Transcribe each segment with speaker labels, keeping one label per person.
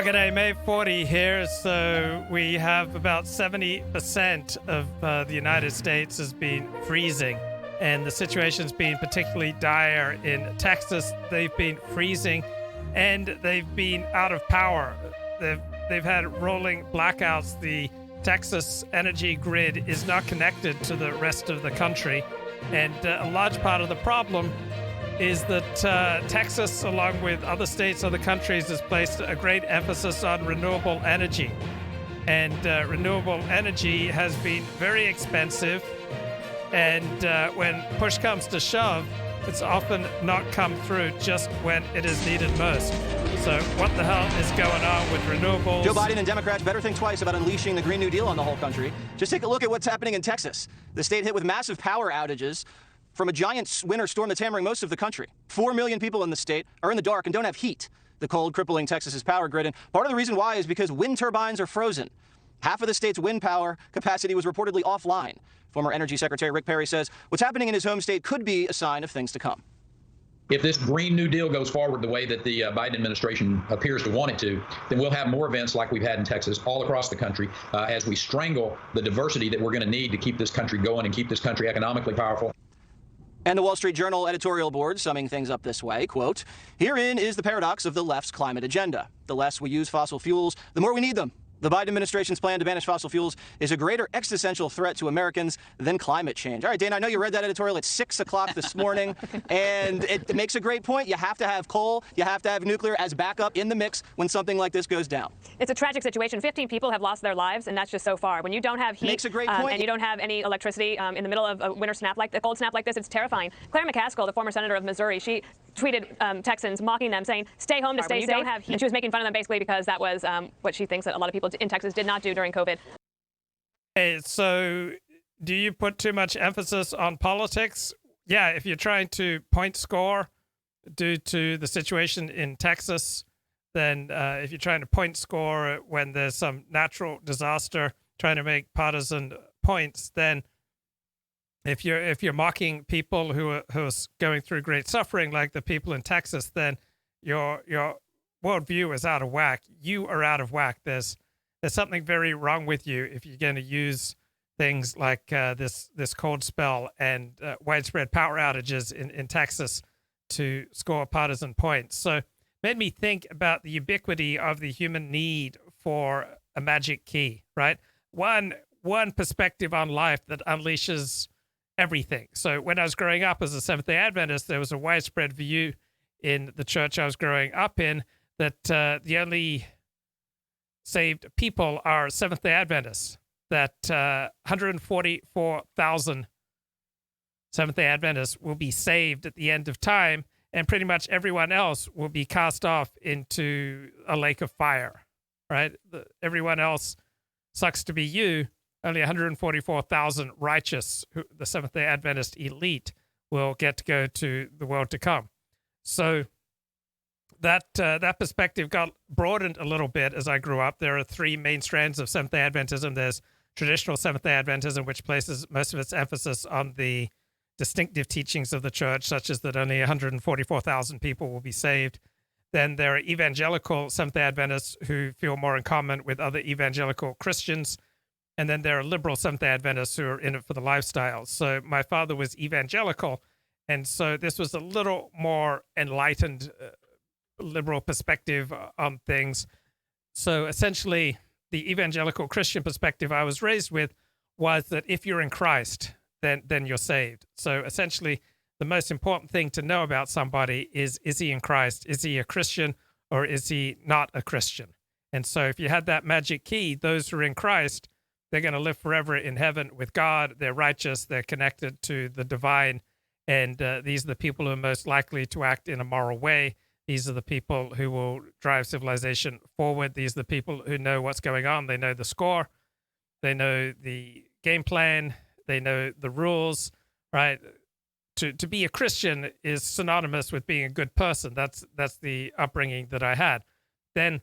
Speaker 1: G'day, May 40 here. So we have about 70% of the United States has been freezing, and the situation's been particularly dire in Texas. They've been freezing, and they've been out of power. They've had rolling blackouts. The Texas energy grid is not connected to the rest of the country, and a large part of the problem is that Texas, along with other states, other countries, has placed a great emphasis on renewable energy. And renewable energy has been very expensive. And when push comes to shove, it's often not come through just when it is needed most. So what the hell is going on with renewables?
Speaker 2: Joe Biden and Democrats better think twice about unleashing the Green New Deal on the whole country. Just take a look at what's happening in Texas. The state hit with massive power outages from a giant winter storm that's hammering most of the country. 4 million people in the state are in the dark and don't have heat. The cold crippling Texas's power grid. And part of the reason why is because wind turbines are frozen. Half of the state's wind power capacity was reportedly offline. Former Energy Secretary Rick Perry says what's happening in his home state could be a sign of things to come.
Speaker 3: If this Green New Deal goes forward the way that the Biden administration appears to want it to, then we'll have more events like we've had in Texas all across the country as we strangle the diversity that we're going to need to keep this country going and keep this country economically powerful.
Speaker 2: And the Wall Street Journal editorial board summing things up this way, quote, "Herein is the paradox of the left's climate agenda. The less we use fossil fuels, the more we need them. The Biden administration's plan to banish fossil fuels is a greater existential threat to Americans than climate change." All right, Dana, I know you read that editorial at 6 o'clock this morning, and it makes a great point. You have to have coal, you have to have nuclear as backup in the mix when something like this goes down.
Speaker 4: It's a tragic situation. 15 people have lost their lives, and that's just so far. When you don't have heat
Speaker 2: makes a great point.
Speaker 4: And you don't have any electricity in the middle of a winter snap like the cold snap like this, it's terrifying. Claire McCaskill, the former senator of Missouri, she tweeted Texans mocking them, saying, "Stay home to stay safe." And she was making fun of them basically because that was what she thinks that a lot of people in Texas did not do during COVID.
Speaker 1: Hey, so do you put too much emphasis on politics? Yeah, if you're trying to point score due to the situation in Texas, then if you're trying to point score when there's some natural disaster, trying to make partisan points, then if you're mocking people who are going through great suffering, like the people in Texas, then your worldview is out of whack. You are out of whack. There's something very wrong with you if you're going to use things like this cold spell and widespread power outages in Texas to score partisan points. So it made me think about the ubiquity of the human need for a magic key, right? One perspective on life that unleashes everything. So when I was growing up as a Seventh-day Adventist, there was a widespread view in the church I was growing up in that the only saved people are Seventh-day Adventists, that 144,000 Seventh-day Adventists will be saved at the end of time, and pretty much everyone else will be cast off into a lake of fire, right? Everyone else sucks to be you. Only 144,000 righteous, the Seventh-day Adventist elite, will get to go to the world to come. So that perspective got broadened a little bit as I grew up. There are three main strands of Seventh-day Adventism. There's traditional Seventh-day Adventism, which places most of its emphasis on the distinctive teachings of the church, such as that only 144,000 people will be saved. Then there are evangelical Seventh-day Adventists who feel more in common with other evangelical Christians. And then there are liberal Seventh-day Adventists who are in it for the lifestyle. So my father was evangelical, and so this was a little more enlightened liberal perspective on things. So essentially, the evangelical Christian perspective I was raised with was that if you're in Christ, then you're saved. So essentially, the most important thing to know about somebody is he in Christ? Is he a Christian or is he not a Christian? And so if you had that magic key, those who are in Christ, they're going to live forever in heaven with God. They're righteous. They're connected to the divine. And these are the people who are most likely to act in a moral way. These are the people who will drive civilization forward. These are the people who know what's going on. They know the score. They know the game plan. They know the rules, right? To be a Christian is synonymous with being a good person. That's the upbringing that I had. Then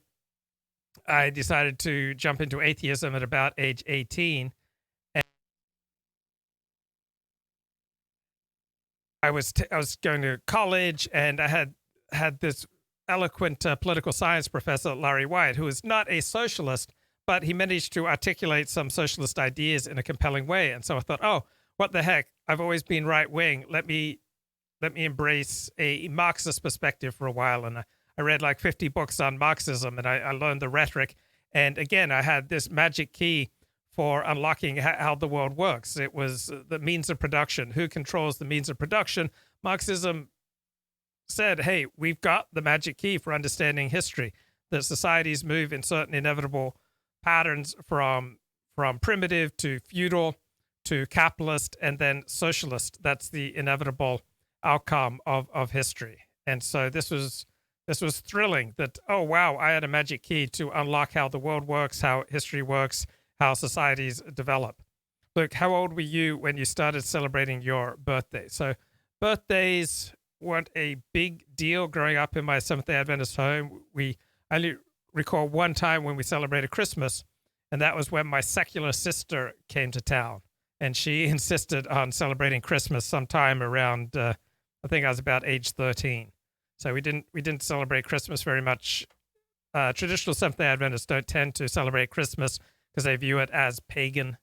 Speaker 1: I decided to jump into atheism at about age 18. And I was going to college, and I had this eloquent political science professor, Larry White, who is not a socialist, but he managed to articulate some socialist ideas in a compelling way. And so I thought, oh, what the heck? I've always been right wing. Let me embrace a Marxist perspective for a while. And I read like 50 books on Marxism, and I learned the rhetoric. And again, I had this magic key for unlocking how the world works. It was the means of production. Who controls the means of production? Marxism said, hey, we've got the magic key for understanding history, that societies move in certain inevitable patterns from primitive to feudal to capitalist and then socialist. That's the inevitable outcome of history. And so this was thrilling that, oh, wow, I had a magic key to unlock how the world works, how history works, how societies develop. Look, how old were you when you started celebrating your birthday? So birthdays weren't a big deal growing up in my Seventh-day Adventist home. I only recall one time when we celebrated Christmas, and that was when my secular sister came to town, and she insisted on celebrating Christmas sometime around, I think I was about age 13. So we didn't celebrate Christmas very much. Traditional Seventh-day Adventists don't tend to celebrate Christmas because they view it as pagan.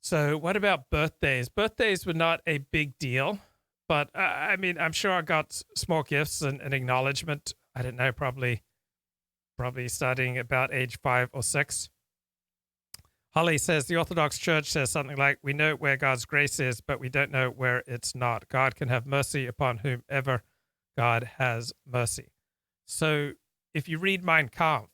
Speaker 1: So what about birthdays? Birthdays were not a big deal, but I mean, I'm sure I got small gifts and acknowledgement. I don't know, probably starting about age 5 or 6. Holly says, the Orthodox Church says something like, we know where God's grace is, but we don't know where it's not. God can have mercy upon whomever God has mercy. So if you read Mein Kampf,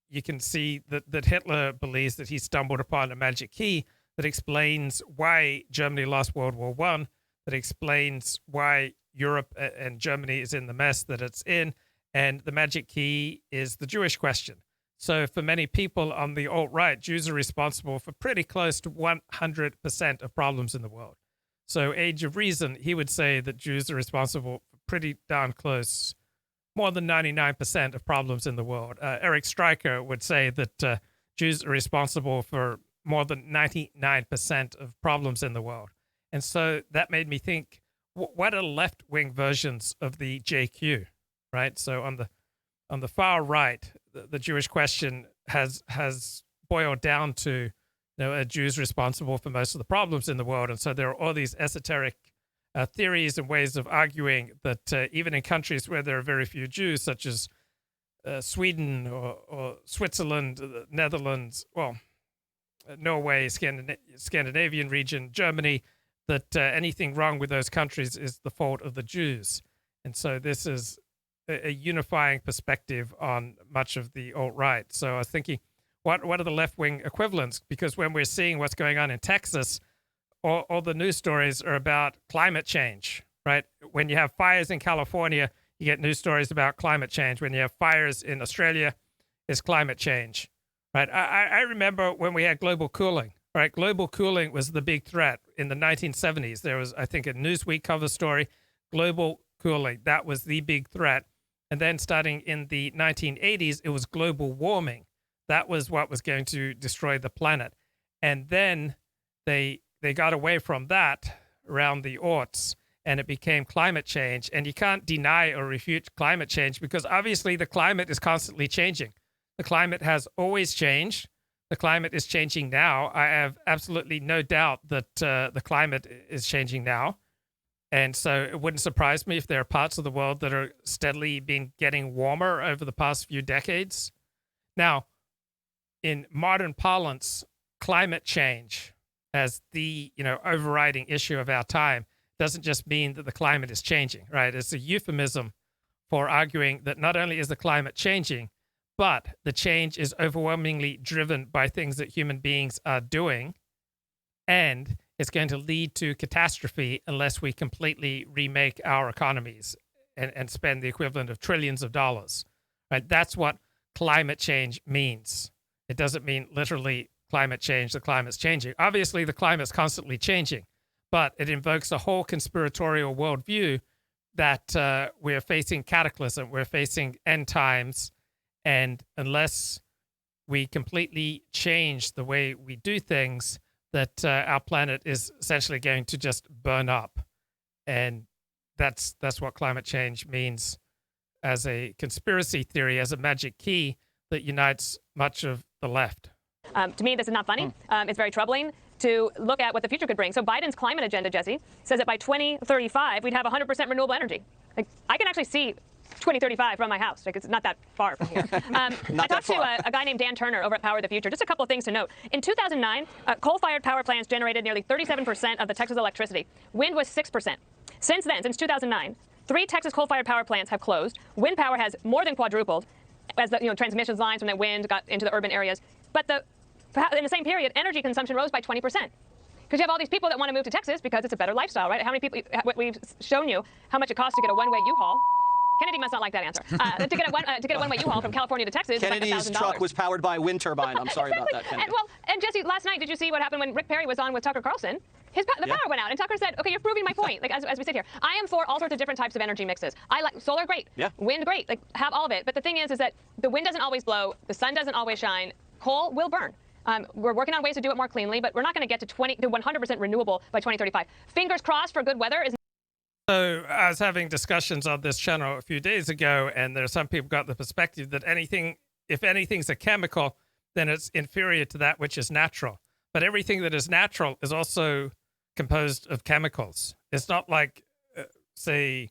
Speaker 1: you can see that Hitler believes that he stumbled upon a magic key that explains why Germany lost World War I, that explains why Europe and Germany is in the mess that it's in. And the magic key is the Jewish question. So for many people on the alt-right, Jews are responsible for pretty close to 100% of problems in the world. So Age of Reason, he would say that Jews are responsible for pretty darn close, more than 99% of problems in the world. Eric Stryker would say that Jews are responsible for more than 99% of problems in the world. And so that made me think, what are left-wing versions of the JQ, right? So on the far right, the Jewish question has boiled down to, Jews responsible for most of the problems in the world. And so there are all these esoteric theories and ways of arguing that even in countries where there are very few Jews, such as Sweden or Switzerland, the Netherlands, Norway, Scandinavian region, Germany, that anything wrong with those countries is the fault of the Jews. And so this is a unifying perspective on much of the alt-right. So I was thinking, what are the left-wing equivalents? Because when we're seeing what's going on in Texas, all the news stories are about climate change, right? When you have fires in California, you get news stories about climate change. When you have fires in Australia, it's climate change, right? I remember when we had global cooling, right? Global cooling was the big threat in the 1970s. There was, I think, a Newsweek cover story, global cooling. That was the big threat. And then starting in the 1980s, it was global warming. That was what was going to destroy the planet. And then they got away from that around the aughts, and it became climate change. And you can't deny or refute climate change because obviously the climate is constantly changing. The climate has always changed. The climate is changing now. I have absolutely no doubt that the climate is changing now. And so it wouldn't surprise me if there are parts of the world that are steadily getting warmer over the past few decades. Now, in modern parlance, climate change as the overriding issue of our time doesn't just mean that the climate is changing, right? It's a euphemism for arguing that not only is the climate changing, but the change is overwhelmingly driven by things that human beings are doing, and it's going to lead to catastrophe unless we completely remake our economies and spend the equivalent of trillions of dollars, right? That's what climate change means. It doesn't mean literally climate change, the climate's changing. Obviously, the climate's constantly changing, but it invokes a whole conspiratorial worldview that we're facing cataclysm, we're facing end times, and unless we completely change the way we do things, that our planet is essentially going to just burn up. And that's what climate change means as a conspiracy theory, as a magic key that unites much of the left.
Speaker 4: To me, this is not funny. It's very troubling to look at what the future could bring. So Biden's climate agenda, Jesse, says that by 2035, we'd have 100% renewable energy. Like, I can actually see 2035 from my house. Like, it's not that far from here. I talked to a guy named Dan Turner over at Power of the Future. Just a couple of things to note. In 2009, coal-fired power plants generated nearly 37% of the Texas electricity. Wind was 6%. Since then, since 2009, 3 Texas coal-fired power plants have closed. Wind power has more than quadrupled as the transmission lines from the wind got into the urban areas. But in the same period, energy consumption rose by 20%. Because you have all these people that want to move to Texas because it's a better lifestyle, right? How many people, we've shown you how much it costs to get a one-way U-Haul. Kennedy must not like that answer. To get a one-way U-Haul from California to Texas
Speaker 2: Kennedy's
Speaker 4: is like $1,000.
Speaker 2: truck was powered by a wind turbine. I'm sorry about that, Kennedy.
Speaker 4: And Jesse, last night, did you see what happened when Rick Perry was on with Tucker Carlson? The power went out, and Tucker said, okay, you're proving my point. Like, as we sit here, I am for all sorts of different types of energy mixes. I like solar, great. Yeah. Wind, great. Like, have all of it. But the thing is that the wind doesn't always blow, the sun doesn't always shine, coal will burn. We're working on ways to do it more cleanly, but we're not going to get to 100% renewable by 2035. Fingers crossed for good weather.
Speaker 1: So I was having discussions on this channel a few days ago, and there are some people got the perspective that if anything's a chemical, then it's inferior to that which is natural. But everything that is natural is also composed of chemicals. It's not like, say,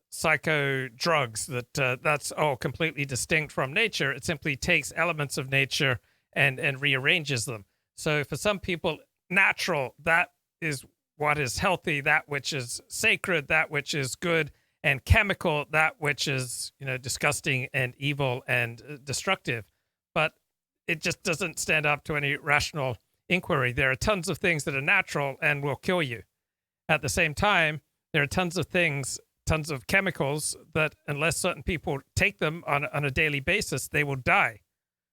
Speaker 1: psycho drugs that's all completely distinct from nature. It simply takes elements of nature and rearranges them. So for some people, natural, that is what is healthy, that which is sacred, that which is good, and chemical, that which is, disgusting and evil and destructive. But it just doesn't stand up to any rational inquiry. There are tons of things that are natural and will kill you. At the same time, there are tons of things, tons of chemicals that unless certain people take them on a daily basis, they will die.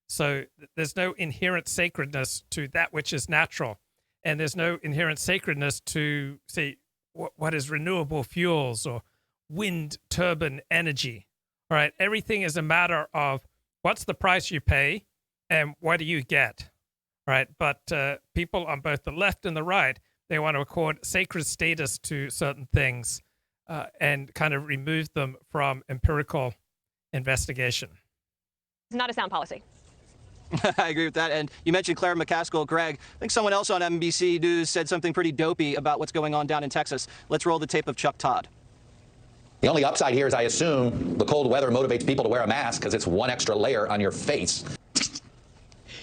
Speaker 1: So there's no inherent sacredness to that which is natural. And there's no inherent sacredness to, say, what is renewable fuels or wind turbine energy. All right, everything is a matter of what's the price you pay and what do you get. All right, but people on both the left and the right, they want to accord sacred status to certain things and kind of remove them from empirical investigation.
Speaker 4: It's not a sound policy.
Speaker 2: I agree with that. And you mentioned Claire McCaskill. Greg, I think someone else on NBC News said something pretty dopey about what's going on down in Texas. Let's roll the tape of Chuck Todd.
Speaker 5: The only upside here is I assume the cold weather motivates people to wear a mask because it's one extra layer on your face.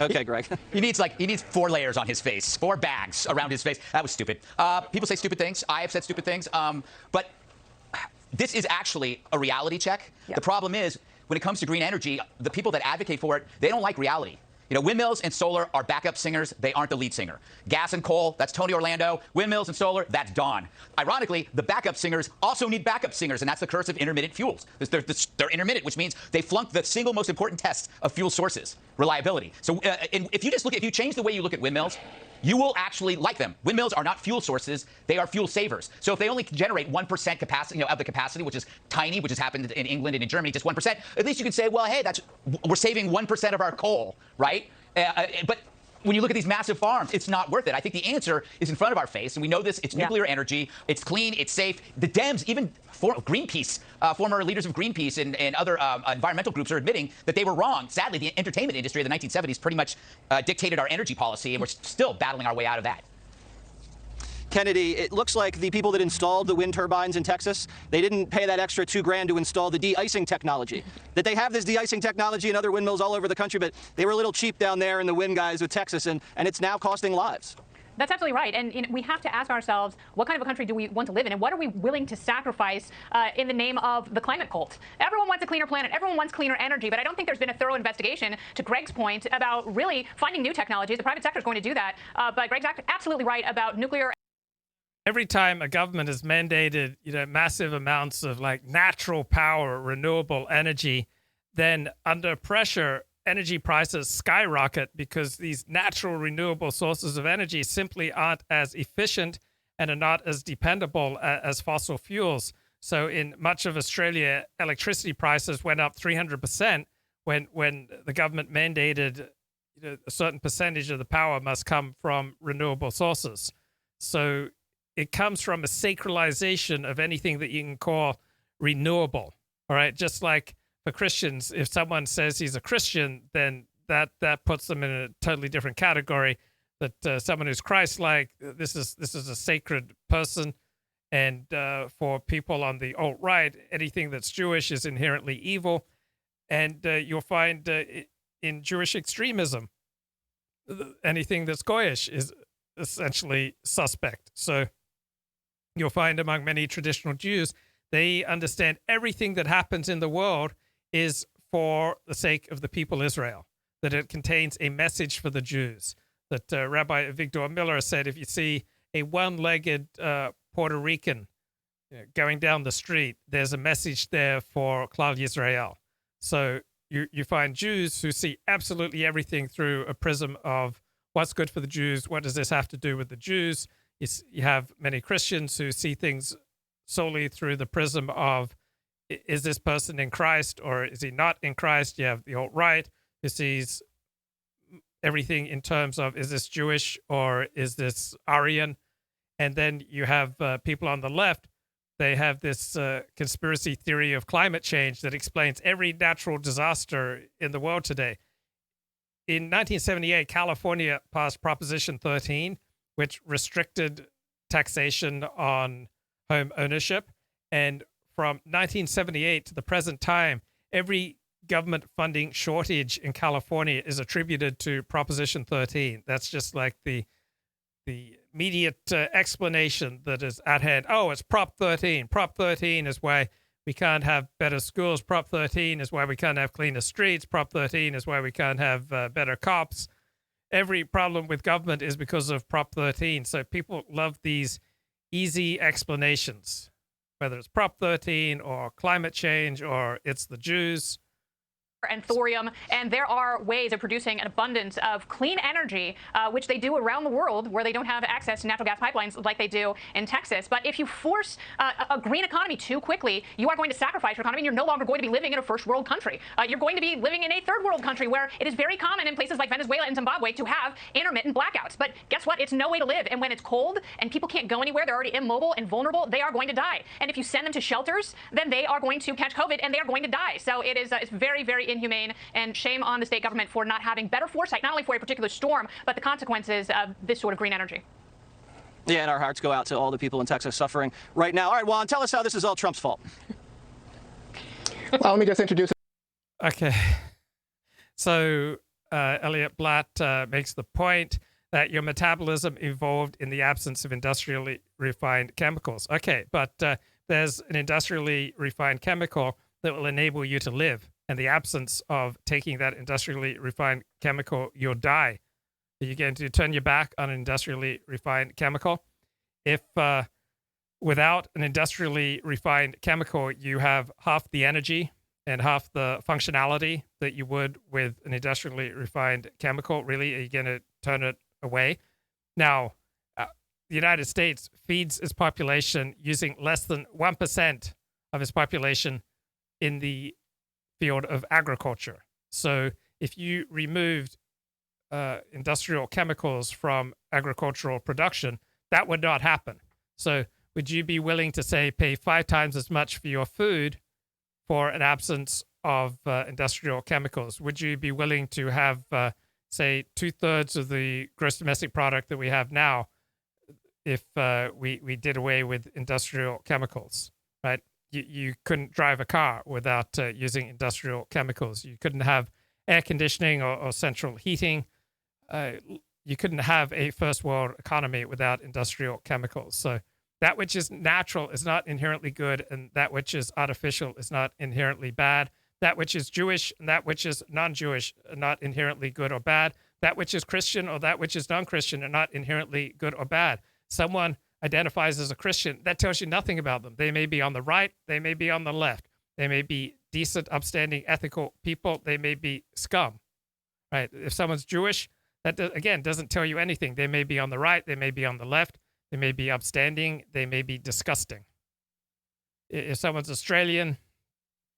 Speaker 2: Okay, Greg.
Speaker 6: He needs 4 layers on his face, 4 bags around his face. That was stupid. People say stupid things. I have said stupid things. But this is actually a reality check. Yep. The problem is, when it comes to green energy, the people that advocate for it, they don't like reality. Windmills and solar are backup singers. They aren't the lead singer. Gas and coal, that's Tony Orlando. Windmills and solar, that's Dawn. Ironically, the backup singers also need backup singers, and that's the curse of intermittent fuels. They're intermittent, which means they flunk the single most important test of fuel sources, reliability. So if you change the way you look at windmills, you will actually like them. Windmills are not fuel sources. They are fuel savers. So if they only generate 1% capacity, of the capacity, which is tiny, which has happened in England and in Germany, just 1%, at least you can say, well, hey, we're saving 1% of our coal, right? But when you look at these massive farms, it's not worth it. I think the answer is in front of our face, and we know this. It's nuclear energy. It's clean. It's safe. The Dems, even Greenpeace, former leaders of Greenpeace and other environmental groups are admitting that they were wrong. Sadly, the entertainment industry of the 1970s pretty much dictated our energy policy, and we're still battling our way out of that.
Speaker 2: Kennedy, it looks like the people that installed the wind turbines in Texas, they didn't pay that extra $2,000 to install the de-icing technology. That they have this de-icing technology in other windmills all over the country, but they were a little cheap down there in the wind guys with Texas, and it's now costing lives.
Speaker 7: That's absolutely right. And we have to ask ourselves, what kind of a country do we want to live in? And what are we willing to sacrifice in the name of the climate cult? Everyone wants a cleaner planet. Everyone wants cleaner energy. But I don't think there's been a thorough investigation, to Greg's point, about really finding new technologies. The private sector is going to do that. But Greg's absolutely right about nuclear.
Speaker 1: Every time a government has mandated, massive amounts of natural power, renewable energy, then under pressure, energy prices skyrocket because these natural renewable sources of energy simply aren't as efficient and are not as dependable as fossil fuels. So in much of Australia, electricity prices went up 300% when the government mandated a certain percentage of the power must come from renewable sources. So it comes from a sacralization of anything that you can call renewable. All right, just like for Christians, if someone says he's a Christian, then that puts them in a totally different category. That someone who's Christ-like, this is a sacred person, and for people on the alt-right, anything that's Jewish is inherently evil, and you'll find in Jewish extremism, anything that's Goyish is essentially suspect. So you'll find among many traditional Jews, they understand everything that happens in the world is for the sake of the people Israel, that it contains a message for the Jews. That Rabbi Victor Miller said, if you see a one-legged Puerto Rican going down the street, there's a message there for Klal Yisrael. So you find Jews who see absolutely everything through a prism of what's good for the Jews, what does this have to do with the Jews? You have many Christians who see things solely through the prism of, is this person in Christ or is he not in Christ? You have the alt-right who sees everything in terms of, is this Jewish or is this Aryan? And then you have people on the left, they have this conspiracy theory of climate change that explains every natural disaster in the world today. In 1978, California passed Proposition 13, which restricted taxation on home ownership. And from 1978 to the present time, every government funding shortage in California is attributed to Proposition 13. That's just like the immediate explanation that is at hand. Oh, it's Prop 13. Prop 13 is why we can't have better schools. Prop 13 is why we can't have cleaner streets. Prop 13 is why we can't have better cops. Every problem with government is because of Prop 13. So people love these easy explanations, whether it's Prop 13 or climate change or it's the Jews.
Speaker 7: And thorium, and there are ways of producing an abundance of clean energy, which they do around the world where they don't have access to natural gas pipelines like they do in Texas. But if you force a green economy too quickly, you are going to sacrifice your economy, and you're no longer going to be living in a first world country. You're going to be living in a third world country where it is very common in places like Venezuela and Zimbabwe to have intermittent blackouts. But guess what? It's no way to live. And when it's cold and people can't go anywhere, they're already immobile and vulnerable, they are going to die. And if you send them to shelters, then they are going to catch COVID and they are going to die. So it is it's very, very inhumane, and shame on the state government for not having better foresight, not only for a particular storm, but the consequences of this sort of green energy.
Speaker 2: Yeah, and our hearts go out to all the people in Texas suffering right now. All right, Juan, tell us how this is all Trump's fault.
Speaker 8: Well, let me just introduce.
Speaker 1: Okay. So Elliot Blatt makes the point that your metabolism evolved in the absence of industrially refined chemicals. Okay, but there's an industrially refined chemical that will enable you to live. In the absence of taking that industrially refined chemical, you'll die. You're going to turn your back on an industrially refined chemical. If without an industrially refined chemical, you have half the energy and half the functionality that you would with an industrially refined chemical, really, are you going to turn it away? Now, the United States feeds its population using less than 1% of its population in the field of agriculture. So if you removed industrial chemicals from agricultural production, that would not happen. So would you be willing to, say, pay 5 times as much for your food for an absence of industrial chemicals? Would you be willing to have, say, 2/3 of the gross domestic product that we have now if we did away with industrial chemicals, right? You couldn't drive a car without using industrial chemicals. You couldn't have air conditioning or central heating. You couldn't have a first world economy without industrial chemicals. So that which is natural is not inherently good, and that which is artificial is not inherently bad. That which is Jewish and that which is non-Jewish are not inherently good or bad. That which is Christian or that which is non-Christian are not inherently good or bad. Someone identifies as a Christian, that tells you nothing about them. They may be on the right, they may be on the left. They may be decent, upstanding, ethical people. They may be scum, right? If someone's Jewish, that again doesn't tell you anything. They may be on the right, they may be on the left, they may be upstanding, they may be disgusting. If someone's Australian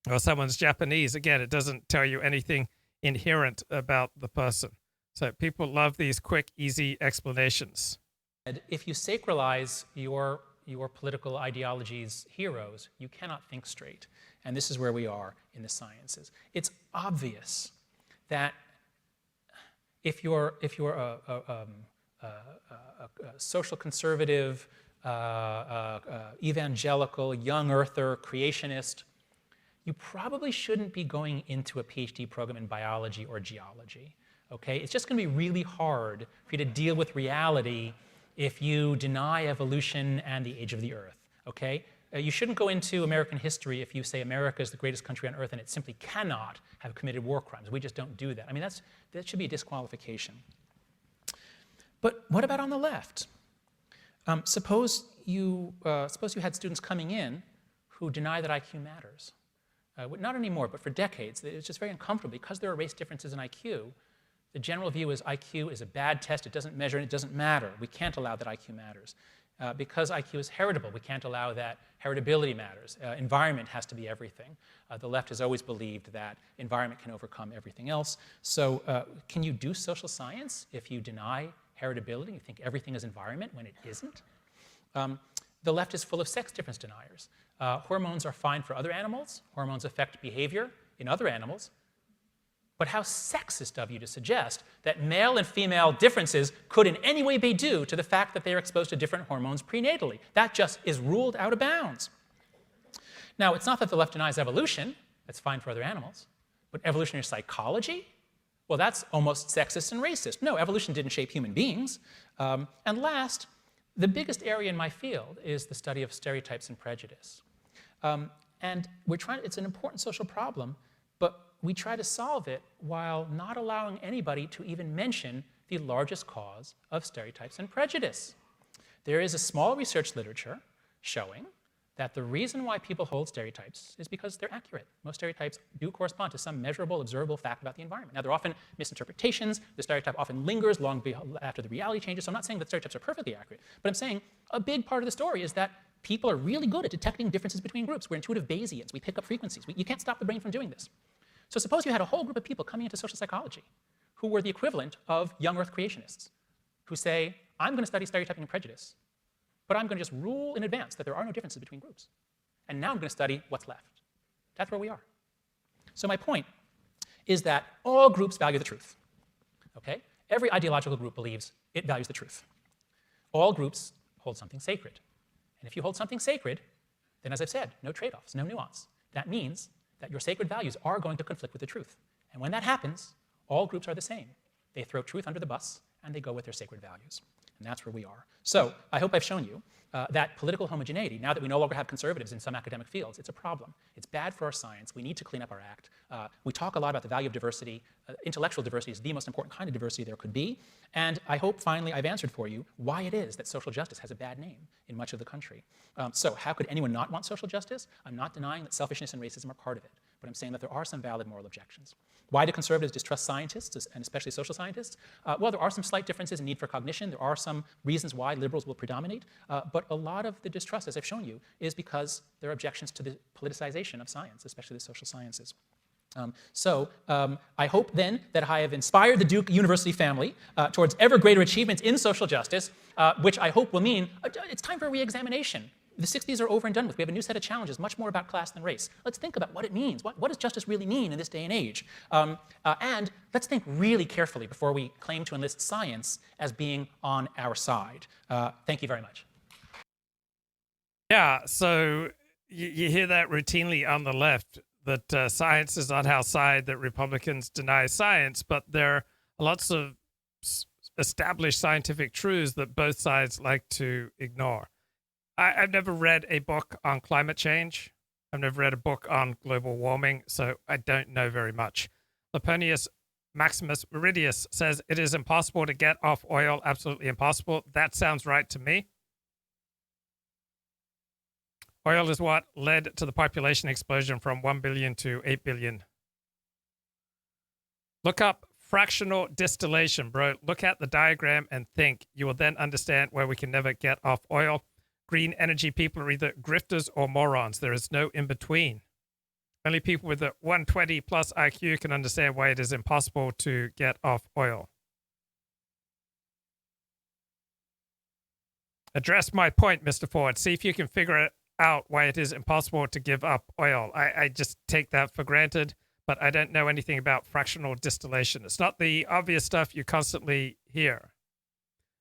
Speaker 1: or someone's Japanese, again, it doesn't tell you anything inherent about the person. So people love these quick, easy explanations.
Speaker 9: If you sacralize your
Speaker 8: your political ideology's heroes, you cannot think straight. And this is where we are in the sciences. It's obvious that if you're a social conservative, evangelical, young earther, creationist, you probably shouldn't be going into a PhD program in biology or geology. Okay? It's just going to be really hard for you to deal with reality if you deny evolution and the age of the Earth. Okay? You shouldn't go into American history if you say America is the greatest country on Earth and it simply cannot have committed war crimes. We just don't do that. I mean, that should be a disqualification. But what about on the left? Suppose you had students coming in who deny that IQ matters. Not anymore, but for decades. It's just very uncomfortable because there are race differences in IQ. The general view is IQ is a bad test. It doesn't measure and it doesn't matter. We can't allow that IQ matters. Because IQ is heritable, we can't allow that heritability matters. Environment has to be everything. The left has always believed that environment can overcome everything else. So can you do social science if you deny heritability? You think everything is environment when it isn't? The left is full of sex difference deniers. Hormones are fine for other animals. Hormones affect behavior in other animals. But how sexist of you to suggest that male and female differences could in any way be due to the fact that they are exposed to different hormones prenatally. That just is ruled out of bounds. Now, it's not that the left denies evolution. That's fine for other animals. But evolutionary psychology? Well, that's almost sexist and racist. No, evolution didn't shape human beings. And last, the biggest area in my field is the study of stereotypes and prejudice. And it's an important social problem, but we try to solve it while not allowing anybody to even mention the largest cause of stereotypes and prejudice. There is a small research literature showing that the reason why people hold stereotypes is because they're accurate. Most stereotypes do correspond to some measurable, observable fact about the environment. Now, they're often misinterpretations. The stereotype often lingers long after the reality changes. So I'm not saying that stereotypes are perfectly accurate, but I'm saying a big part of the story is that people are really good at detecting differences between groups. We're intuitive Bayesians. We pick up frequencies. You can't stop the brain from doing this. So suppose you had a whole group of people coming into social psychology who were the equivalent of young Earth creationists, who say, I'm going to study stereotyping and prejudice, but I'm going to just rule in advance that there are no differences between groups. And now I'm going to study what's left. That's where we are. So my point is that all groups value the truth. Okay? Every ideological group believes it values the truth. All groups hold something sacred. And if you hold something sacred, then as I've said, no trade-offs, no nuance. That means that your sacred values are going to conflict with the truth. And when that happens, all groups are the same. They throw truth under the bus, and they go with their sacred values. And that's where we are. So I hope I've shown you that political homogeneity, now that we no longer have conservatives in some academic fields, it's a problem. It's bad for our science. We need to clean up our act. We talk a lot about the value of diversity. Intellectual diversity is the most important kind of diversity there could be. And I hope finally I've answered for you why it is that social justice has a bad name in much of the country. So how could anyone not want social justice? I'm not denying that selfishness and racism are part of it, but I'm saying that there are some valid moral objections. Why do conservatives distrust scientists, and especially social scientists? Well, there are some slight differences in need for cognition. There are some reasons why liberals will predominate. But a lot of the distrust, as I've shown you, is because there are objections to the politicization of science, especially the social sciences. I hope then that I have inspired the Duke University family towards ever greater achievements in social justice, which I hope will mean it's time for a re-examination. The 60s are over and done with. We have a new set of challenges, much more about class than race. Let's think about what it means. What does justice really mean in this day and age? And let's think really carefully before we claim to enlist science as being on our side. Thank you very much.
Speaker 1: Yeah, so you hear that routinely on the left, that science is on our side, that Republicans deny science, but there are lots of established scientific truths that both sides like to ignore. I've never read a book on climate change. I've never read a book on global warming, so I don't know very much. Leponius Maximus Meridius says it is impossible to get off oil, absolutely impossible. That sounds right to me. Oil is what led to the population explosion from 1 billion to 8 billion. Look up fractional distillation, bro. Look at the diagram and think. You will then understand why we can never get off oil. Green energy people are either grifters or morons. There is no in between. Only people with a 120 plus IQ can understand why it is impossible to get off oil. Address my point, Mr. Ford. See if you can figure out why it is impossible to give up oil. I just take that for granted, but I don't know anything about fractional distillation. It's not the obvious stuff you constantly hear.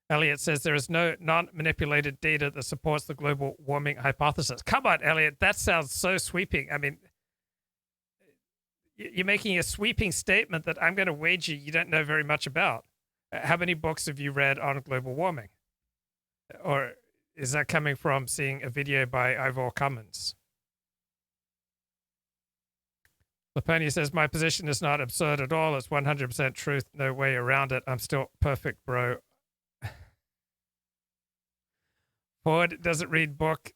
Speaker 1: Elliot says there is no non-manipulated data that supports the global warming hypothesis. Come on, Elliot. That sounds so sweeping. I mean, you're making a sweeping statement that I'm going to wager you don't know very much about. How many books have you read on global warming? Or is that coming from seeing a video by Ivor Cummins? Laponia says, my position is not absurd at all. It's 100% truth. No way around it. I'm still perfect, bro. Ford doesn't read book.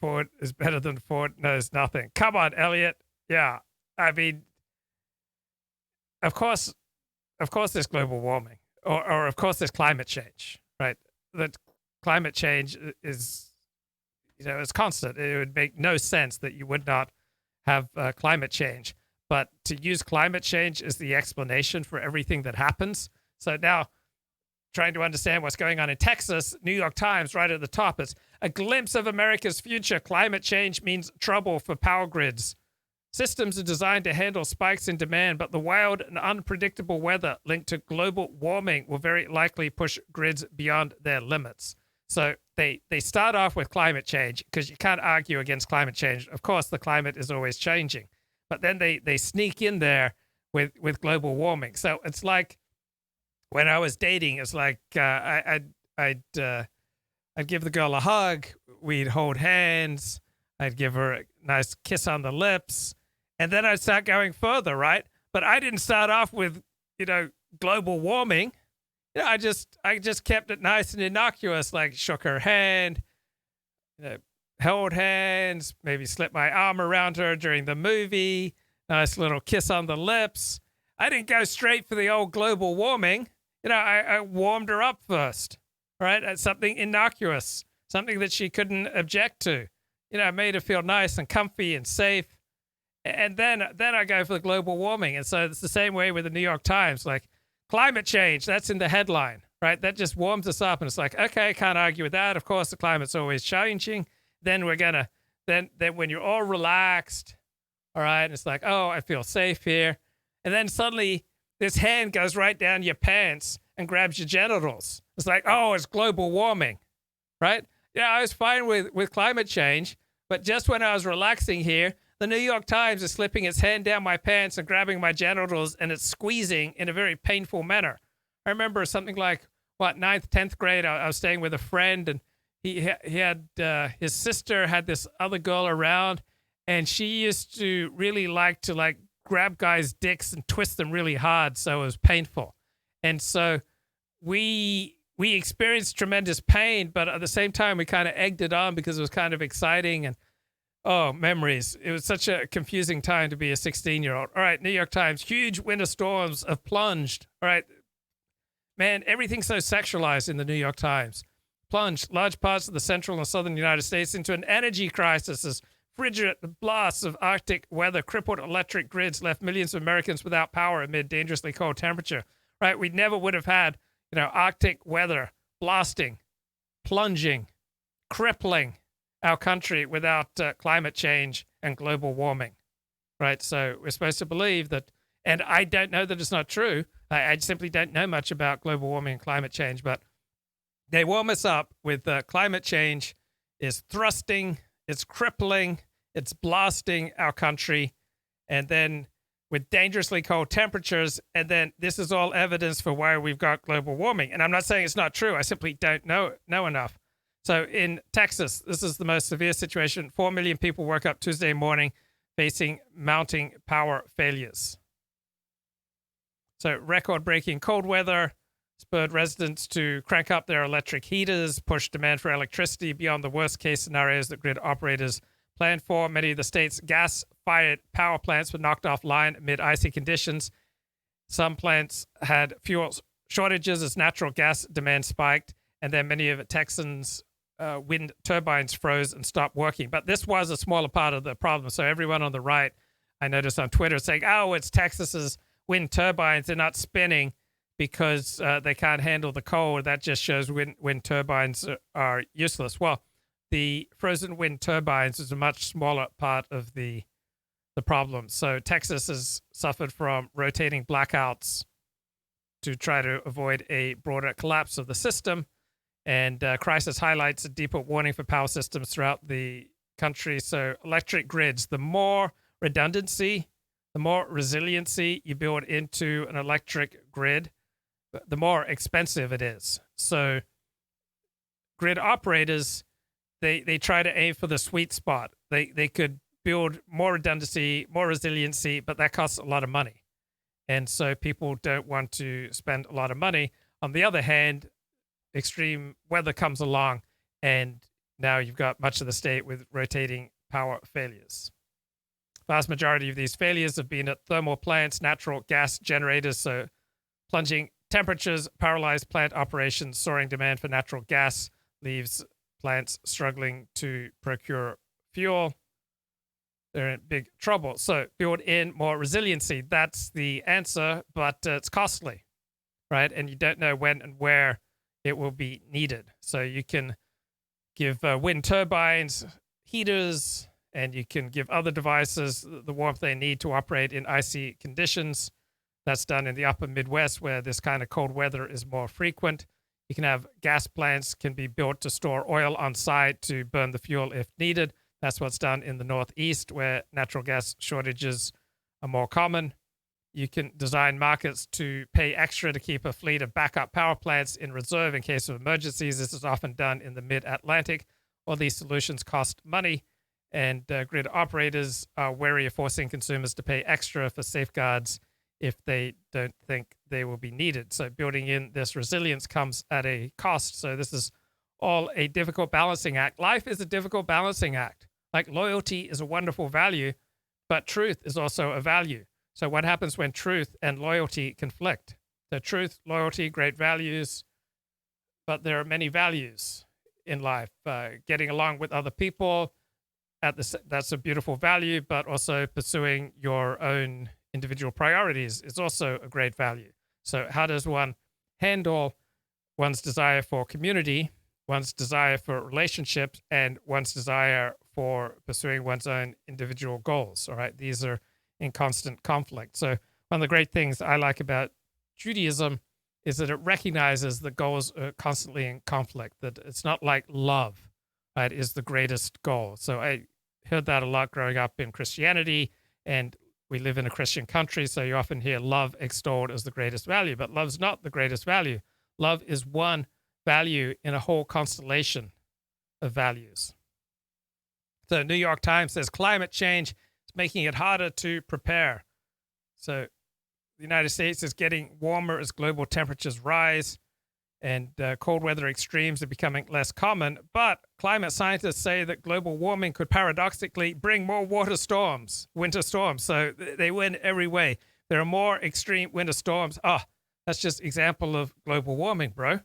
Speaker 1: Ford is better than Ford knows nothing. Come on, Elliot. Yeah. I mean, of course there's global warming, or of course there's climate change, right? That climate change is, it's constant. It would make no sense that you would not have climate change. But to use climate change as the explanation for everything that happens. So now, trying to understand what's going on in Texas, New York Times right at the top, it's a glimpse of America's future. Climate change means trouble for power grids. Systems are designed to handle spikes in demand, but the wild and unpredictable weather linked to global warming will very likely push grids beyond their limits. So they start off with climate change because you can't argue against climate change. Of course, the climate is always changing, but then they sneak in there with global warming. So it's like when I was dating, it's like I'd give the girl a hug, we'd hold hands, I'd give her a nice kiss on the lips, and then I'd start going further, right? But I didn't start off with, global warming. I just kept it nice and innocuous, like shook her hand, held hands, maybe slipped my arm around her during the movie, nice little kiss on the lips. I didn't go straight for the old global warming. I warmed her up first, right? At something innocuous, something that she couldn't object to. I made her feel nice and comfy and safe. And then I go for the global warming. And so it's the same way with the New York Times, like climate change, that's in the headline, right? That just warms us up. And it's like, okay, can't argue with that. Of course, the climate's always changing. Then then when you're all relaxed, all right, and it's like, oh, I feel safe here. And then suddenly this hand goes right down your pants and grabs your genitals. It's like, oh, it's global warming, right? Yeah, I was fine with climate change, but just when I was relaxing here, the New York Times is slipping its hand down my pants and grabbing my genitals, and it's squeezing in a very painful manner. I remember something like, 9th, 10th grade, I was staying with a friend, and he had, his sister had this other girl around, and she used to really like to grab guys' dicks and twist them really hard, so it was painful. And so we experienced tremendous pain, but at the same time, we kind of egged it on because it was kind of exciting. And oh, memories. It was such a confusing time to be a 16-year-old. All right, New York Times, huge winter storms have plunged. All right, man, everything's so sexualized in the New York Times. Plunged large parts of the central and southern United States into an energy crisis as frigid blasts of Arctic weather crippled electric grids, left millions of Americans without power amid dangerously cold temperature. Right, we never would have had, Arctic weather blasting, plunging, crippling our country without climate change and global warming, right? So we're supposed to believe that, and I don't know that it's not true. I simply don't know much about global warming and climate change, but they warm us up with climate change is thrusting, it's crippling, it's blasting our country, and then with dangerously cold temperatures, and then this is all evidence for why we've got global warming. And I'm not saying it's not true. I simply don't know enough. So in Texas, this is the most severe situation. 4 million people woke up Tuesday morning facing mounting power failures. So record-breaking cold weather spurred residents to crank up their electric heaters, push demand for electricity beyond the worst-case scenarios that grid operators planned for. Many of the state's gas-fired power plants were knocked offline amid icy conditions. Some plants had fuel shortages as natural gas demand spiked, and then many of Texans' wind turbines froze and stopped working. But this was a smaller part of the problem. So everyone on the right, I noticed on Twitter, saying, oh, it's Texas's wind turbines. They're not spinning because they can't handle the cold. That just shows wind turbines are useless. Well, the frozen wind turbines is a much smaller part of the problem. So Texas has suffered from rotating blackouts to try to avoid a broader collapse of the system. And crisis highlights a deeper warning for power systems throughout the country. So electric grids, the more redundancy, the more resiliency you build into an electric grid, the more expensive it is. So grid operators, they try to aim for the sweet spot. They could build more redundancy, more resiliency, but that costs a lot of money. And so people don't want to spend a lot of money. On the other hand, extreme weather comes along, and now you've got much of the state with rotating power failures. Vast majority of these failures have been at thermal plants, natural gas generators, so plunging temperatures, paralyzed plant operations, soaring demand for natural gas leaves plants struggling to procure fuel. They're in big trouble. So build in more resiliency. That's the answer, but it's costly, right? And you don't know when and where it will be needed. So you can give wind turbines, heaters, and you can give other devices the warmth they need to operate in icy conditions. That's done in the upper Midwest, where this kind of cold weather is more frequent. You can have gas plants can be built to store oil on site to burn the fuel if needed. That's what's done in the Northeast, where natural gas shortages are more common. You can design markets to pay extra to keep a fleet of backup power plants in reserve in case of emergencies. This is often done in the mid-Atlantic. All these solutions cost money, and grid operators are wary of forcing consumers to pay extra for safeguards if they don't think they will be needed. So building in this resilience comes at a cost. So this is all a difficult balancing act. Life is a difficult balancing act. Like loyalty is a wonderful value, but truth is also a value. So what happens when truth and loyalty conflict? So truth, loyalty, great values, but there are many values in life. Getting along with other people, that's a beautiful value, but also pursuing your own individual priorities is also a great value. So how does one handle one's desire for community, one's desire for relationships, and one's desire for pursuing one's own individual goals? All right, these are in constant conflict. So one of the great things I like about Judaism is that it recognizes that goals are constantly in conflict, that it's not like love, right, is the greatest goal. So I heard that a lot growing up in Christianity, and we live in a Christian country, so you often hear love extolled as the greatest value, but love's not the greatest value. Love is one value in a whole constellation of values. So New York Times says climate change is making it harder to prepare. So the United States is getting warmer as global temperatures rise, and cold weather extremes are becoming less common. But climate scientists say that global warming could paradoxically bring more winter storms. So they win every way. There are more extreme winter storms. That's just example of global warming, bro.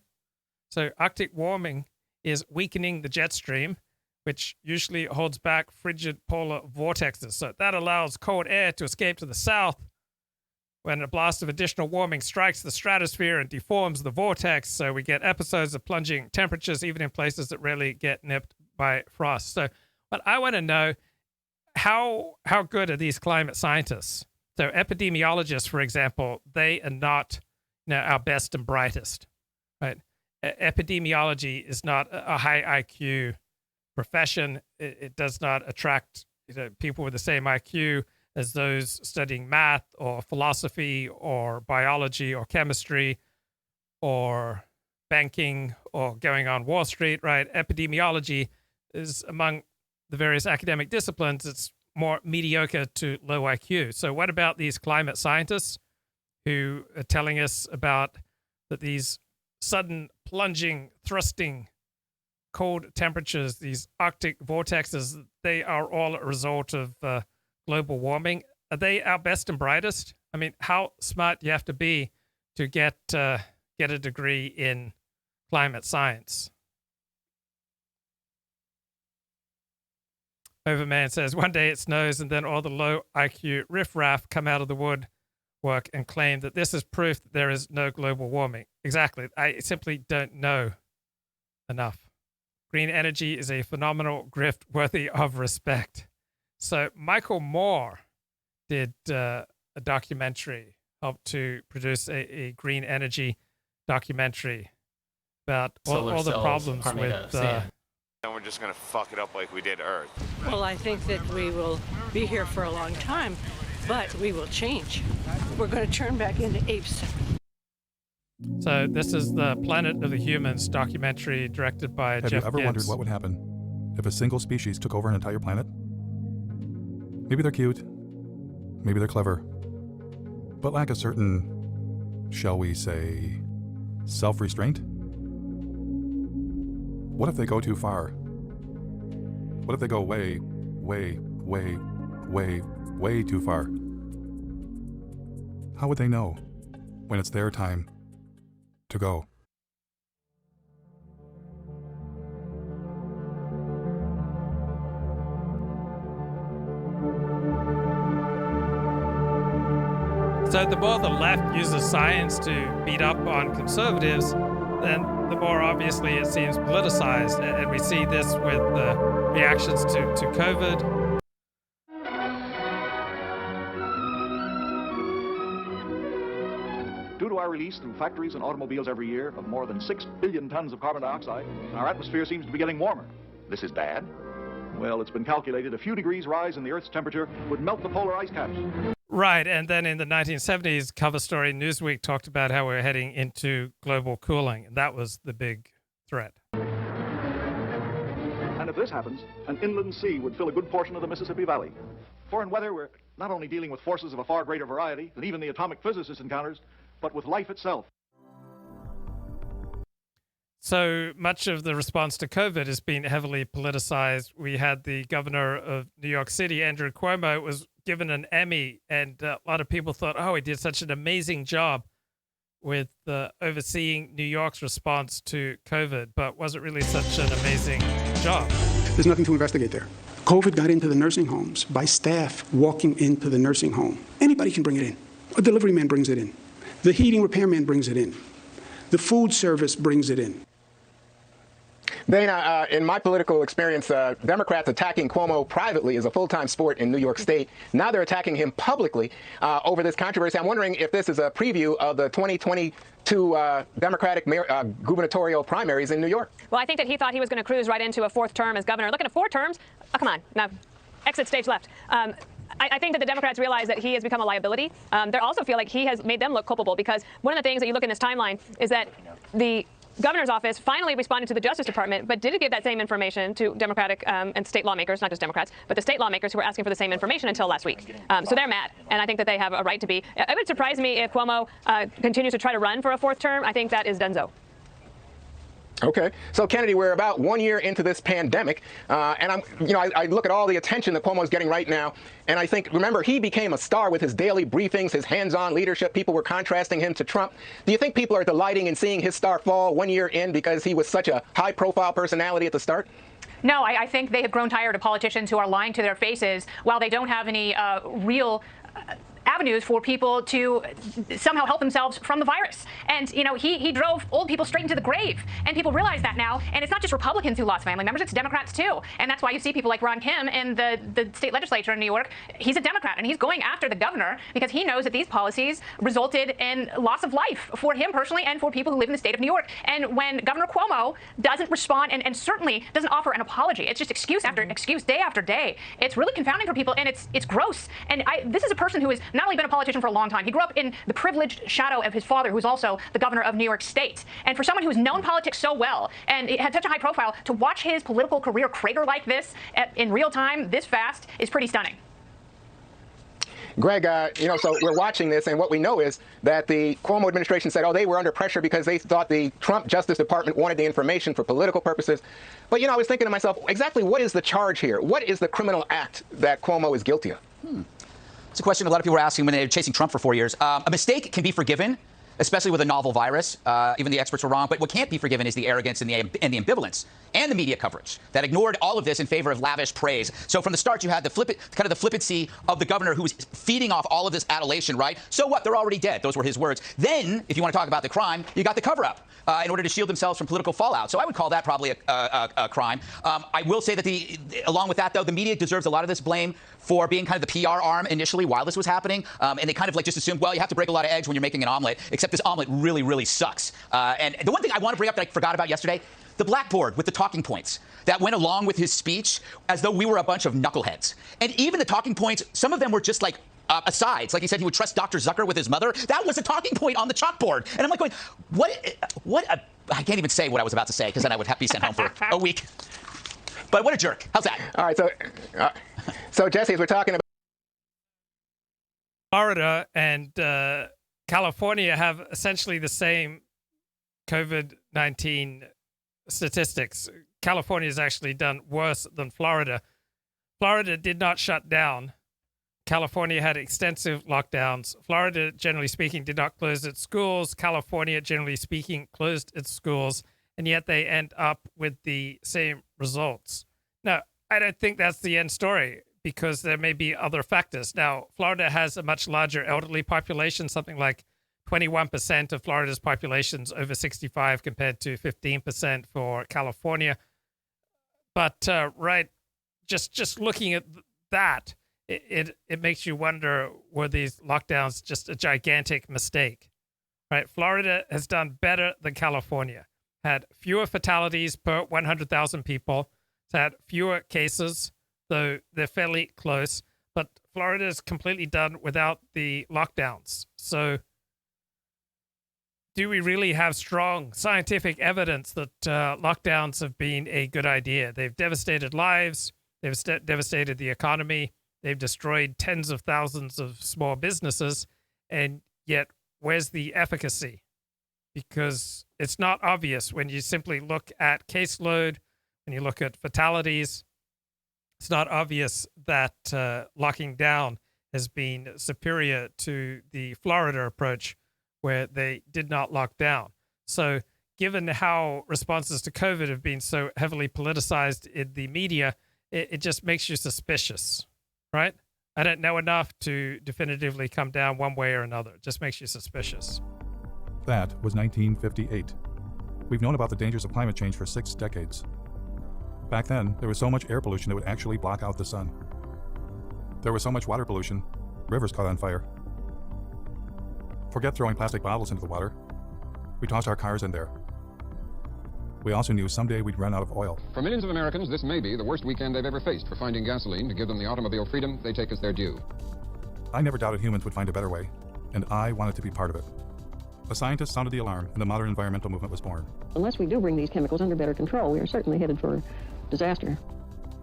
Speaker 1: So Arctic warming is weakening the jet stream, which usually holds back frigid polar vortexes. So that allows cold air to escape to the south. When a blast of additional warming strikes the stratosphere and deforms the vortex, so we get episodes of plunging temperatures, even in places that rarely get nipped by frost. So, but I want to know, how good are these climate scientists? So epidemiologists, for example, they are not our best and brightest, right? Epidemiology is not a high IQ profession. It does not attract people with the same IQ as those studying math or philosophy or biology or chemistry or banking or going on Wall Street, right? Epidemiology is among the various academic disciplines. It's more mediocre to low IQ. So what about these climate scientists who are telling us about that these sudden plunging, thrusting cold temperatures, these Arctic vortexes, they are all a result of global warming? Are they our best and brightest? I mean, how smart do you have to be to get a degree in climate science? Overman says, one day it snows and then all the low IQ riffraff come out of the wood work and claim that this is proof that there is no global warming. Exactly. I simply don't know enough. Green energy is a phenomenal grift worthy of respect. So Michael Moore did a documentary, helped to produce a green energy documentary about all the problems with...
Speaker 9: and we're just going to fuck it up like we did Earth.
Speaker 10: Well, I think that we will be here for a long time, but we will change. We're going to turn back into apes.
Speaker 1: So this is the Planet of the Humans documentary directed by Jeff
Speaker 11: Have you ever
Speaker 1: Gibbs.
Speaker 11: wondered what would happen if a single species took over an entire planet? Maybe they're cute, maybe they're clever, but lack a certain, shall we say, self-restraint? What if they go too far? What if they go way, way, way, way, way too far? How would they know when it's their time to go?
Speaker 1: So the more the left uses science to beat up on conservatives, then the more obviously it seems politicized. And we see this with the reactions to COVID.
Speaker 12: Due to our release through factories and automobiles every year of more than 6 billion tons of carbon dioxide, our atmosphere seems to be getting warmer. This is bad. Well, it's been calculated a few degrees rise in the Earth's temperature would melt the polar ice caps.
Speaker 1: Right, and then in the 1970s, cover story Newsweek talked about how we're heading into global cooling, and that was the big threat.
Speaker 12: And if this happens, an inland sea would fill a good portion of the Mississippi Valley. For in weather, we're not only dealing with forces of a far greater variety than even the atomic physicist encounters, but with life itself.
Speaker 1: So much of the response to COVID has been heavily politicized. We had the governor of New York City, Andrew Cuomo, was given an Emmy, and a lot of people thought, oh, he did such an amazing job with overseeing New York's response to COVID, but was it really such an amazing job?
Speaker 13: There's nothing to investigate there. COVID got into the nursing homes by staff walking into the nursing home. Anybody can bring it in. A delivery man brings it in. The heating repairman brings it in. The food service brings it in.
Speaker 14: Dana, in my political experience, Democrats attacking Cuomo privately is a full-time sport in New York State. Now they're attacking him publicly over this controversy. I'm wondering if this is a preview of the 2022 Democratic gubernatorial primaries in New York.
Speaker 4: Well, I think that he thought he was going to cruise right into a fourth term as governor. Looking at 4 terms, oh, come on, now, exit stage left. I think that the Democrats realize that he has become a liability. They also feel like he has made them look culpable, because one of the things that you look in this timeline is that the governor's office finally responded to the Justice Department, but didn't give that same information to Democratic and state lawmakers, not just Democrats, but the state lawmakers who were asking for the same information until last week. So they're mad, and I think that they have a right to be. It would surprise me if Cuomo continues to try to run for a 4th term. I think that is donezo.
Speaker 14: Okay, so Kennedy, we're about 1 year into this pandemic, and I look at all the attention that Cuomo's getting right now, and I think, remember, he became a star with his daily briefings, his hands-on leadership. People were contrasting him to Trump. Do you think people are delighting in seeing his star fall 1 year in because he was such a high-profile personality at the start?
Speaker 7: No, I think they have grown tired of politicians who are lying to their faces while they don't have any real avenues for people to somehow help themselves from the virus. And, you know, he drove old people straight into the grave. And people realize that now. And it's not just Republicans who lost family members, it's Democrats too. And that's why you see people like Ron Kim in the state legislature in New York. He's a Democrat, and he's going after the governor because he knows that these policies resulted in loss of life for him personally and for people who live in the state of New York. And when Governor Cuomo doesn't respond and certainly doesn't offer an apology, it's just excuse after excuse, day after day. It's really confounding for people, and it's gross. And this is a person who has not only been a politician for a long time, he grew up in the privileged shadow of his father, who's also the governor of New York State. And for someone who's known politics so well and had such a high profile, to watch his political career crater like this in real time, this fast, is pretty stunning.
Speaker 14: Greg, so we're watching this, and what we know is that the Cuomo administration said, oh, they were under pressure because they thought the Trump Justice Department wanted the information for political purposes. But, I was thinking to myself, exactly what is the charge here? What is the criminal act that Cuomo is guilty of?
Speaker 6: It's a question a lot of people were asking when they were chasing Trump for 4 years. A mistake can be forgiven, especially with a novel virus. Even the experts were wrong. But what can't be forgiven is the arrogance and the ambivalence. and the media coverage that ignored all of this in favor of lavish praise. So from the start, you had the flippancy of the governor who was feeding off all of this adulation, right? So what? They're already dead. Those were his words. Then, if you want to talk about the crime, you got the cover-up in order to shield themselves from political fallout. So I would call that probably a crime. I will say that along with that, though, the media deserves a lot of this blame for being kind of the PR arm initially while this was happening. And they kind of like just assumed, well, you have to break a lot of eggs when you're making an omelet, except this omelet really, really sucks. And the one thing I want to bring up that I forgot about yesterday, the blackboard with the talking points that went along with his speech as though we were a bunch of knuckleheads. And even the talking points, some of them were just like asides. Like he said he would trust Dr. Zucker with his mother. That was a talking point on the chalkboard. And I'm like going, I can't even say what I was about to say because then I would have to be sent home for a week. But what a jerk. How's that?
Speaker 14: All right, so Jesse, as we're talking about
Speaker 1: Florida and California have essentially the same COVID-19 statistics. California has actually done worse than Florida. Florida did not shut down. California had extensive lockdowns. Florida, generally speaking, did not close its schools. California, generally speaking, closed its schools, and yet they end up with the same results. Now, I don't think that's the end story because there may be other factors. Now, Florida has a much larger elderly population, something like 21% of Florida's population is over 65 compared to 15% for California. But just looking at that, it makes you wonder, were these lockdowns just a gigantic mistake? Right? Florida has done better than California. Had fewer fatalities per 100,000 people. It's had fewer cases, though they're fairly close. But Florida is completely done without the lockdowns. So do we really have strong scientific evidence that lockdowns have been a good idea? They've devastated lives. They've devastated the economy. They've destroyed tens of thousands of small businesses. And yet, where's the efficacy? Because it's not obvious when you simply look at caseload, when you look at fatalities. It's not obvious that locking down has been superior to the Florida approach, where they did not lock down. So given how responses to COVID have been so heavily politicized in the media, it just makes you suspicious, right? I don't know enough to definitively come down one way or another. It just makes you suspicious.
Speaker 11: That was 1958. We've known about the dangers of climate change for 6 decades. Back then, there was so much air pollution that would actually block out the sun. There was so much water pollution, rivers caught on fire. Forget throwing plastic bottles into the water. We tossed our cars in there. We also knew someday we'd run out of oil.
Speaker 15: For millions of Americans, this may be the worst weekend they've ever faced for finding gasoline to give them the automobile freedom they take as their due.
Speaker 11: I never doubted humans would find a better way, and I wanted to be part of it. A scientist sounded the alarm, and the modern environmental movement was born.
Speaker 16: Unless we do bring these chemicals under better control, we are certainly headed for disaster.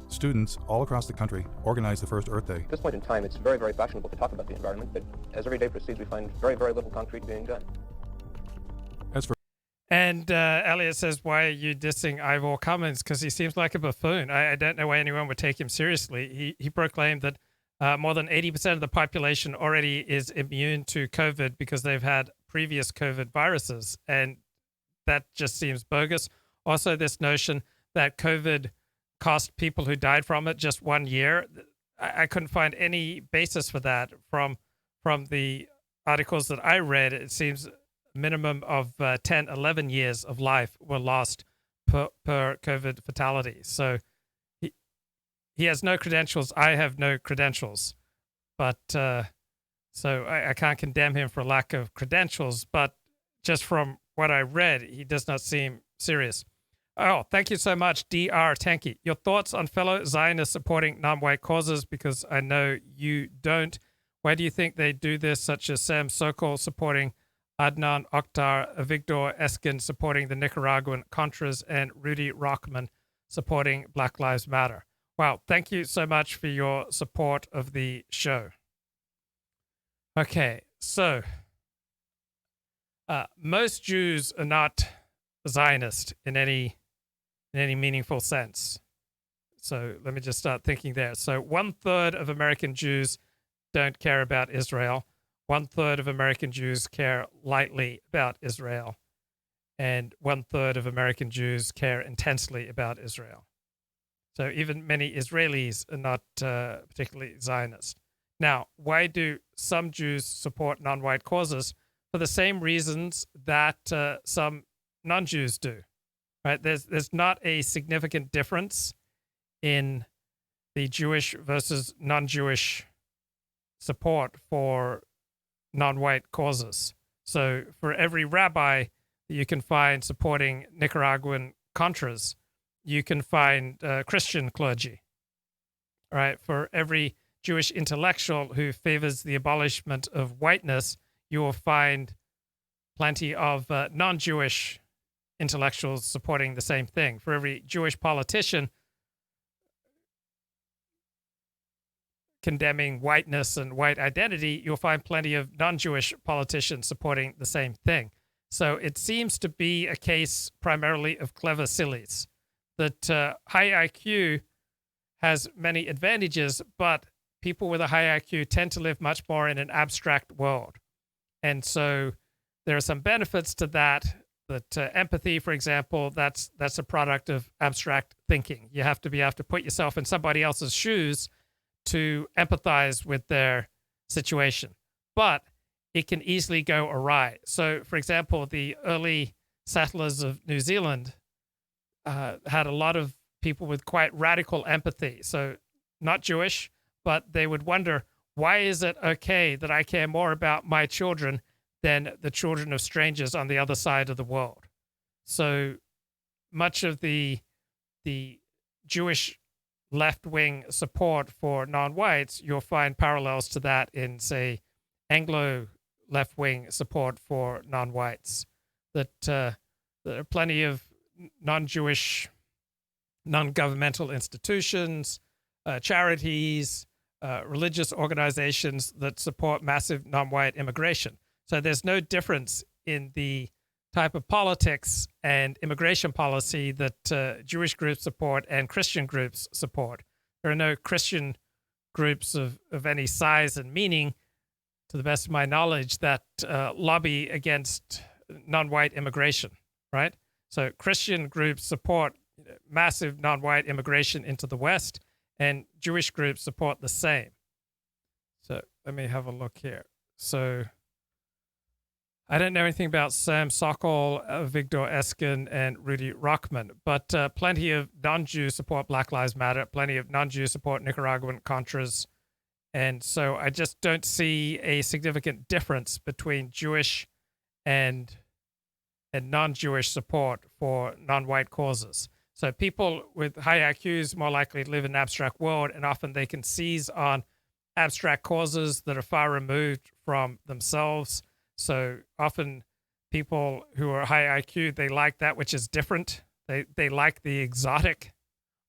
Speaker 11: Students all across the country organized the first Earth Day.
Speaker 17: At this point in time, it's very, very fashionable to talk about the environment, but as every day proceeds, we find very, very little concrete being done.
Speaker 1: And Elliot says, why are you dissing Ivor Cummins? Because he seems like a buffoon. I don't know why anyone would take him seriously. He proclaimed that more than 80% of the population already is immune to COVID because they've had previous COVID viruses. And that just seems bogus. Also, this notion that COVID cost people who died from it just 1 year, I couldn't find any basis for that from the articles that I read. It seems minimum of 10, 11 years of life were lost per COVID fatality. So he has no credentials. I have no credentials. But so I can't condemn him for lack of credentials. But just from what I read, he does not seem serious. Oh, thank you so much, DR Tanky. Your thoughts on fellow Zionists supporting non-white causes, because I know you don't. Why do you think they do this, such as Sam Sokol supporting Adnan Oktar, Avigdor Eskin supporting the Nicaraguan Contras, and Rudy Rockman supporting Black Lives Matter? Wow, thank you so much for your support of the show. Okay, so most Jews are not Zionist in any meaningful sense. So let me just start thinking there. So 1/3 of American Jews don't care about Israel. 1/3 of American Jews care lightly about Israel. and 1/3 of American Jews care intensely about Israel. So even many Israelis are not particularly Zionist. Now, why do some Jews support non-white causes? For the same reasons that some non-Jews do. Right? There's not a significant difference in the Jewish versus non-Jewish support for non-white causes. So for every rabbi that you can find supporting Nicaraguan Contras, you can find Christian clergy. Right? For every Jewish intellectual who favors the abolishment of whiteness, you will find plenty of non-Jewish intellectuals supporting the same thing. For every Jewish politician condemning whiteness and white identity, you'll find plenty of non-Jewish politicians supporting the same thing. So it seems to be a case primarily of clever sillies, that high IQ has many advantages, but people with a high IQ tend to live much more in an abstract world. And so there are some benefits to that. That empathy, for example, that's a product of abstract thinking. You have to be able to put yourself in somebody else's shoes to empathize with their situation. But it can easily go awry. So, for example, the early settlers of New Zealand had a lot of people with quite radical empathy. So not Jewish, but they would wonder, why is it okay that I care more about my children than the children of strangers on the other side of the world? So much of the Jewish left-wing support for non-whites, you'll find parallels to that in, say, Anglo left-wing support for non-whites. That there are plenty of non-Jewish, non-governmental institutions, charities, religious organizations that support massive non-white immigration. So there's no difference in the type of politics and immigration policy that Jewish groups support and Christian groups support. There are no Christian groups of any size and meaning, to the best of my knowledge, that lobby against non-white immigration, right? So Christian groups support massive non-white immigration into the West, and Jewish groups support the same. So let me have a look here. So I don't know anything about Sam Sokol, Victor Eskin, and Rudy Rockman, but plenty of non-Jews support Black Lives Matter, plenty of non-Jews support Nicaraguan Contras, and so I just don't see a significant difference between Jewish and non-Jewish support for non-white causes. So people with high IQs more likely to live in an abstract world, and often they can seize on abstract causes that are far removed from themselves. So often people who are high IQ, they like that which is different. They like the exotic,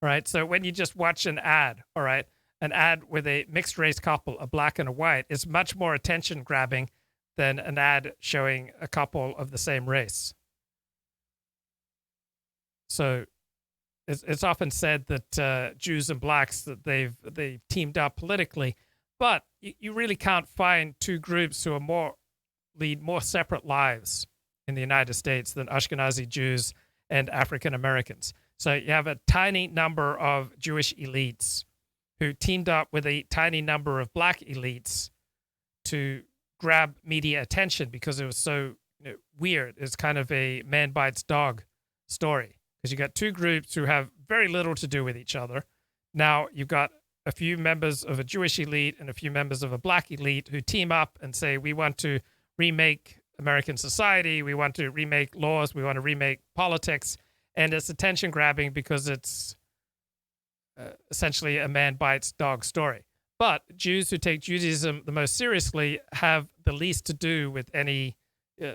Speaker 1: right? So when you just watch an ad, all right, an ad with a mixed race couple, a black and a white, is much more attention grabbing than an ad showing a couple of the same race. So it's often said that Jews and blacks, that they've teamed up politically, but you really can't find two groups who are lead more separate lives in the United States than Ashkenazi Jews and African Americans. So you have a tiny number of Jewish elites who teamed up with a tiny number of black elites to grab media attention because it was so weird. It's kind of a man bites dog story, because you got two groups who have very little to do with each other. Now you've got a few members of a Jewish elite and a few members of a black elite who team up and say, we want to remake American society, we want to remake laws, we want to remake politics, and it's attention grabbing because it's essentially a man bites dog story. But Jews who take Judaism the most seriously have the least to do with any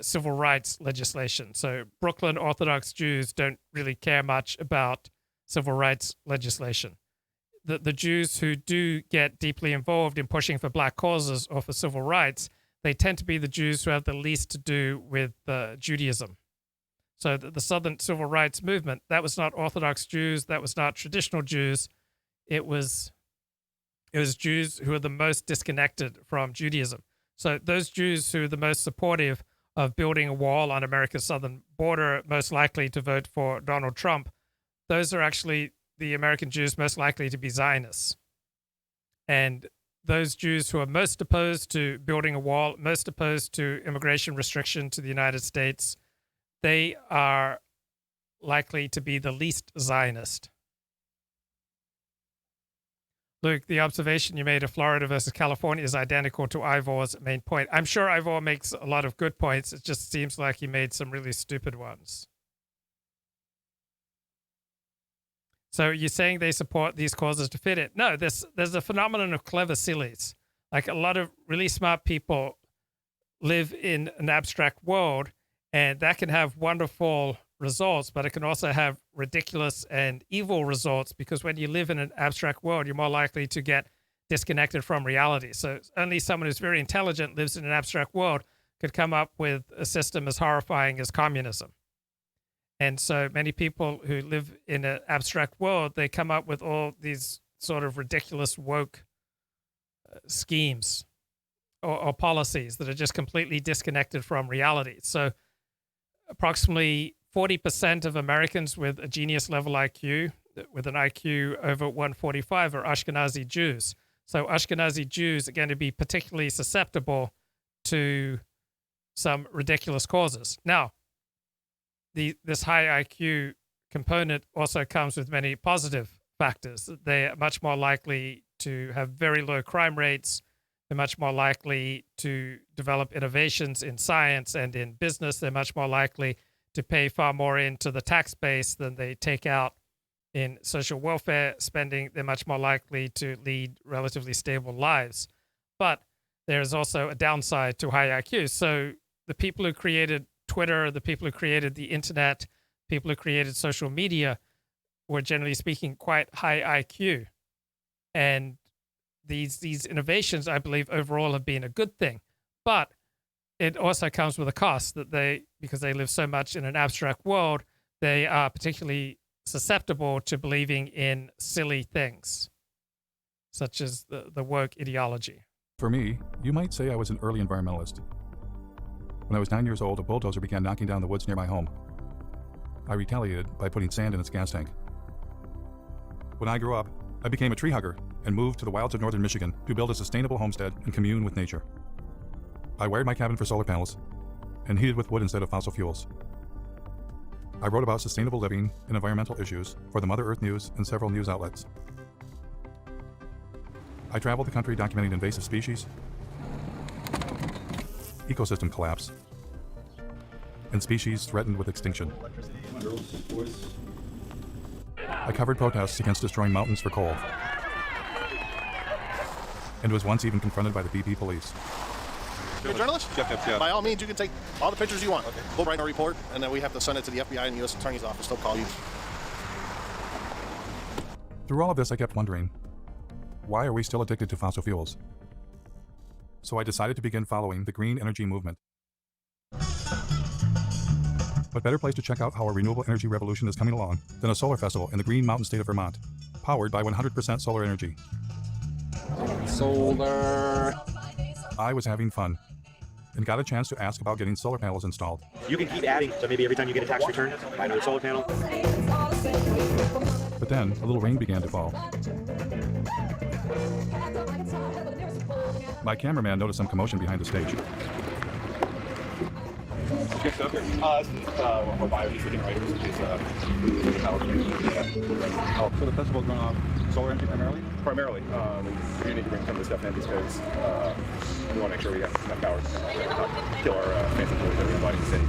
Speaker 1: civil rights legislation. So Brooklyn Orthodox Jews don't really care much about civil rights legislation. The Jews who do get deeply involved in pushing for black causes or for civil rights, they tend to be the Jews who have the least to do with Judaism. So the Southern Civil Rights Movement, that was not Orthodox Jews, that was not traditional Jews. It was Jews who are the most disconnected from Judaism. So those Jews who are the most supportive of building a wall on America's southern border, most likely to vote for Donald Trump, those are actually the American Jews most likely to be Zionists. And those Jews who are most opposed to building a wall, most opposed to immigration restriction to the United States, they are likely to be the least Zionist. Luke, the observation you made of Florida versus California is identical to Ivor's main point. I'm sure Ivor makes a lot of good points. It just seems like he made some really stupid ones. So you're saying they support these causes to fit it? No, there's a phenomenon of clever sillies. Like, a lot of really smart people live in an abstract world, and that can have wonderful results, but it can also have ridiculous and evil results, because when you live in an abstract world, you're more likely to get disconnected from reality. So only someone who's very intelligent, lives in an abstract world, could come up with a system as horrifying as communism. And so many people who live in an abstract world, they come up with all these sort of ridiculous woke schemes or policies that are just completely disconnected from reality. So approximately 40% of Americans with a genius level IQ, with an IQ over 145, are Ashkenazi Jews. So Ashkenazi Jews are going to be particularly susceptible to some ridiculous causes. Now, this high IQ component also comes with many positive factors. They are much more likely to have very low crime rates. They're much more likely to develop innovations in science and in business. They're much more likely to pay far more into the tax base than they take out in social welfare spending. They're much more likely to lead relatively stable lives. But there's also a downside to high IQ. So the people who created Twitter, the people who created the internet, people who created social media were, generally speaking, quite high IQ. And these innovations, I believe, overall have been a good thing. But it also comes with a cost, that because they live so much in an abstract world, they are particularly susceptible to believing in silly things, such as the woke ideology.
Speaker 11: For me, you might say I was an early environmentalist. When I was 9 years old, a bulldozer began knocking down the woods near my home. I retaliated by putting sand in its gas tank. When I grew up, I became a tree hugger and moved to the wilds of northern Michigan to build a sustainable homestead and commune with nature. I wired my cabin for solar panels and heated with wood instead of fossil fuels. I wrote about sustainable living and environmental issues for the Mother Earth News and several news outlets. I traveled the country documenting invasive species, ecosystem collapse, and species threatened with extinction. I covered protests against destroying mountains for coal, and was once even confronted by the BP police.
Speaker 18: You're a journalist?
Speaker 19: Yep.
Speaker 18: By all means, you can take all the pictures you want. Okay. We'll write a report, and then we have to send it to the FBI and U.S. Attorney's Office. They'll call you.
Speaker 11: Through all of this, I kept wondering, why are we still addicted to fossil fuels? So I decided to begin following the green energy movement. What better place to check out how a renewable energy revolution is coming along than a solar festival in the Green Mountain state of Vermont, powered by 100% solar energy.
Speaker 19: Solar.
Speaker 11: I was having fun and got a chance to ask about getting solar panels installed.
Speaker 20: You can keep adding, so maybe every time you get a tax return, buy another solar panel.
Speaker 11: But then a little rain began to fall. My cameraman noticed some commotion behind the stage.
Speaker 19: Or biodiesel generators, which is power. Oh, so the festival's run off solar energy primarily? Primarily. We need to bring some of this stuff in because we want to make sure we have enough power to kill our fancy employees that we invite in the city.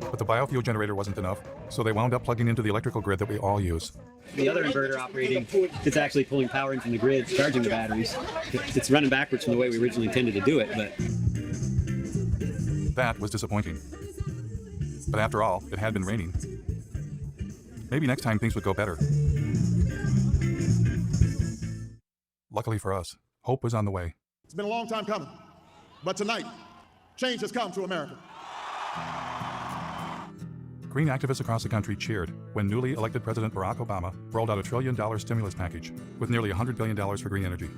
Speaker 11: But the biofuel generator wasn't enough, so they wound up plugging into the electrical grid that we all use.
Speaker 20: The other inverter operating, it's actually pulling power in from the grid, charging the batteries. It's running backwards from the way we originally intended to do it, but...
Speaker 11: That was disappointing. But after all, it had been raining. Maybe next time things would go better. Luckily for us, hope was on the way.
Speaker 21: It's been a long time coming, but tonight, change has come to America.
Speaker 11: Green activists across the country cheered when newly elected President Barack Obama rolled out a $1 trillion stimulus package with nearly $100 billion for green energy.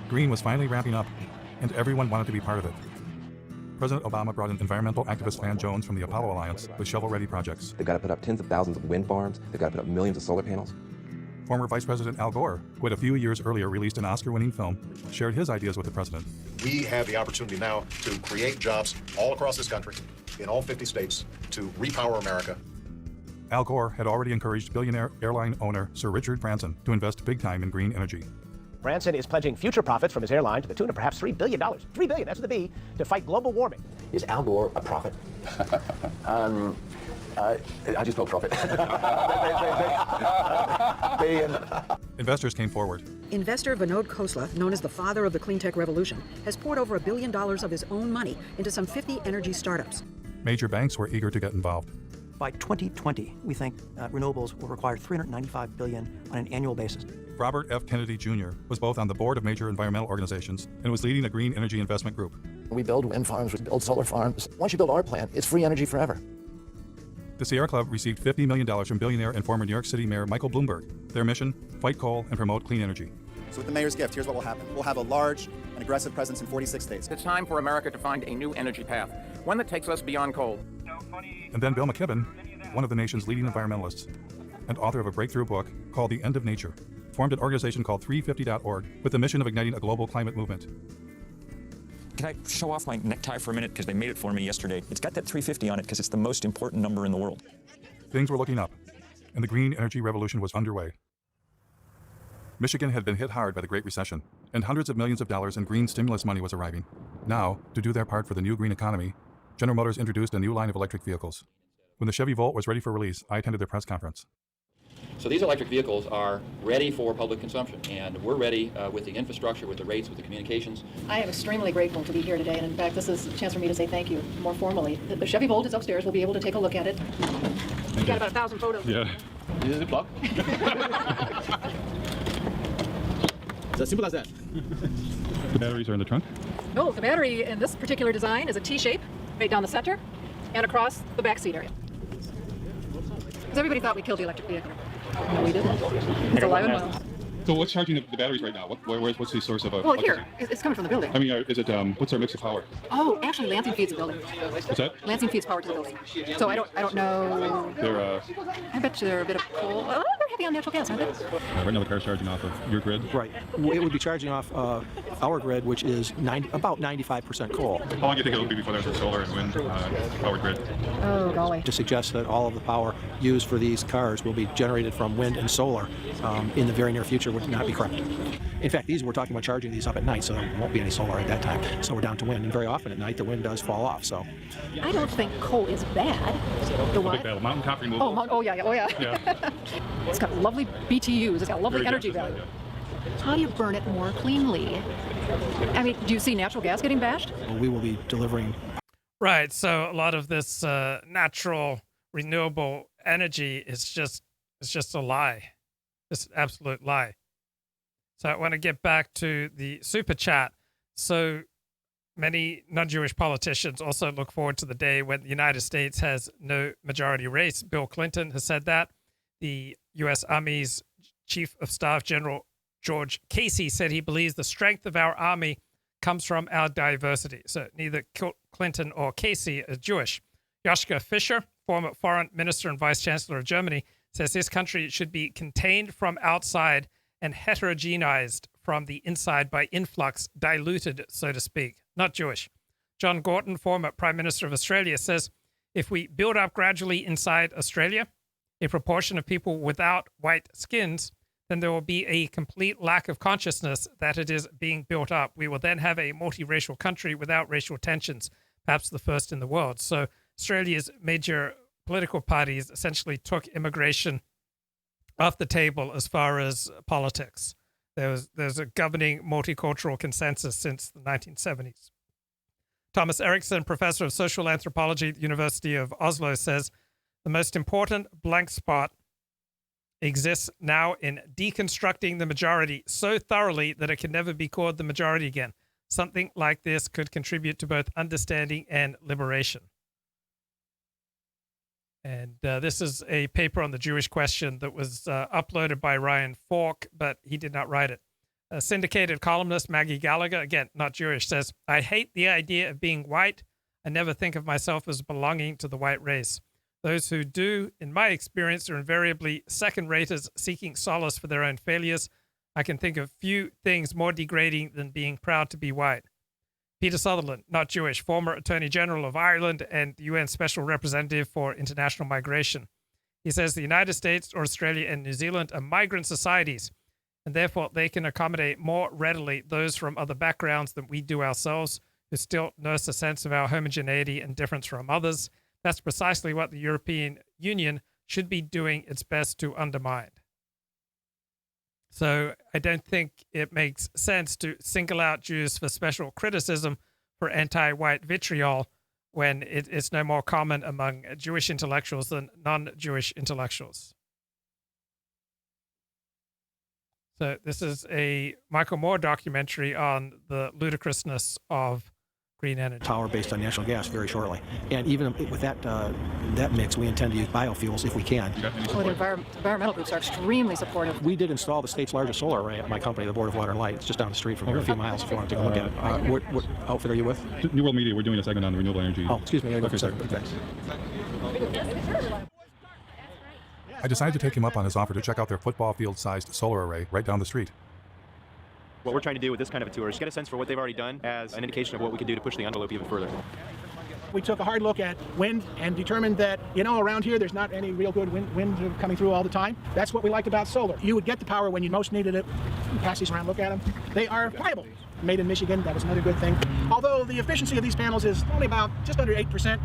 Speaker 11: Green was finally ramping up, and everyone wanted to be part of it. President Obama brought in environmental activist Van Jones from the Apollo Alliance with shovel-ready projects.
Speaker 17: They've got to put up tens of thousands of wind farms. They've got to put up millions of solar panels.
Speaker 11: Former Vice President Al Gore, who had a few years earlier released an Oscar-winning film, shared his ideas with the president.
Speaker 3: We have the opportunity now to create jobs all across this country, in all 50 states, to repower America.
Speaker 11: Al Gore had already encouraged billionaire airline owner Sir Richard Branson to invest big time in green energy.
Speaker 22: Branson is pledging future profits from his airline to the tune of perhaps $3 billion. $3 billion, that's with a B, to fight global warming.
Speaker 17: Is Al Gore a prophet? I just spelled profit.
Speaker 11: Investors came forward.
Speaker 23: Investor Vinod Khosla, known as the father of the clean tech revolution, has poured over $1 billion of his own money into some 50 energy startups.
Speaker 11: Major banks were eager to get involved.
Speaker 24: By 2020, we think renewables will require $395 billion on an annual basis.
Speaker 11: Robert F. Kennedy Jr. was both on the board of major environmental organizations and was leading a green energy investment group.
Speaker 24: We build wind farms, we build solar farms. Once you build our plant, it's free energy forever.
Speaker 11: The Sierra Club received $50 million from billionaire and former New York City Mayor Michael Bloomberg. Their mission, fight coal and promote clean energy.
Speaker 25: So with the mayor's gift, here's what will happen. We'll have a large and aggressive presence in 46 states.
Speaker 26: It's time for America to find a new energy path, one that takes us beyond coal.
Speaker 11: And then Bill McKibben, one of the nation's leading environmentalists and author of a breakthrough book called The End of Nature, formed an organization called 350.org with the mission of igniting a global climate movement.
Speaker 27: Can I show off my necktie for a minute? Because they made it for me yesterday. It's got that 350 on it because it's the most important number in the world.
Speaker 11: Things were looking up, and the green energy revolution was underway. Michigan had been hit hard by the Great Recession, and hundreds of millions of dollars in green stimulus money was arriving. Now, to do their part for the new green economy, General Motors introduced a new line of electric vehicles. When the Chevy Volt was ready for release, I attended their press conference.
Speaker 28: So these electric vehicles are ready for public consumption, and we're ready with the infrastructure, with the rates, with the communications.
Speaker 16: I am extremely grateful to be here today, and in fact, this is a chance for me to say thank you more formally. The Chevy Volt is upstairs. We'll be able to take a look at it. You got about 1,000 photos.
Speaker 11: Yeah.
Speaker 28: Is it a plug?
Speaker 25: It's as simple as that.
Speaker 11: The batteries are in the trunk?
Speaker 16: No, the battery in this particular design is a T-shape, right down the center, and across the back seat area. Because everybody thought we killed the electric vehicle. No, we didn't. It's alive and well.
Speaker 11: So what's charging the batteries right now? What's the source of
Speaker 16: Well, here. It's coming from the building.
Speaker 11: I mean, is it, what's our mix of power?
Speaker 16: Oh, actually, Lansing feeds the building.
Speaker 11: What's that?
Speaker 16: Lansing feeds power to the building. So I don't know.
Speaker 11: They're,
Speaker 16: I bet you they're a bit of coal. Oh, they're heavy on natural gas, aren't they?
Speaker 11: right now the car's charging off of your grid?
Speaker 24: Right. It would be charging off our grid, which is about 95% coal.
Speaker 11: How long do you think it'll be before there's a solar and wind powered grid?
Speaker 16: Oh, golly.
Speaker 24: To suggest that all of the power used for these cars will be generated from wind and solar in the very near future would not be correct. In fact, we're talking about charging these up at night, so there won't be any solar at that time. So we're down to wind, and very often at night the wind does fall off. So
Speaker 16: I don't think coal is bad. The what?
Speaker 11: Mountain top removal.
Speaker 16: Oh yeah. It's got lovely BTUs. It's got lovely energy value. How do you burn it more cleanly? I mean, do you see natural gas getting bashed?
Speaker 24: Well, we will be delivering.
Speaker 1: Right. So a lot of this natural renewable energy is just a lie. It's an absolute lie. So I want to get back to the super chat. So many non-Jewish politicians also look forward to the day when the United States has no majority race. Bill Clinton has said that. The U.S. Army's Chief of Staff General George Casey said he believes the strength of our army comes from our diversity. So neither Clinton or Casey are Jewish. Joschka Fischer, former foreign minister and vice chancellor of Germany, says this country should be contained from outside and heterogenized from the inside by influx, diluted, so to speak. Not Jewish. John Gorton, former Prime Minister of Australia, says if we build up gradually inside Australia a proportion of people without white skins, then there will be a complete lack of consciousness that it is being built up. We will then have a multiracial country without racial tensions, perhaps the first in the world. So Australia's major political parties essentially took immigration off the table as far as politics. There's a governing multicultural consensus since the 1970s. Thomas Eriksson, professor of social anthropology at the University of Oslo, says the most important blank spot exists now in deconstructing the majority so thoroughly that it can never be called the majority again. Something like this could contribute to both understanding and liberation. And this is a paper on the Jewish question that was uploaded by Ryan Falk, but he did not write it. A syndicated columnist, Maggie Gallagher, again, not Jewish, says, I hate the idea of being white. I never think of myself as belonging to the white race. Those who do, in my experience, are invariably second-raters seeking solace for their own failures. I can think of few things more degrading than being proud to be white. Peter Sutherland, not Jewish, former Attorney General of Ireland and the UN Special Representative for International Migration. He says the United States, Australia, and New Zealand are migrant societies, and therefore they can accommodate more readily those from other backgrounds than we do ourselves, who still nurse a sense of our homogeneity and difference from others. That's precisely what the European Union should be doing its best to undermine. So I don't think it makes sense to single out Jews for special criticism for anti-white vitriol when it's no more common among Jewish intellectuals than non-Jewish intellectuals. So this is a Michael Moore documentary on the ludicrousness of green energy.
Speaker 24: Power based on natural gas very shortly. And even with that mix, we intend to use biofuels if we can.
Speaker 16: Well, the environmental groups are extremely supportive.
Speaker 24: We did install the state's largest solar array at my company, the Board of Water and Light. It's just down the street from here, a few miles if you want to take a look at it. What outfit are you with?
Speaker 19: New World Media. We're doing a segment on renewable energy.
Speaker 24: Oh, excuse me.
Speaker 19: Okay, sorry.
Speaker 24: Thanks.
Speaker 11: I decided to take him up on his offer to check out their football field-sized solar array right down the street.
Speaker 2: What we're trying to do with this kind of a tour is get a sense for what they've already done as an indication of what we can do to push the envelope even further.
Speaker 4: We took a hard look at wind and determined that, around here there's not any real good wind coming through all the time. That's what we liked about solar. You would get the power when you most needed it. Pass these around, look at them. They are pliable. Made in Michigan, that was another good thing. Although the efficiency of these panels is only about just under 8%.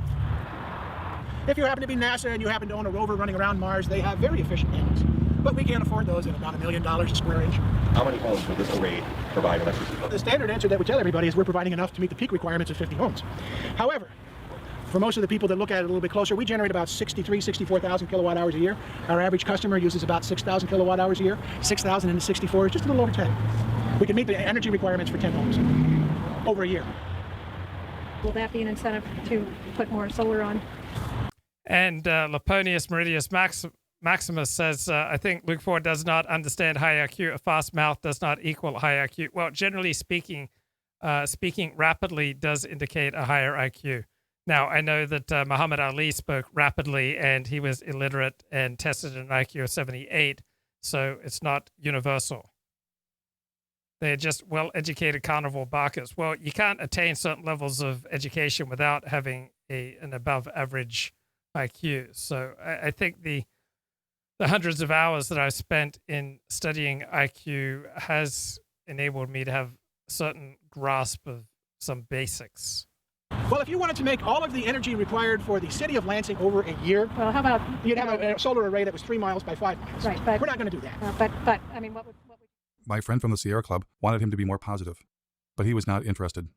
Speaker 4: If you happen to be NASA and you happen to own a rover running around Mars, they have very efficient panels. But we can't afford those at about $1 million a square inch.
Speaker 19: How many homes would this array provide electricity?
Speaker 4: The standard answer that we tell everybody is we're providing enough to meet the peak requirements of 50 homes. However, for most of the people that look at it a little bit closer, we generate about 64,000 kilowatt hours a year. Our average customer uses about 6,000 kilowatt hours a year. 6,000 into 64 is just a little over 10. We can meet the energy requirements for 10 homes over a year.
Speaker 16: Will that be an incentive to put more solar on?
Speaker 1: And Laponius Meridius Maximus says, I think Luke Ford does not understand high IQ. A fast mouth does not equal high IQ. Well, generally speaking, speaking rapidly does indicate a higher IQ. Now, I know that Muhammad Ali spoke rapidly and he was illiterate and tested an IQ of 78, so it's not universal. They're just well-educated carnival barkers. Well, you can't attain certain levels of education without having an above-average IQ. So I think the hundreds of hours that I've spent in studying IQ has enabled me to have a certain grasp of some basics.
Speaker 4: Well, if you wanted to make all of the energy required for the city of Lansing over a year,
Speaker 16: well, how about
Speaker 4: you'd have a solar array that was 3 miles by 5 miles.
Speaker 16: Right, but
Speaker 4: we're not going to do that.
Speaker 16: But I mean, what would
Speaker 11: My friend from the Sierra Club wanted him to be more positive, but he was not interested.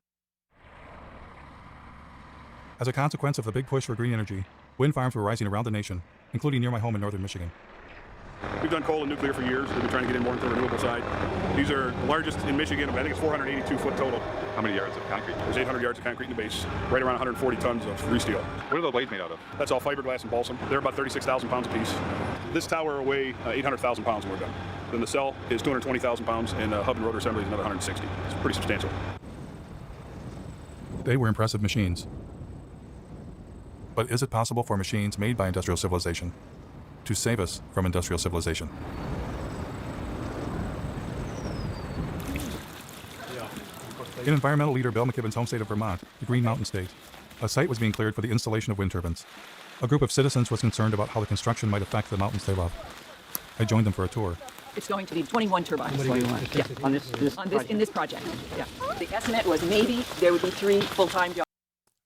Speaker 11: As a consequence of the big push for green energy, wind farms were rising around the nation, including near my home in northern Michigan.
Speaker 19: We've done coal and nuclear for years. We've been trying to get in more into the renewable side. These are the largest in Michigan. I think it's 482 foot total. How many yards of concrete? There's 800 yards of concrete in the base, right around 140 tons of resteel. What are the blades made out of? That's all fiberglass and balsam. They're about 36,000 pounds apiece. This tower will weigh 800,000 pounds when we're done. Then the cell is 220,000 pounds, and the hub and rotor assembly is another 160. It's pretty substantial.
Speaker 11: They were impressive machines. But is it possible for machines made by industrial civilization to save us from industrial civilization? In environmental leader Bill McKibben's home state of Vermont, the Green Mountain State, a site was being cleared for the installation of wind turbines. A group of citizens was concerned about how the construction might affect the mountains they love. I joined them for a tour.
Speaker 5: It's going to be 21 turbines.
Speaker 20: 21.
Speaker 5: Yeah, in this project. Yeah. The estimate was maybe there would be 3 full-time jobs.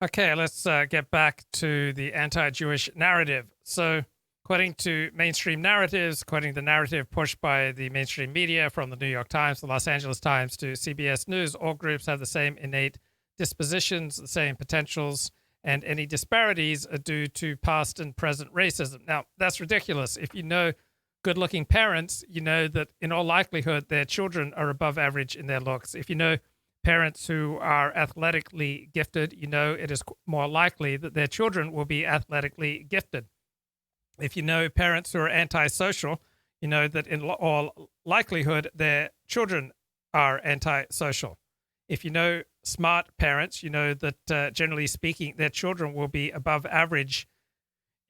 Speaker 1: Okay, let's get back to the anti-Jewish narrative. So, according to mainstream narratives, according to the narrative pushed by the mainstream media from the New York Times, the Los Angeles Times to CBS News, all groups have the same innate dispositions, the same potentials, and any disparities are due to past and present racism. Now, that's ridiculous. If you know good-looking parents, you know that in all likelihood their children are above average in their looks. If you know parents who are athletically gifted, you know it is more likely that their children will be athletically gifted. If you know parents who are antisocial, you know that in all likelihood their children are antisocial. If you know smart parents, you know that generally speaking, their children will be above average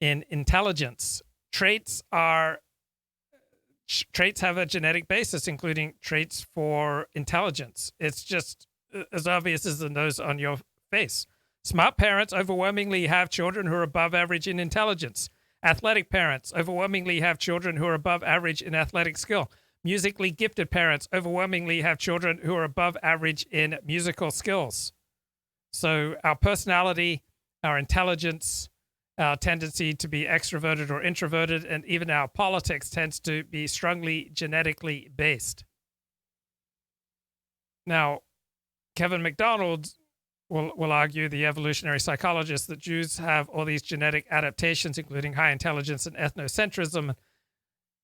Speaker 1: in intelligence. Traits have a genetic basis, including traits for intelligence. It's just as obvious as the nose on your face. Smart parents overwhelmingly have children who are above average in intelligence. Athletic parents overwhelmingly have children who are above average in athletic skill. Musically gifted parents overwhelmingly have children who are above average in musical skills. So our personality, our intelligence, our tendency to be extroverted or introverted, and even our politics tends to be strongly genetically based. Now, Kevin MacDonald will argue, the evolutionary psychologist, that Jews have all these genetic adaptations, including high intelligence and ethnocentrism,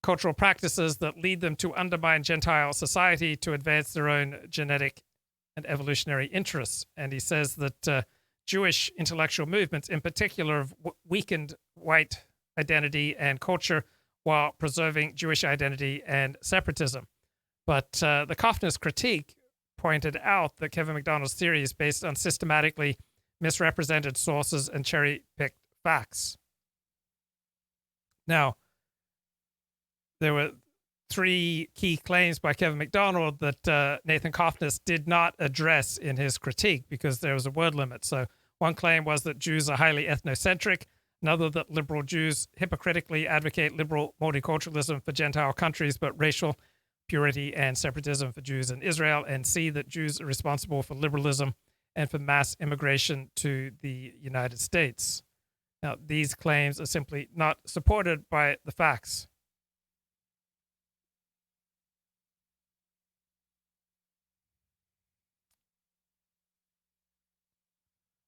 Speaker 1: cultural practices that lead them to undermine Gentile society to advance their own genetic and evolutionary interests. And he says that Jewish intellectual movements, in particular, have weakened white identity and culture while preserving Jewish identity and separatism. But the Kofner's critique pointed out that Kevin MacDonald's theory is based on systematically misrepresented sources and cherry-picked facts. Now, there were three key claims by Kevin MacDonald that Nathan Kofner did not address in his critique because there was a word limit. So one claim was that Jews are highly ethnocentric, another that liberal Jews hypocritically advocate liberal multiculturalism for Gentile countries, but racial purity and separatism for Jews in Israel, and C, that Jews are responsible for liberalism and for mass immigration to the United States. Now, these claims are simply not supported by the facts.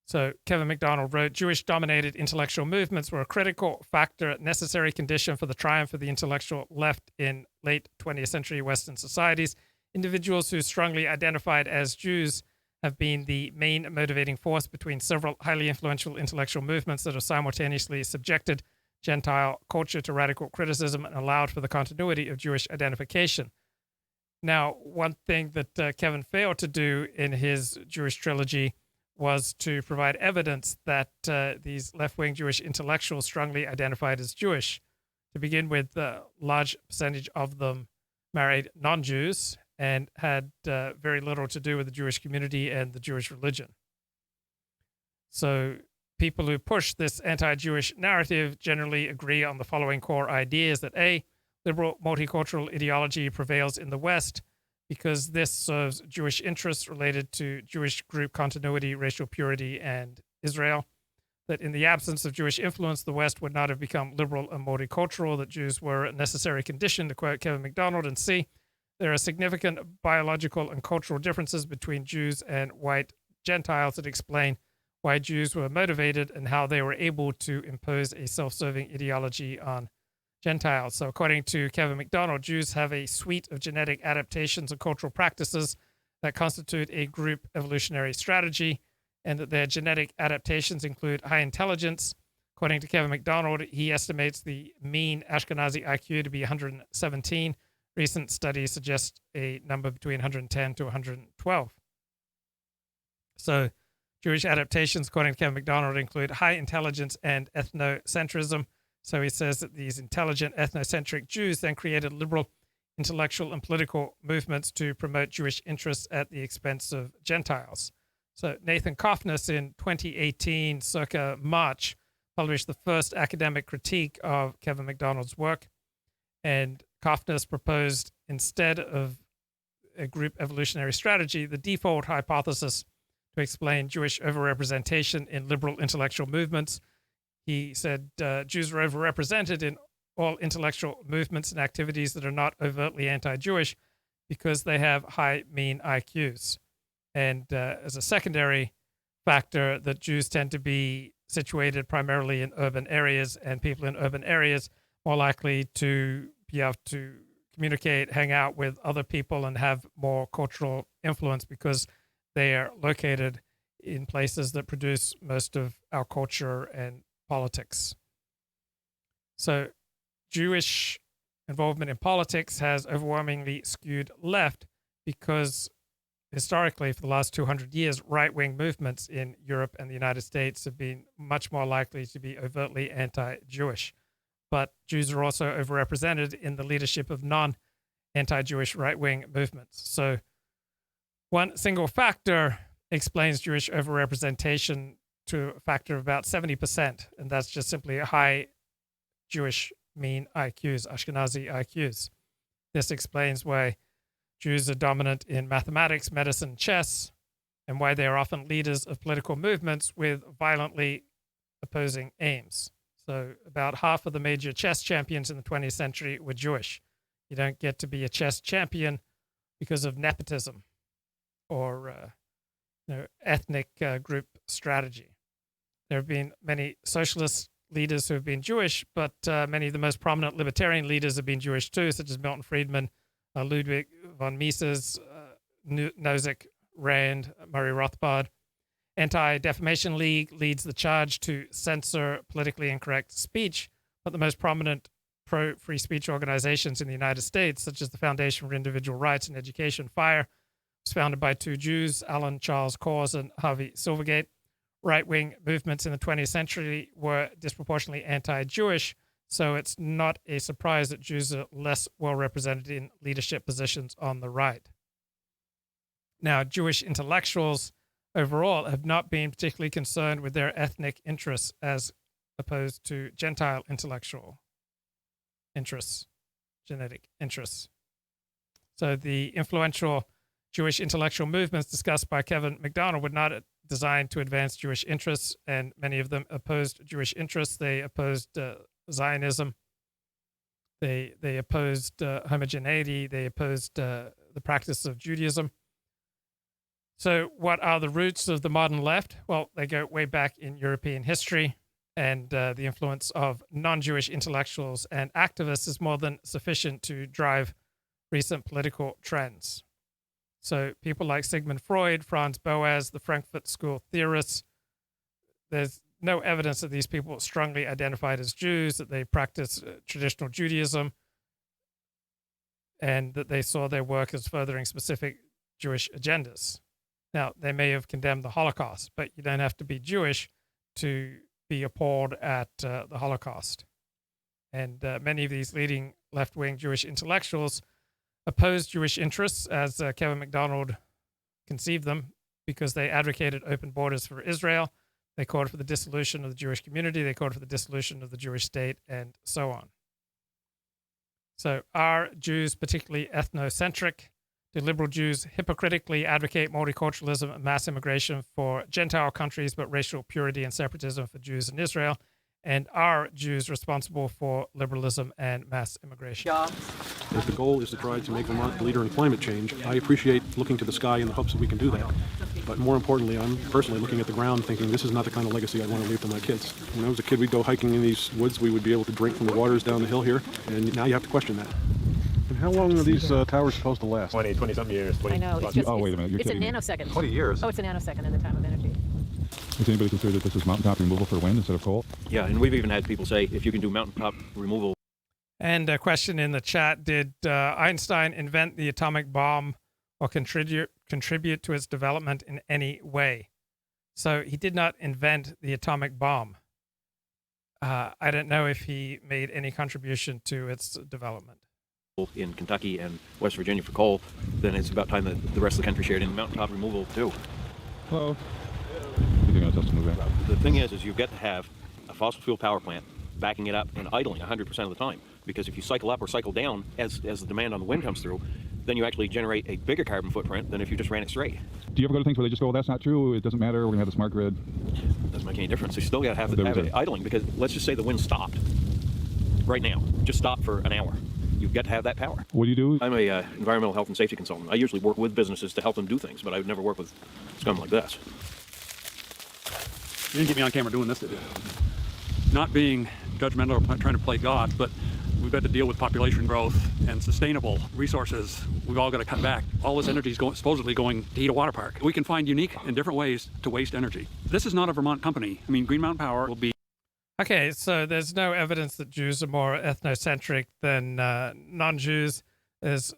Speaker 1: So Kevin MacDonald wrote, Jewish-dominated intellectual movements were a critical factor, necessary condition for the triumph of the intellectual left in late 20th century Western societies. Individuals who strongly identified as Jews have been the main motivating force between several highly influential intellectual movements that have simultaneously subjected Gentile culture to radical criticism and allowed for the continuity of Jewish identification. Now, one thing that Kevin failed to do in his Jewish trilogy was to provide evidence that these left-wing Jewish intellectuals strongly identified as Jewish. To begin with, a large percentage of them married non-Jews and had very little to do with the Jewish community and the Jewish religion. So people who push this anti-Jewish narrative generally agree on the following core ideas: that A, liberal multicultural ideology prevails in the West because this serves Jewish interests related to Jewish group continuity, racial purity, and Israel. That in the absence of Jewish influence, the West would not have become liberal and multicultural, that Jews were a necessary condition, to quote Kevin MacDonald. And C, there are significant biological and cultural differences between Jews and white Gentiles that explain why Jews were motivated and how they were able to impose a self-serving ideology on Gentiles. So according to Kevin MacDonald, Jews have a suite of genetic adaptations and cultural practices that constitute a group evolutionary strategy, and that their genetic adaptations include high intelligence. According to Kevin MacDonald, he estimates the mean Ashkenazi IQ to be 117. Recent studies suggest a number between 110 to 112. So Jewish adaptations, according to Kevin MacDonald, include high intelligence and ethnocentrism. So he says that these intelligent ethnocentric Jews then created liberal intellectual and political movements to promote Jewish interests at the expense of Gentiles. So Nathan Kofner in 2018, circa March, published the first academic critique of Kevin MacDonald's work. And Kofner proposed, instead of a group evolutionary strategy, the default hypothesis to explain Jewish overrepresentation in liberal intellectual movements. He said Jews are overrepresented in all intellectual movements and activities that are not overtly anti-Jewish because they have high mean IQs. And as a secondary factor, that Jews tend to be situated primarily in urban areas, and people in urban areas more likely to be able to communicate, hang out with other people, and have more cultural influence because they are located in places that produce most of our culture and politics. So Jewish involvement in politics has overwhelmingly skewed left because historically, for the last 200 years, right-wing movements in Europe and the United States have been much more likely to be overtly anti-Jewish. But Jews are also overrepresented in the leadership of non-anti-Jewish right-wing movements. So one single factor explains Jewish overrepresentation to a factor of about 70%, and that's just simply high Jewish mean IQs, Ashkenazi IQs. This explains why Jews are dominant in mathematics, medicine, chess, and why they are often leaders of political movements with violently opposing aims. So about half of the major chess champions in the 20th century were Jewish. You don't get to be a chess champion because of nepotism or ethnic group strategy. There have been many socialist leaders who have been Jewish, but many of the most prominent libertarian leaders have been Jewish too, such as Milton Friedman, Ludwig von Mises, Nozick, Rand, Murray Rothbard. Anti-Defamation League leads the charge to censor politically incorrect speech, but the most prominent pro-free speech organizations in the United States, such as the Foundation for Individual Rights and Education, FIRE, was founded by two Jews, Alan Charles Kors and Harvey Silvergate. Right-wing movements in the 20th century were disproportionately anti-Jewish, so it's not a surprise that Jews are less well represented in leadership positions on the right. Now, Jewish intellectuals overall have not been particularly concerned with their ethnic interests as opposed to Gentile intellectual interests, genetic interests. So the influential Jewish intellectual movements discussed by Kevin McDonald were not designed to advance Jewish interests, and many of them opposed Jewish interests. They opposed Zionism. They opposed homogeneity. They opposed the practice of Judaism. So what are the roots of the modern left? Well, they go way back in European history, and the influence of non-Jewish intellectuals and activists is more than sufficient to drive recent political trends. So people like Sigmund Freud, Franz Boas, the Frankfurt School theorists, there's no evidence that these people strongly identified as Jews, that they practiced traditional Judaism, and that they saw their work as furthering specific Jewish agendas. Now, they may have condemned the Holocaust, but you don't have to be Jewish to be appalled at the Holocaust. And many of these leading left-wing Jewish intellectuals opposed Jewish interests, as Kevin McDonald conceived them, because they advocated open borders for Israel. They called for the dissolution of the Jewish community. They called for the dissolution of the Jewish state, and so on. So are Jews particularly ethnocentric? Do liberal Jews hypocritically advocate multiculturalism and mass immigration for Gentile countries, but racial purity and separatism for Jews in Israel? And are Jews responsible for liberalism and mass immigration?
Speaker 24: If the goal is to try to make Vermont a leader in climate change, I appreciate looking to the sky in the hopes that we can do that. But more importantly, I'm personally looking at the ground thinking this is not the kind of legacy I want to leave to my kids. When I was a kid, we'd go hiking in these woods. We would be able to drink from the waters down the hill here, and now you have to question that.
Speaker 19: And how long are these towers supposed to last?
Speaker 2: 20-something years.
Speaker 16: I know. It's just,
Speaker 19: oh, wait a minute. You're
Speaker 16: it's a
Speaker 19: kidding me.
Speaker 16: nanosecond.
Speaker 19: 20 years?
Speaker 16: Oh, it's a nanosecond in the time of energy.
Speaker 19: Does anybody consider that this is mountaintop removal for wind instead of coal?
Speaker 28: Yeah, and we've even had people say if you can do mountaintop removal.
Speaker 1: And a question in the chat, did Einstein invent the atomic bomb or contribute to its development in any way? So he did not invent the atomic bomb. I don't know if he made any contribution to its development.
Speaker 28: In Kentucky and West Virginia for coal, then it's about time that the rest of the country shared in mountaintop removal too.
Speaker 19: Hello. You think I'll move back?
Speaker 28: The thing is you've got to have a fossil fuel power plant backing it up and idling 100% of the time. Because if you cycle up or cycle down as the demand on the wind comes through, then you actually generate a bigger carbon footprint than if you just ran it straight.
Speaker 19: Do you ever go to things where they just go, well, that's not true, it doesn't matter, we're going to have a smart grid?
Speaker 28: It doesn't make any difference. You still got to have it idling, because let's just say the wind stopped right now. Just stopped for an hour. You've got to have that power.
Speaker 19: What do you do?
Speaker 28: I'm a environmental health and safety consultant. I usually work with businesses to help them do things, but I would never work with scum like this.
Speaker 6: You didn't get me on camera doing this, did you? Not being judgmental or trying to play God, but we've got to deal with population growth and sustainable resources. We've all got to cut back. All this energy is supposedly going to heat a water park. We can find unique and different ways to waste energy. This is not a Vermont company. I mean, Green Mountain Power will be...
Speaker 1: Okay, so there's no evidence that Jews are more ethnocentric than non-Jews. There's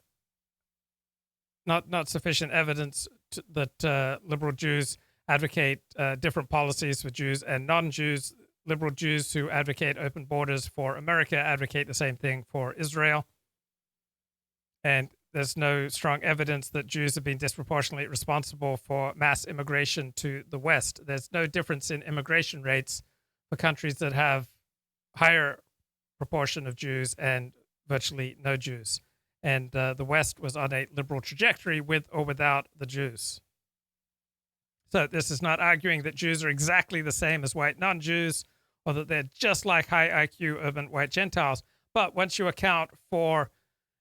Speaker 1: not sufficient evidence that liberal Jews advocate different policies for Jews and non-Jews. Liberal Jews who advocate open borders for America advocate the same thing for Israel. And there's no strong evidence that Jews have been disproportionately responsible for mass immigration to the West. There's no difference in immigration rates for countries that have higher proportion of Jews and virtually no Jews. And the West was on a liberal trajectory with or without the Jews. So this is not arguing that Jews are exactly the same as white non-Jews or that they're just like high IQ urban white Gentiles. But once you account for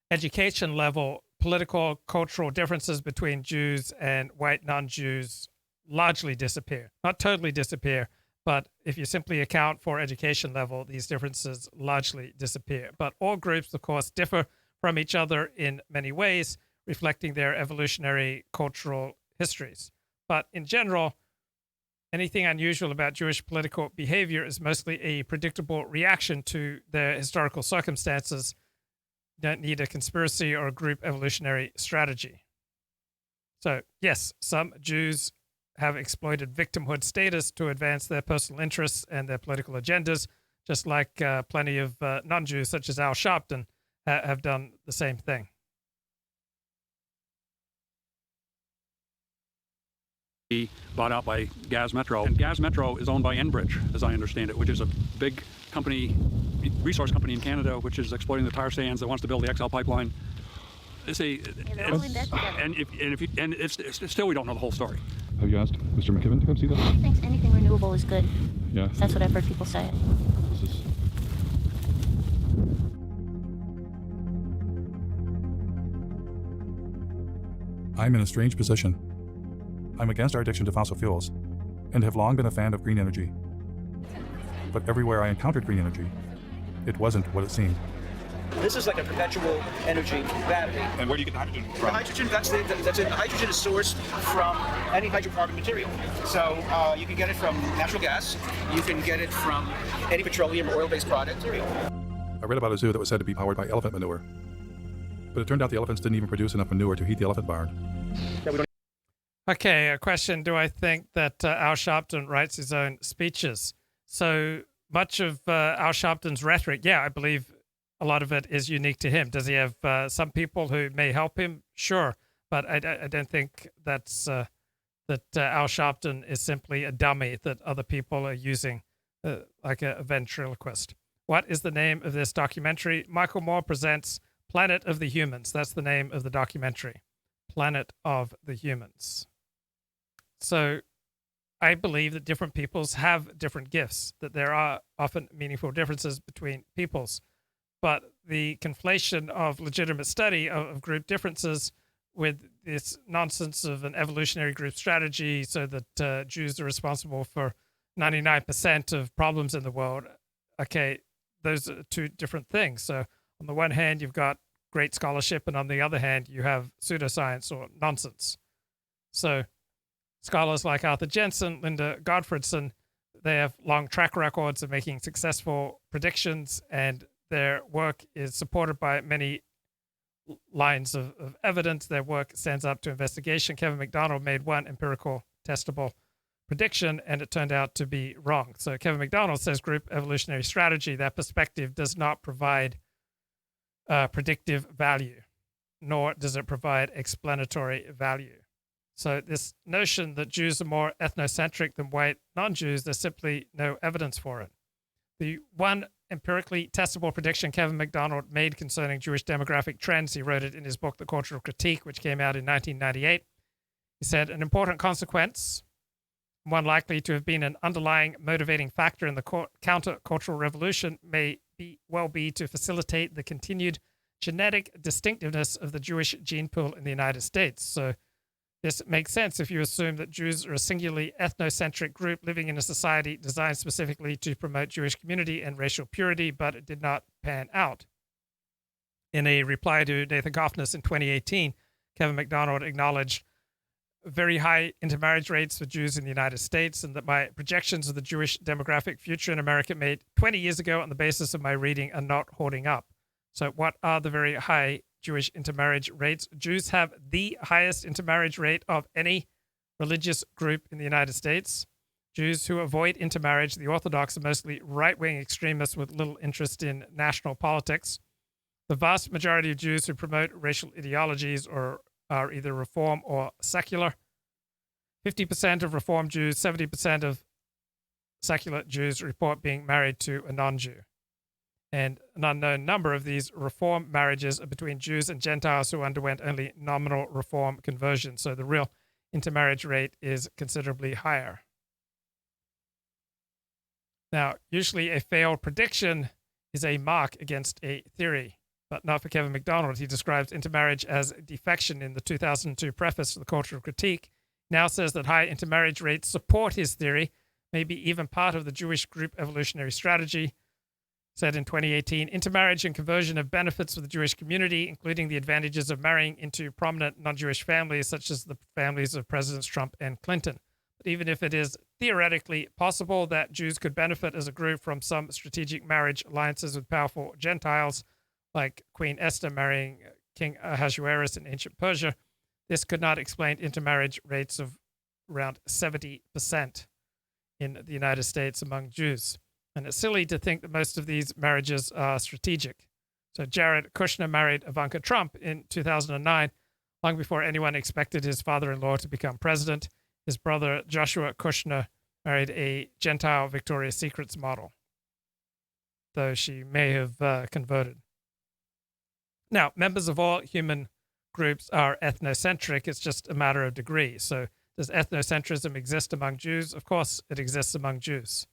Speaker 1: education level, political, cultural differences between Jews and white non-Jews largely disappear. Not totally disappear, but if you simply account for education level, these differences largely disappear. But all groups, of course, differ from each other in many ways, reflecting their evolutionary cultural histories. But in general, anything unusual about Jewish political behavior is mostly a predictable reaction to their historical circumstances. You don't need a conspiracy or a group evolutionary strategy. So, yes, some Jews have exploited victimhood status to advance their personal interests and their political agendas, just like plenty of non-Jews, such as Al Sharpton, have done the same thing.
Speaker 6: Bought out by Gaz Metro. And Gaz Metro is owned by Enbridge, as I understand it, which is a big company, resource company in Canada, which is exploiting the tar sands that wants to build the XL pipeline. Still, we don't know the whole story.
Speaker 11: Have you asked Mr. McKibben to come see that?
Speaker 7: He thinks anything renewable is good.
Speaker 11: Yeah.
Speaker 7: That's what I've heard people say.
Speaker 11: I'm in a strange position. I'm against our addiction to fossil fuels and have long been a fan of green energy. But everywhere I encountered green energy, it wasn't what it seemed.
Speaker 8: This is like a perpetual energy battery.
Speaker 19: And where do you get the hydrogen from?
Speaker 8: The hydrogen, the hydrogen is sourced from any hydrocarbon material. So you can get it from natural gas. You can get it from any petroleum or oil-based product.
Speaker 11: I read about a zoo that was said to be powered by elephant manure. But it turned out the elephants didn't even produce enough manure to heat the elephant barn.
Speaker 1: Okay, a question. Do I think that Al Sharpton writes his own speeches? So much of Al Sharpton's rhetoric, yeah, I believe a lot of it is unique to him. Does he have some people who may help him? Sure. But I don't think that's that Al Sharpton is simply a dummy that other people are using like a ventriloquist. What is the name of this documentary? Michael Moore presents Planet of the Humans. That's the name of the documentary. Planet of the Humans. So I believe that different peoples have different gifts, that there are often meaningful differences between peoples. But the conflation of legitimate study of group differences with this nonsense of an evolutionary group strategy so that Jews are responsible for 99% of problems in the world, okay, those are two different things. So on the one hand, you've got great scholarship, and on the other hand, you have pseudoscience or nonsense. So scholars like Arthur Jensen, Linda Gottfredson, they have long track records of making successful predictions, and their work is supported by many lines of evidence. Their work stands up to investigation. Kevin McDonald made one empirical testable prediction, and it turned out to be wrong. So Kevin McDonald says group evolutionary strategy, that perspective does not provide predictive value, nor does it provide explanatory value. So this notion that Jews are more ethnocentric than white non-Jews, there's simply no evidence for it. The one empirically testable prediction Kevin McDonald made concerning Jewish demographic trends, he wrote it in his book, The Cultural Critique, which came out in 1998. He said, an important consequence, one likely to have been an underlying motivating factor in the counter-cultural revolution, may well be to facilitate the continued genetic distinctiveness of the Jewish gene pool in the United States. So this makes sense if you assume that Jews are a singularly ethnocentric group living in a society designed specifically to promote Jewish community and racial purity, but it did not pan out. In a reply to Nathan Goffness in 2018, Kevin McDonald acknowledged very high intermarriage rates for Jews in the United States, and that my projections of the Jewish demographic future in America made 20 years ago on the basis of my reading are not holding up. So what are the very high Jewish intermarriage rates. Jews have the highest intermarriage rate of any religious group in the United States. Jews who avoid intermarriage, the Orthodox, are mostly right-wing extremists with little interest in national politics. The vast majority of Jews who promote racial ideologies are either Reform or secular. 50% of Reform Jews, 70% of secular Jews report being married to a non-Jew. And an unknown number of these Reform marriages are between Jews and Gentiles who underwent only nominal Reform conversion. So the real intermarriage rate is considerably higher. Now, usually a failed prediction is a mark against a theory, but not for Kevin MacDonald. He describes intermarriage as defection in the 2002 preface to the Cultural Critique. Now says that high intermarriage rates support his theory, maybe even part of the Jewish group evolutionary strategy. Said in 2018, intermarriage and conversion have benefits for the Jewish community, including the advantages of marrying into prominent non-Jewish families, such as the families of Presidents Trump and Clinton. But even if it is theoretically possible that Jews could benefit as a group from some strategic marriage alliances with powerful Gentiles, like Queen Esther marrying King Ahasuerus in ancient Persia, this could not explain intermarriage rates of around 70% in the United States among Jews. And it's silly to think that most of these marriages are strategic. So Jared Kushner married Ivanka Trump in 2009, long before anyone expected his father-in-law to become president. His brother Joshua Kushner married a Gentile Victoria's Secrets model, though she may have converted. Now, members of all human groups are ethnocentric. It's just a matter of degree. So does ethnocentrism exist among Jews? Of course it exists among Jews,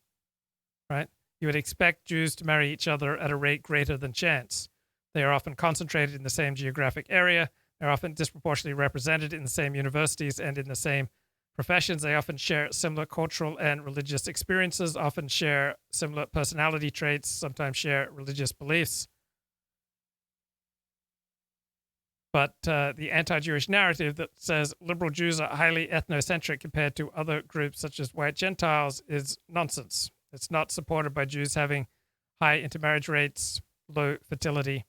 Speaker 1: right? You would expect Jews to marry each other at a rate greater than chance. They are often concentrated in the same geographic area. They're often disproportionately represented in the same universities and in the same professions. They often share similar cultural and religious experiences, often share similar personality traits, sometimes share religious beliefs. But the anti-Jewish narrative that says liberal Jews are highly ethnocentric compared to other groups such as white Gentiles is nonsense. It's not supported by Jews having high intermarriage rates, low fertility,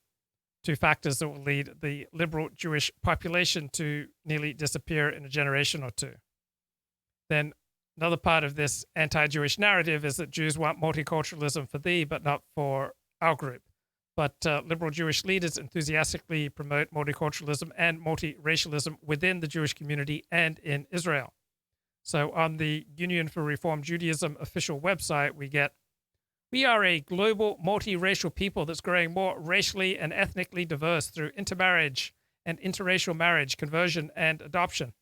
Speaker 1: two factors that will lead the liberal Jewish population to nearly disappear in a generation or two. Then another part of this anti-Jewish narrative is that Jews want multiculturalism for thee, but not for our group. But liberal Jewish leaders enthusiastically promote multiculturalism and multiracialism within the Jewish community and in Israel. So on the Union for Reform Judaism official website, we are a global multiracial people that's growing more racially and ethnically diverse through intermarriage and interracial marriage, conversion, and adoption.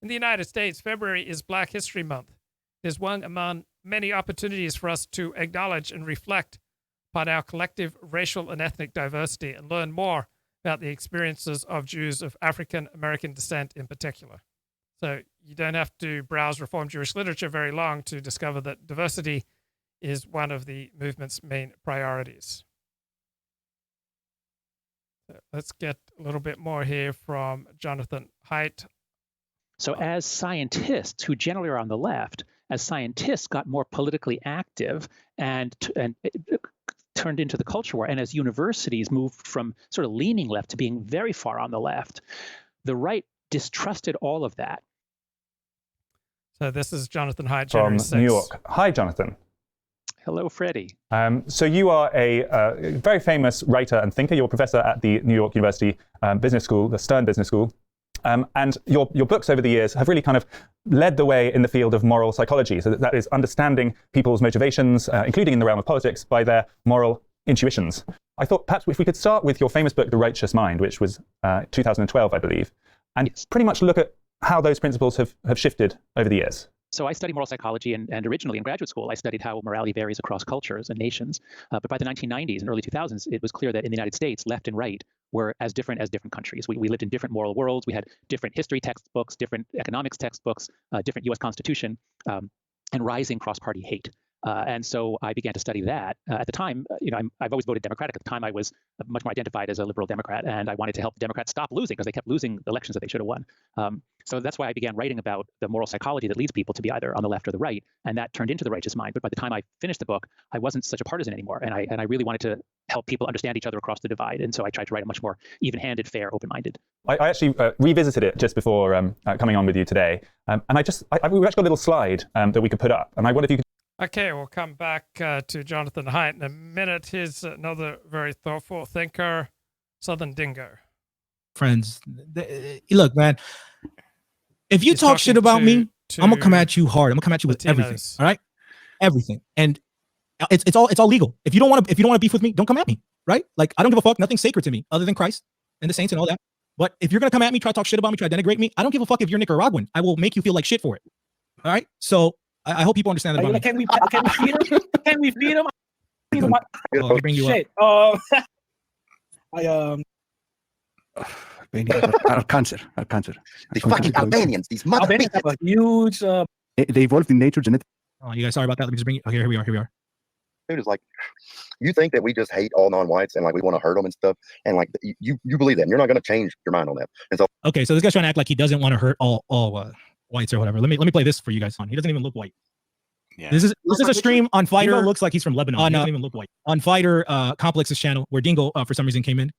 Speaker 1: In the United States, February is Black History Month. It is one among many opportunities for us to acknowledge and reflect upon our collective racial and ethnic diversity and learn more about the experiences of Jews of African American descent in particular. So you don't have to browse Reform Jewish literature very long to discover that diversity is one of the movement's main priorities. So let's get a little bit more here from Jonathan Haidt.
Speaker 9: So as scientists who generally are on the left, as scientists got more politically active and turned into the culture war, and as universities moved from sort of leaning left to being very far on the left, the right distrusted all of that.
Speaker 1: So this is Jonathan Haidt
Speaker 11: from New York. Hi, Jonathan.
Speaker 9: Hello, Freddie.
Speaker 11: So you are a very famous writer and thinker. You're a professor at the New York University Business School, the Stern Business School. And your books over the years have really kind of led the way in the field of moral psychology. So that is understanding people's motivations, including in the realm of politics, by their moral intuitions. I thought perhaps if we could start with your famous book, The Righteous Mind, which was 2012, I believe, and pretty much look at how those principles have shifted over the years.
Speaker 9: So I studied moral psychology, and originally in graduate school, I studied how morality varies across cultures and nations. But by the 1990s and early 2000s, it was clear that in the United States, left and right were as different countries. We lived in different moral worlds. We had different history textbooks, different economics textbooks, different U.S. Constitution, and rising cross-party hate. And so I began to study that. At the time, I've always voted Democratic. At the time, I was much more identified as a liberal Democrat, and I wanted to help the Democrats stop losing because they kept losing elections that they should have won. So that's why I began writing about the moral psychology that leads people to be either on the left or the right, and that turned into The Righteous Mind. But by the time I finished the book, I wasn't such a partisan anymore, and I really wanted to help people understand each other across the divide. And so I tried to write a much more even-handed, fair, open-minded.
Speaker 3: I actually revisited it just before coming on with you today, and we've actually got a little slide that we could put up, and I wonder if you could.
Speaker 1: Okay, we'll come back to Jonathan Haidt in a minute. Here's another very thoughtful thinker, Southern Dingo.
Speaker 10: Friends, look, man. If you talk shit about me, I'm gonna come at you hard. I'm gonna come at you with everything. All right, everything, and it's all legal. If you don't want to beef with me, don't come at me. Right? Like I don't give a fuck. Nothing's sacred to me other than Christ and the saints and all that. But if you're gonna come at me, try to talk shit about me, try to denigrate me, I don't give a fuck if you're Nicaraguan. I will make you feel like shit for it. All right. So I hope people understand that about me.
Speaker 8: Can we feed him? Can we feed him?
Speaker 10: Let me bring you
Speaker 8: Shit.
Speaker 10: up.
Speaker 12: I'll cancel.
Speaker 13: These fucking Albanians, these
Speaker 8: Albanians have a huge.
Speaker 12: They evolved in nature genetically.
Speaker 10: Oh, you guys, sorry about that. Let me just bring you. Okay, here we are.
Speaker 13: Dude is like, you think that we just hate all non-whites and like we want to hurt them and stuff, and like you believe that, and you're not going to change your mind on that. And so,
Speaker 10: okay, so this guy's trying to act like he doesn't want to hurt all whites or whatever. Let me play this for you guys on. He doesn't even look white. Yeah. This is a stream on Fighter. Dingo looks like he's from Lebanon. He doesn't even look white. On Fighter Complex's channel, where Dingo for some reason came in.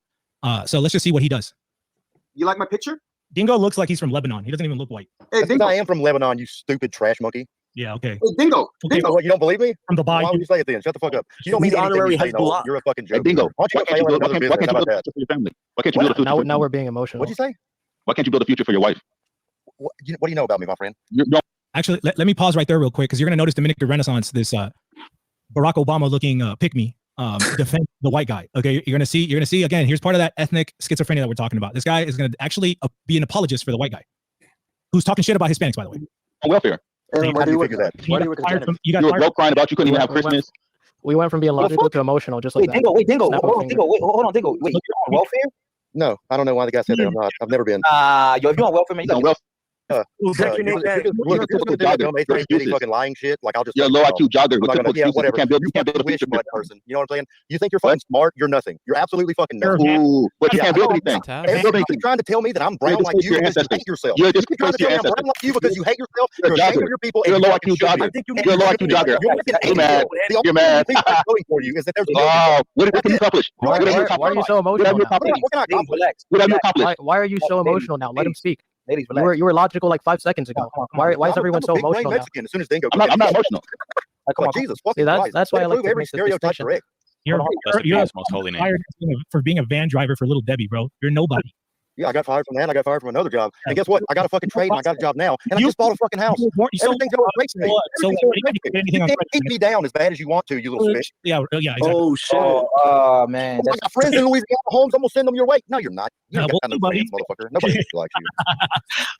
Speaker 10: So let's just see what he does.
Speaker 13: you like my picture?
Speaker 10: Dingo looks like he's from Lebanon. He doesn't even look white.
Speaker 13: Hey, Dingo, I am from Lebanon, you stupid trash monkey.
Speaker 10: Yeah, okay.
Speaker 13: Hey, Dingo.
Speaker 10: Okay.
Speaker 13: Dingo, what, you don't believe me?
Speaker 10: From the Bayou.
Speaker 13: Why would you say it then? Shut the fuck up. You don't mean honorary Hezbollah. You're a fucking joke. Hey, Dingo, why can't you build a future for your family? Why can't you build a future?
Speaker 14: Now we're being emotional.
Speaker 13: What'd you say?
Speaker 12: Why can't you build a future for your wife?
Speaker 13: What do you know about me, my friend?
Speaker 10: Actually, let me pause right there real quick, because you're going to notice Dominican Renaissance, this Barack Obama looking pick-me defend the white guy. Okay, you're gonna see again. Here's part of that ethnic schizophrenia that we're talking about. This guy is gonna actually be an apologist for the white guy, who's talking shit about Hispanics, by the way.
Speaker 12: On welfare.
Speaker 13: How do you figure that?
Speaker 14: You
Speaker 12: were broke crying about you couldn't even have Christmas.
Speaker 14: We went from being logical to emotional, just like that.
Speaker 13: Dingo, hold on, Dingo. Wait, you're on welfare? No, I don't know why the guy said that. I'm not. I've never been. Yo, if you're on welfare, man, you got welfare. You're fucking lying shit. Like I'll just.
Speaker 12: You're a low IQ jogger with typical excuses.
Speaker 13: Whatever.
Speaker 12: You can't build a future
Speaker 13: person. You know what I'm saying? You think you're fucking smart? You're nothing. You're absolutely fucking nothing.
Speaker 12: Ooh, but you can't build anything.
Speaker 13: Everybody keep trying to tell me that I'm brown like you because you hate yourself.
Speaker 12: You're just
Speaker 13: trying to tell me I'm brown like you because you hate yourself. You're ashamed of your people.
Speaker 12: You're a low IQ jogger. You're a low IQ jogger. You're mad. You're mad.
Speaker 13: The only voting for you is that there's.
Speaker 12: Oh, what can you accomplish?
Speaker 14: Why are you so emotional?
Speaker 13: What can I accomplish?
Speaker 12: What have you accomplished?
Speaker 14: Why are you so emotional now? Let him speak. You were logical like 5 seconds ago. Why is everyone so emotional now?
Speaker 13: As soon as Dingo,
Speaker 12: I'm not emotional.
Speaker 13: Jesus,
Speaker 14: that's why I like to make this distinction.
Speaker 10: You're fired for being a van driver for Little Debbie, bro. You're nobody.
Speaker 13: Yeah, I got fired from that. I got fired from another job. And guess what? I got a fucking trade and I got a job now. And I just bought a fucking house. Everything's going great for me. You can't keep me down as bad as you want to, you little fish.
Speaker 10: Yeah, exactly.
Speaker 13: Oh, shit. Oh, man. I got friends in Louisiana homes. I'm going to send them your way. No, you're not. You ain't got no friends, motherfucker. Nobody likes you.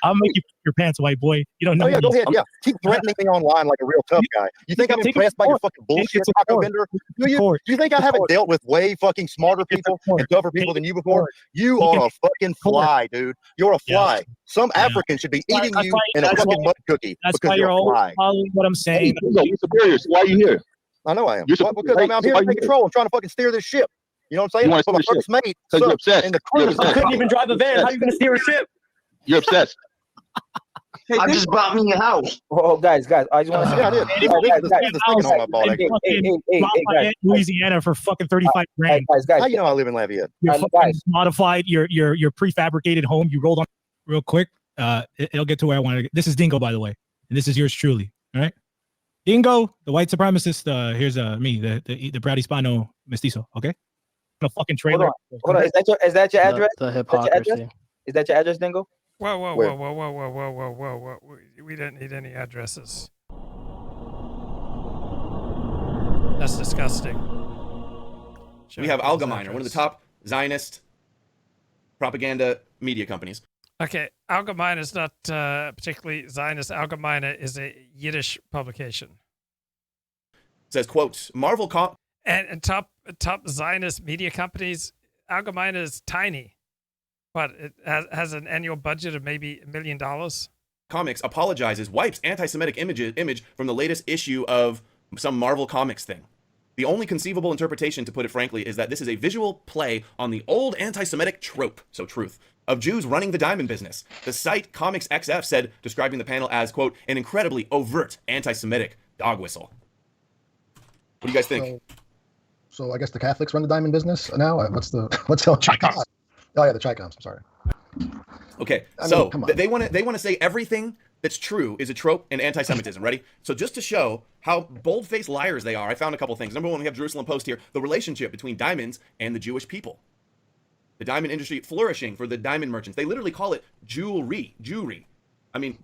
Speaker 10: I'll make you your pants white, boy. You don't know.
Speaker 13: Oh, yeah, go ahead. Yeah. Keep threatening me online like a real tough guy. You think I'm impressed by your fucking bullshit, taco vendor? Do you think I haven't dealt with way fucking smarter people and tougher people than you before? You are a fucking fly, dude. You're a fly. Some African should be eating you in a fucking mud cookie because you're a fly.
Speaker 10: What I'm saying.
Speaker 12: You're superior. So why are you here?
Speaker 13: I know I am. Because I'm out here to take control. I'm trying to fucking steer this ship. You know what I'm saying?
Speaker 12: You
Speaker 13: my first mate.
Speaker 12: You're obsessed.
Speaker 13: And the crew.
Speaker 12: I
Speaker 13: couldn't even drive a van. How are you going to steer a ship?
Speaker 12: You're obsessed.
Speaker 13: I just bought me a house.
Speaker 8: Oh, guys, I just want
Speaker 13: to say,
Speaker 10: guys, Louisiana for fucking 35 grand.
Speaker 13: Guys, how you know I live in Lafayette?
Speaker 10: Your modified, your prefabricated home. You rolled on real quick. It'll get to where I want to get. This is Dingo, by the way, and this is yours truly. All right, Dingo, the white supremacist. Here's me, the proud Hispano mestizo. Okay, a fucking trailer.
Speaker 8: Hold on. Is that your address?
Speaker 14: The hypocrisy.
Speaker 8: Is that your address, Dingo?
Speaker 1: Whoa. We didn't need any addresses. That's disgusting.
Speaker 15: We have Allgemeiner, one of the top Zionist propaganda media companies.
Speaker 1: Okay, Allgemeiner is not particularly Zionist. Allgemeiner is a Yiddish publication.
Speaker 15: It says, quote, Marvel
Speaker 1: and top Zionist media companies, Allgemeiner is tiny. But it has an annual budget of maybe $1 million.
Speaker 15: Comics apologizes, wipes anti-Semitic image from the latest issue of some Marvel Comics thing. The only conceivable interpretation, to put it frankly, is that this is a visual play on the old anti-Semitic trope, so truth, of Jews running the diamond business. The site Comics XF said, describing the panel as, quote, an incredibly overt anti-Semitic dog whistle. What do you guys think?
Speaker 17: So I guess the Catholics run the diamond business now? What's the Tricoms? Oh yeah, the Tricoms, I'm sorry.
Speaker 15: Okay, so they want to say everything that's true is a trope and anti-Semitism. Ready? So just to show how bold-faced liars they are, I found a couple things. Number one, we have Jerusalem Post here, the relationship between diamonds and the Jewish people. The diamond industry flourishing for the diamond merchants. They literally call it jewelry. I mean,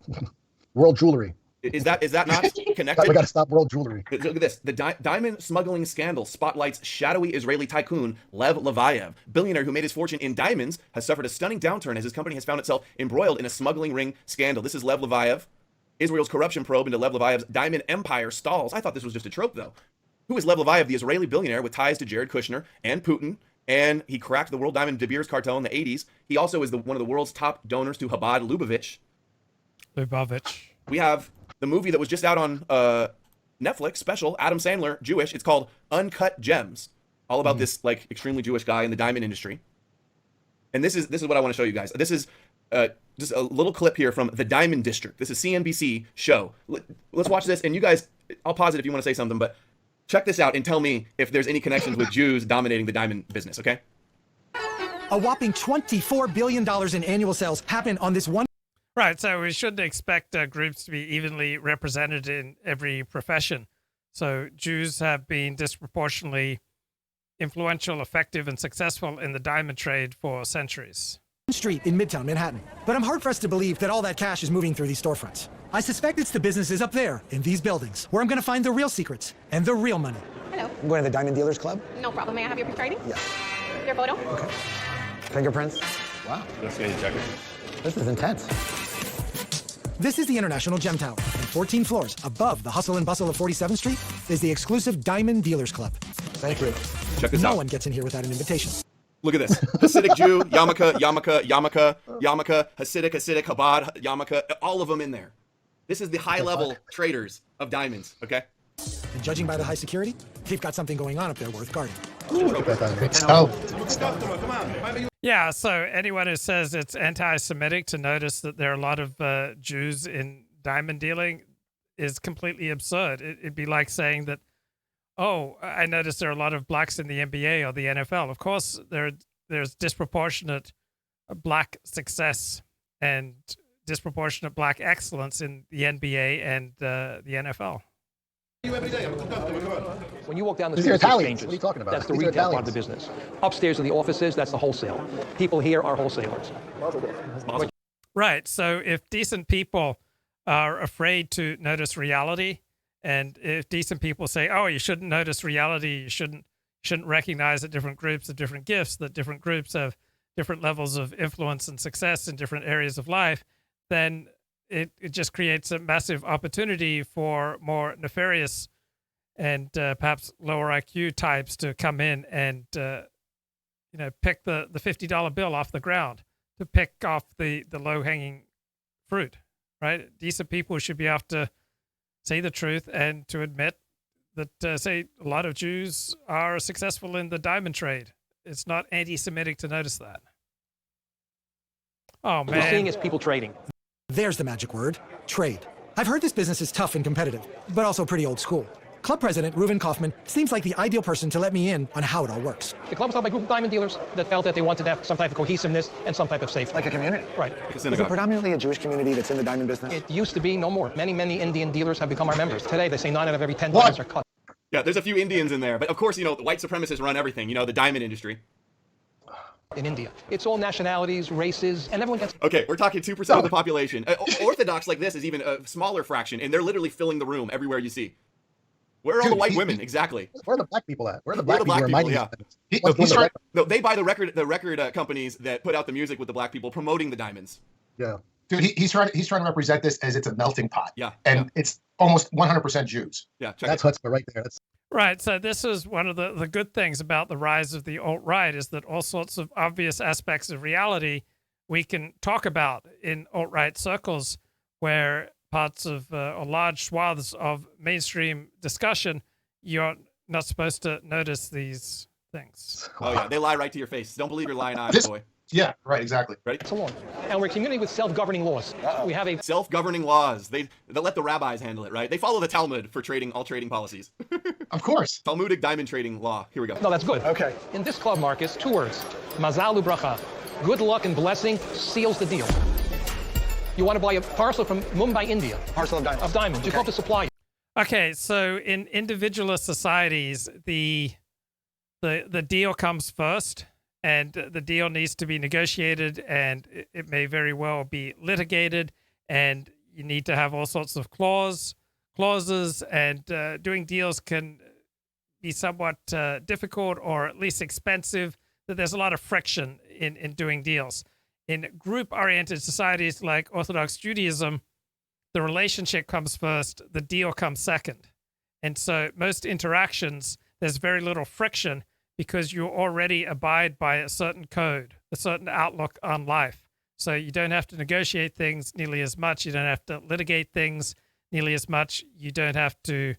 Speaker 17: world jewelry.
Speaker 15: Is that not connected?
Speaker 17: We got to stop world jewelry.
Speaker 15: Look at this. The diamond smuggling scandal spotlights shadowy Israeli tycoon Lev Levayev, billionaire who made his fortune in diamonds, has suffered a stunning downturn as his company has found itself embroiled in a smuggling ring scandal. This is Lev Levayev. Israel's corruption probe into Lev Levayev's diamond empire stalls. I thought this was just a trope, though. Who is Lev Levayev, the Israeli billionaire with ties to Jared Kushner and Putin? And he cracked the world diamond De Beers cartel in the 80s. He also is one of the world's top donors to Chabad Lubavitch. We have the movie that was just out on Netflix, special, Adam Sandler, Jewish. It's called Uncut Gems, all about this like extremely Jewish guy in the diamond industry. And this is what I want to show you guys. This is just a little clip here from The Diamond District. This is CNBC show. Let's watch this, and you guys, I'll pause it if you want to say something, but check this out and tell me if there's any connections with Jews dominating the diamond business, okay?
Speaker 18: A whopping $24 billion in annual sales happen on this one.
Speaker 1: Right, so we shouldn't expect groups to be evenly represented in every profession. So Jews have been disproportionately influential, effective, and successful in the diamond trade for centuries.
Speaker 18: Street in Midtown Manhattan. But I'm hard-pressed to believe that all that cash is moving through these storefronts. I suspect it's the businesses up there, in these buildings, where I'm going to find the real secrets and the real money.
Speaker 21: Hello.
Speaker 18: I'm going to the Diamond Dealers Club.
Speaker 21: No problem. May I have your picture ID?
Speaker 18: Yeah.
Speaker 21: Your photo?
Speaker 18: Okay. Fingerprints. Wow.
Speaker 19: Let's get you check it.
Speaker 18: This is intense. This is the International Gem Tower. And 14 floors above the hustle and bustle of 47th Street is the exclusive Diamond Dealers Club. Thank you.
Speaker 15: Check this out.
Speaker 18: No one gets in here without an invitation.
Speaker 15: Look at this. Hasidic Jew, yarmulke, Hasidic, Chabad, yarmulke, all of them in there. This is the high-level traders of diamonds, okay?
Speaker 18: And judging by the high security, they've got something going on up there worth guarding.
Speaker 1: Yeah, so anyone who says it's anti-Semitic to notice that there are a lot of Jews in diamond dealing is completely absurd. It'd be like saying that, oh, I noticed there are a lot of blacks in the NBA or the NFL. Of course, there's disproportionate black success and disproportionate black excellence in the NBA and the NFL.
Speaker 24: When you walk down the
Speaker 17: These are
Speaker 24: street,
Speaker 17: Italians. What are you talking about?
Speaker 24: That's the
Speaker 17: These are
Speaker 24: retail part of the
Speaker 17: Italians.
Speaker 24: business. Upstairs are the offices, that's the wholesale. People here are wholesalers.
Speaker 1: Right. So if decent people are afraid to notice reality, and if decent people say, oh, you shouldn't notice reality, you shouldn't recognize that different groups have different gifts, that different groups have different levels of influence and success in different areas of life, then it just creates a massive opportunity for more nefarious and perhaps lower IQ types to come in and pick the $50 bill off the ground, to pick off the low-hanging fruit, right? Decent people should be able to say the truth and to admit that, say, a lot of Jews are successful in the diamond trade. It's not anti-Semitic to notice that. Oh, man.
Speaker 24: What we're seeing is people trading.
Speaker 18: There's the magic word, trade. I've heard this business is tough and competitive, but also pretty old school. Club president Reuven Kaufman seems like the ideal person to let me in on how it all works.
Speaker 24: The club was started by a group of diamond dealers that felt that they wanted to have some type of cohesiveness and some type of safety.
Speaker 18: Like a community?
Speaker 24: Right.
Speaker 18: Is it predominantly a Jewish community that's in the diamond business?
Speaker 24: It used to be, no more. Many, many Indian dealers have become our members. Today, they say 9 out of every 10 diamonds are cut.
Speaker 15: Yeah, there's a few Indians in there, but of course, the white supremacists run everything, the diamond industry.
Speaker 24: In India. It's all nationalities, races, and everyone gets...
Speaker 15: Okay, we're talking 2% of the population. Orthodox like this is even a smaller fraction, and they're literally filling the room everywhere you see. Where are all the white women? Exactly.
Speaker 17: Where are the black people at? Where are the black people?
Speaker 15: No, they buy the record companies that put out the music with the black people promoting the diamonds.
Speaker 17: Yeah.
Speaker 22: Dude, he's trying to represent this as it's a melting pot.
Speaker 15: Yeah.
Speaker 22: And it's almost 100% Jews.
Speaker 15: Yeah.
Speaker 17: That's what's right there.
Speaker 1: Right. So this is one of the good things about the rise of the alt-right, is that all sorts of obvious aspects of reality we can talk about in alt-right circles, where parts of or large swaths of mainstream discussion, you're not supposed to notice these things.
Speaker 15: Oh yeah, they lie right to your face. Don't believe your lying eyes, boy.
Speaker 22: Yeah, right, exactly.
Speaker 15: Ready?
Speaker 24: It's a law. And we're a community with self-governing laws. We have a
Speaker 15: self-governing laws. They let the rabbis handle it, right? They follow the Talmud for all trading policies.
Speaker 22: Of course.
Speaker 15: Talmudic diamond trading law. Here we go.
Speaker 24: No, that's good. Okay. In this club, Marcus, 2 words. Mazal u'bracha. Good luck and blessing seals the deal. You want to buy a parcel from Mumbai, India. Parcel of diamonds. You call the supplier.
Speaker 1: Okay, so in individualist societies, the deal comes first, and the deal needs to be negotiated, and it may very well be litigated, and you need to have all sorts of clauses, and doing deals can be somewhat difficult or at least expensive. That there's a lot of friction in doing deals. In group-oriented societies like Orthodox Judaism, the relationship comes first, the deal comes second. And so most interactions, there's very little friction because you already abide by a certain code, a certain outlook on life. So you don't have to negotiate things nearly as much. You don't have to litigate things nearly as much. You don't have to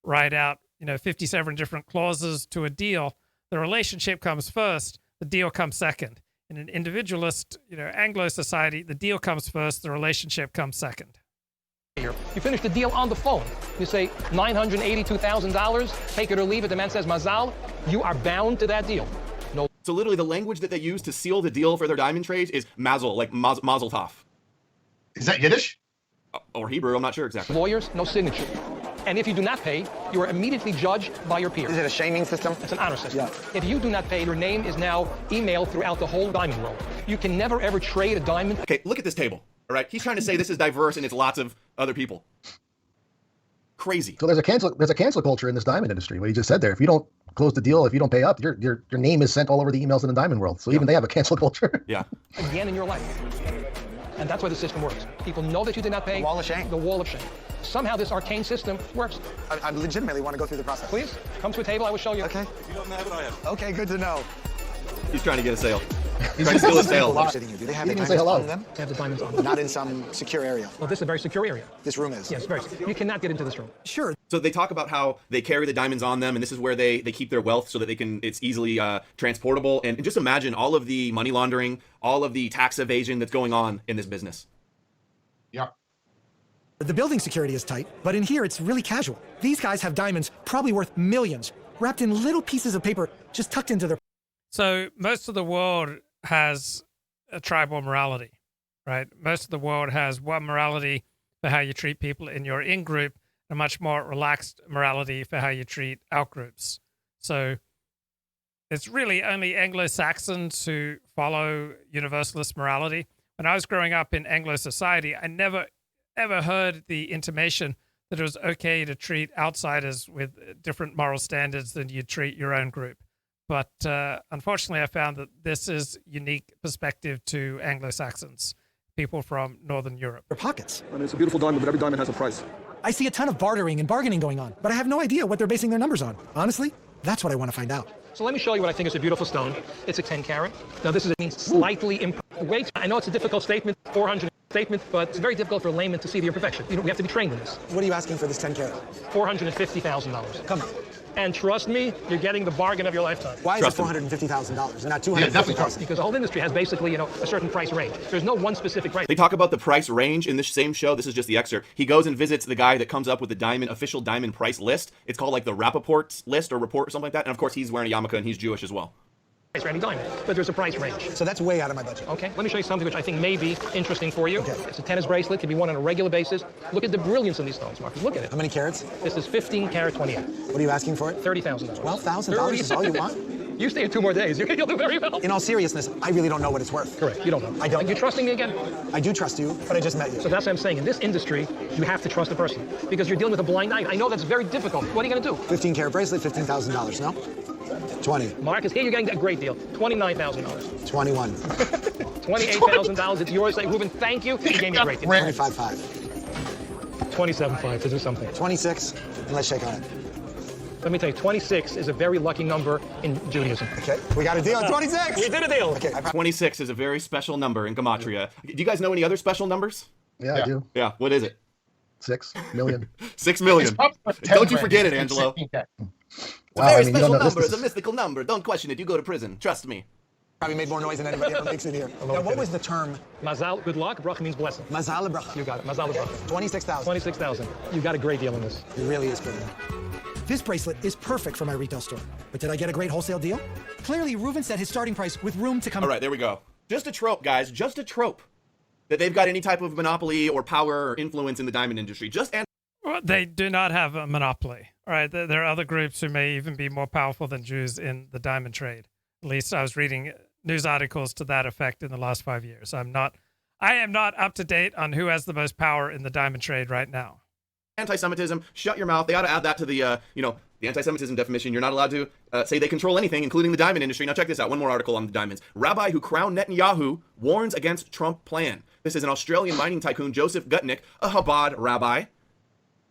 Speaker 1: write out, 57 different clauses to a deal. The relationship comes first, the deal comes second. In an individualist, Anglo society, the deal comes first, the relationship comes second.
Speaker 24: You finish the deal on the phone. You say $982,000, take it or leave it. The man says mazal. You are bound to that deal. No.
Speaker 15: So literally, the language that they use to seal the deal for their diamond trades is mazel, like mazel tov.
Speaker 22: Is that Yiddish?
Speaker 15: Or Hebrew? I'm not sure exactly.
Speaker 24: Lawyers, no signature. And if you do not pay, you are immediately judged by your peers.
Speaker 2: Is it a shaming system?
Speaker 24: It's an honor system. Yeah. If you do not pay, your name is now emailed throughout the whole diamond world. You can never ever trade a diamond.
Speaker 15: Okay, look at this table. All right, he's trying to say this is diverse and it's lots of other people. Crazy.
Speaker 17: So there's a cancel culture in this diamond industry. What you just said there. If you don't close the deal, if you don't pay up, your name is sent all over the emails in the diamond world. So even they have a cancel culture.
Speaker 15: Yeah.
Speaker 24: Again in your life. And that's why the system works. People know that you did not pay.
Speaker 2: The wall of shame.
Speaker 24: The wall of shame. Somehow this arcane system works.
Speaker 2: I legitimately want to go through the process.
Speaker 24: Please, come to a table, I will show you.
Speaker 2: Okay. You don't have what I have. Okay, good to know.
Speaker 15: He's trying to get a sale. He's trying to steal a sale.
Speaker 2: Do they have the diamonds on them?
Speaker 24: They have the diamonds on them.
Speaker 2: Not in some secure area.
Speaker 24: Well, this is a very secure area.
Speaker 2: This room is?
Speaker 24: Yes, very secure. You cannot get into this room.
Speaker 2: Sure.
Speaker 15: So they talk about how they carry the diamonds on them, and this is where they keep their wealth so that it's easily transportable. And just imagine all of the money laundering, all of the tax evasion that's going on in this business.
Speaker 22: Yeah.
Speaker 18: The building security is tight, but in here it's really casual. These guys have diamonds probably worth millions, wrapped in little pieces of paper just tucked into their...
Speaker 1: So most of the world has a tribal morality, right? Most of the world has one morality for how you treat people in your in-group, a much more relaxed morality for how you treat out-groups. So it's really only Anglo-Saxons who follow universalist morality. When I was growing up in Anglo society, I never ever heard the intimation that it was okay to treat outsiders with different moral standards than you treat your own group. But unfortunately, I found that this is unique perspective to Anglo-Saxons, people from Northern Europe.
Speaker 18: Their pockets.
Speaker 4: I mean, it's a beautiful diamond, but every diamond has a price.
Speaker 18: I see a ton of bartering and bargaining going on, but I have no idea what they're basing their numbers on. Honestly, that's what I want to find out.
Speaker 24: So let me show you what I think is a beautiful stone. It's a 10 carat. Now this means slightly imperfect weight. I know it's a difficult statement, 400 statement, but it's very difficult for a layman to see the imperfection. We have to be trained in this.
Speaker 2: What are you asking for this 10 carat?
Speaker 24: $450,000.
Speaker 2: Come on.
Speaker 24: And trust me, you're getting the bargain of your lifetime.
Speaker 2: Why is it $450,000 and not $250,000?
Speaker 24: Because the whole industry has basically, a certain price range. There's no one specific price.
Speaker 15: They talk about the price range in this same show. This is just the excerpt. He goes and visits the guy that comes up with the official diamond price list. It's called like the Rappaport list or report or something like that. And of course, he's wearing a yarmulke and he's Jewish as well.
Speaker 24: Price for any diamond, but there's a price range.
Speaker 2: So that's way out of my budget.
Speaker 24: Okay, let me show you something which I think may be interesting for you.
Speaker 2: Okay.
Speaker 24: It's a tennis bracelet, can be worn on a regular basis. Look at the brilliance of these stones, Marcus. Look at it.
Speaker 2: How many carats?
Speaker 24: This is 15 carat 28.
Speaker 2: What are you asking for it?
Speaker 24: $30,000.
Speaker 2: $12,000 is all you want?
Speaker 24: You stay 2 more days, you'll do very well.
Speaker 2: In all seriousness, I really don't know what it's worth.
Speaker 24: Correct, you don't know.
Speaker 2: I don't.
Speaker 24: Are you trusting me again?
Speaker 2: I do trust you, but I just met you.
Speaker 24: So that's what I'm saying. In this industry, you have to trust the person because you're dealing with a blind eye. I know that's very difficult. What are you going to do?
Speaker 2: 15 carat bracelet, $15,000, no? 20.
Speaker 24: Marcus, here you're getting a great deal. $29,000.
Speaker 2: 21.
Speaker 24: $28,000. It's yours. Ruben, thank you. You gave me a great deal.
Speaker 2: 25.5.
Speaker 24: 27.5 to do something.
Speaker 2: 26, and let's shake on it.
Speaker 24: Let me tell you, 26 is a very lucky number in Judaism.
Speaker 2: Okay, we got a deal. 26!
Speaker 24: We did a deal.
Speaker 2: Okay.
Speaker 15: 26 is a very special number in Gematria. Do you guys know any other special numbers?
Speaker 17: Yeah, I do.
Speaker 15: Yeah, what is it?
Speaker 17: 6 million.
Speaker 15: 6 million. Don't you forget it, Angelo. It's a very special number. It's a mystical number. Don't question it. You go to prison. Trust me.
Speaker 2: Probably made more noise than anybody ever makes in here. Now, what was the term?
Speaker 5: Mazal, good luck. Bracha means blessing.
Speaker 2: Mazal bracha.
Speaker 5: You got it. Mazal bracha.
Speaker 2: 26,000.
Speaker 5: 26,000. You got a great deal in this.
Speaker 2: It really is good.
Speaker 18: This bracelet is perfect for my retail store. But did I get a great wholesale deal? Clearly, Reuven set his starting price with room to come.
Speaker 15: All right, there we go. Just a trope, guys. Just a trope that they've got any type of monopoly or power or influence in the diamond industry.
Speaker 1: Well, they do not have a monopoly. All right, there are other groups who may even be more powerful than Jews in the diamond trade. At least I was reading news articles to that effect in the last 5 years. I am not up to date on who has the most power in the diamond trade right now.
Speaker 15: Anti-Semitism, shut your mouth. They ought to add that to the, the anti-Semitism definition. You're not allowed to say they control anything, including the diamond industry. Now check this out. One more article on the diamonds. Rabbi who crowned Netanyahu warns against Trump plan. This is an Australian mining tycoon, Joseph Gutnick, a Chabad rabbi,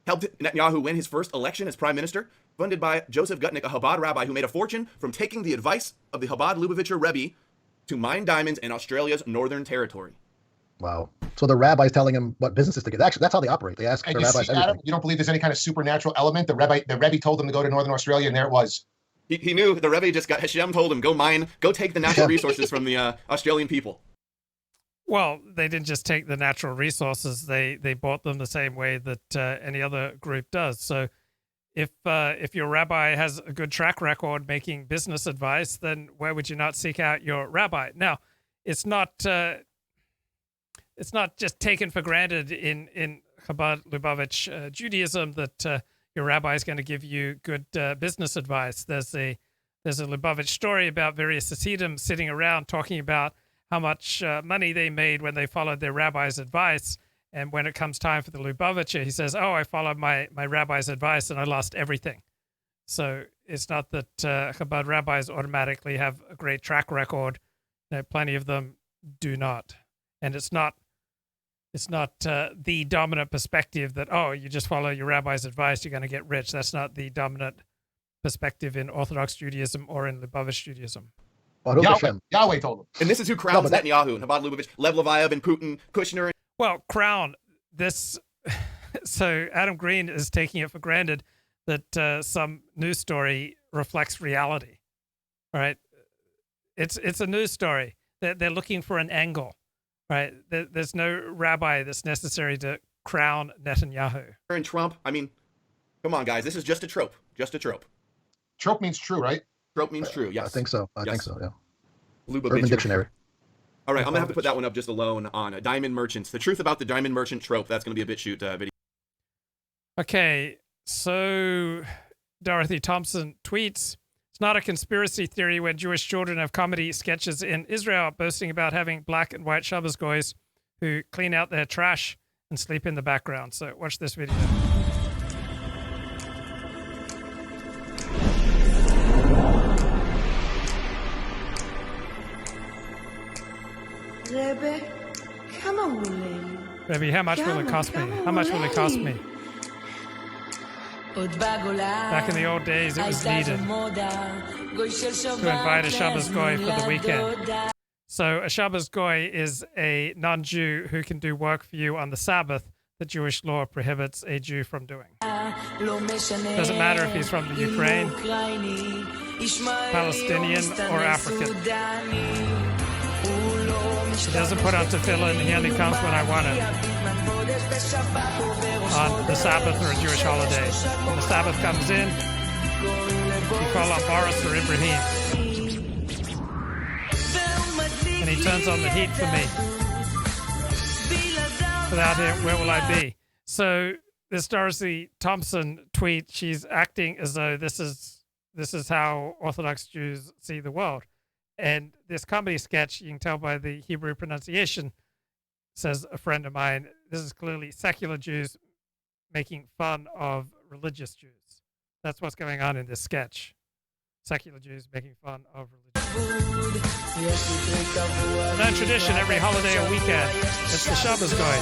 Speaker 15: helped Netanyahu win his first election as prime minister. Funded by Joseph Gutnick, a Chabad rabbi who made a fortune from taking the advice of the Chabad Lubavitcher Rebbe to mine diamonds in Australia's Northern Territory.
Speaker 17: Wow. So the rabbi's telling him what businesses to get. Actually, that's how they operate. They ask the rabbis everything.
Speaker 22: Adam, you don't believe there's any kind of supernatural element? The Rebbe told him to go to Northern Australia, and there it was.
Speaker 15: He knew. The Rebbe just got, Hashem told him, go mine, go take the natural resources from the Australian people.
Speaker 1: Well, they didn't just take the natural resources. They bought them the same way that any other group does. So if your rabbi has a good track record making business advice, then why would you not seek out your rabbi? Now, it's not just taken for granted in Chabad Lubavitch Judaism that your rabbi is going to give you good business advice. There's a Lubavitch story about various Hasidim sitting around talking about how much money they made when they followed their rabbi's advice. And when it comes time for the Lubavitcher, he says, oh, I followed my rabbi's advice and I lost everything. So it's not that Chabad rabbis automatically have a great track record. Plenty of them do not. And it's not the dominant perspective that, oh, you just follow your rabbi's advice, you're going to get rich. That's not the dominant perspective in Orthodox Judaism or in Lubavitch Judaism.
Speaker 22: Yahweh told him.
Speaker 15: And this is who crowns Netanyahu, Chabad Lubavitch, Lev Levayev, and Putin, Kushner.
Speaker 1: Well, crown this. So Adam Green is taking it for granted that some news story reflects reality. All right. It's a news story. They're looking for an angle. Right. There's no rabbi that's necessary to crown Netanyahu.
Speaker 15: And Trump, I mean, come on, guys. This is just a trope. Just a trope.
Speaker 22: Trope means true, right?
Speaker 15: Trope means true, yes.
Speaker 17: I think so. I think so, yeah.
Speaker 15: Urban
Speaker 17: Dictionary.
Speaker 15: All right, I'm going to have to put that one up just alone on diamond merchants. The truth about the diamond merchant trope. That's going to be a BitChute video.
Speaker 1: Okay, so Dorothy Thompson tweets, it's not a conspiracy theory when Jewish children have comedy sketches in Israel boasting about having black and white Shabbos goys who clean out their trash and sleep in the background. So watch this video.
Speaker 16: Rebbe, come on,
Speaker 1: Rebbe, how much will it cost me? How much will it cost me? Back in the old days, it was needed to invite a Shabbos Goy for the weekend. So a Shabbos Goy is a non-Jew who can do work for you on the Sabbath that Jewish law prohibits a Jew from doing. Doesn't matter if he's from the Ukraine, Palestinian, or African. He doesn't put on tefillin, he only comes when I want it. On the Sabbath or a Jewish holiday. When the Sabbath comes in, you call up Boris or Ibrahim. And he turns on the heat for me. Without him, where will I be? So this Dorothy Thompson tweet, she's acting as though this is how Orthodox Jews see the world. And this comedy sketch, you can tell by the Hebrew pronunciation, says a friend of mine, this is clearly secular Jews making fun of religious Jews. That's what's going on in this sketch. Secular Jews making fun of religious Jews. A non-tradition every holiday or weekend. It's the Shabbos Goy.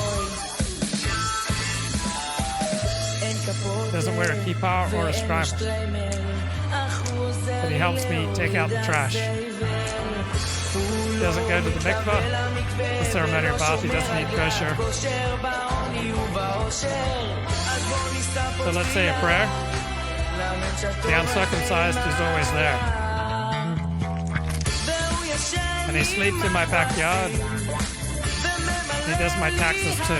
Speaker 1: Doesn't wear a kippah or a strimer. But he helps me take out the trash. doesn't go to the mikvah, the ceremonial bath, he doesn't eat kosher. So let's say a prayer. The uncircumcised is always there. And he sleeps in my backyard. He does my taxes too.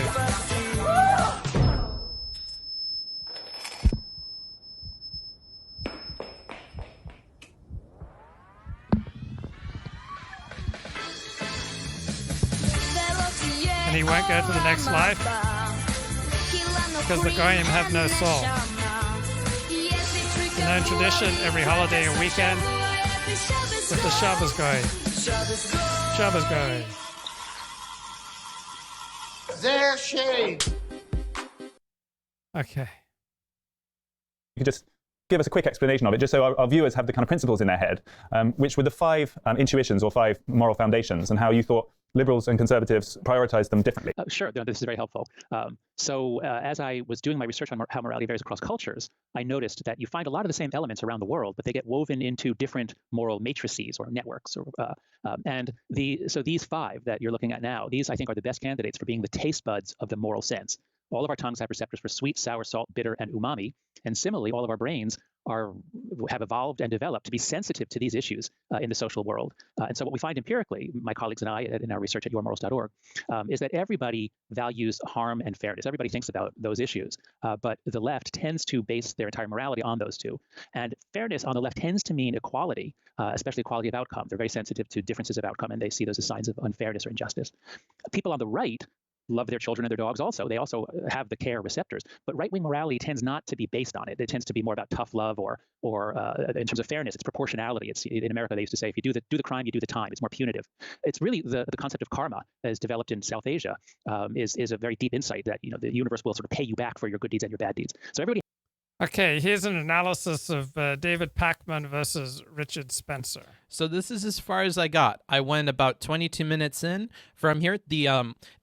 Speaker 1: And he won't go to the next life because the Goyim have no soul. It's a known tradition every holiday and weekend that the Shabbos Goy. Shabbos Goy.
Speaker 2: Their shade.
Speaker 1: Okay.
Speaker 3: You could just give us a quick explanation of it, just so our viewers have the kind of principles in their head, which were the 5 intuitions or 5 moral foundations, and how you thought liberals and conservatives prioritize them differently.
Speaker 9: Sure, no, this is very helpful. As I was doing my research on how morality varies across cultures, I noticed that you find a lot of the same elements around the world, but they get woven into different moral matrices or networks. So these 5 that you're looking at now, these I think are the best candidates for being the taste buds of the moral sense. All of our tongues have receptors for sweet, sour, salt, bitter, and umami. And similarly, all of our brains have evolved and developed to be sensitive to these issues in the social world. And so what we find empirically, my colleagues and I in our research at yourmorals.org, is that everybody values harm and fairness. Everybody thinks about those issues, but the left tends to base their entire morality on those two. And fairness on the left tends to mean equality, especially equality of outcome. They're very sensitive to differences of outcome, and they see those as signs of unfairness or injustice. People on the right love their children and their dogs also. They also have the care receptors. But right-wing morality tends not to be based on it. It tends to be more about tough love or in terms of fairness, it's proportionality. It's in America, they used to say, if you do the crime, you do the time. It's more punitive. It's really the concept of karma as developed in South Asia is a very deep insight that the universe will sort of pay you back for your good deeds and your bad deeds. So everybody.
Speaker 1: Okay, here's an analysis of David Pakman versus Richard Spencer.
Speaker 6: So this is as far as I got. I went about 22 minutes in. From here,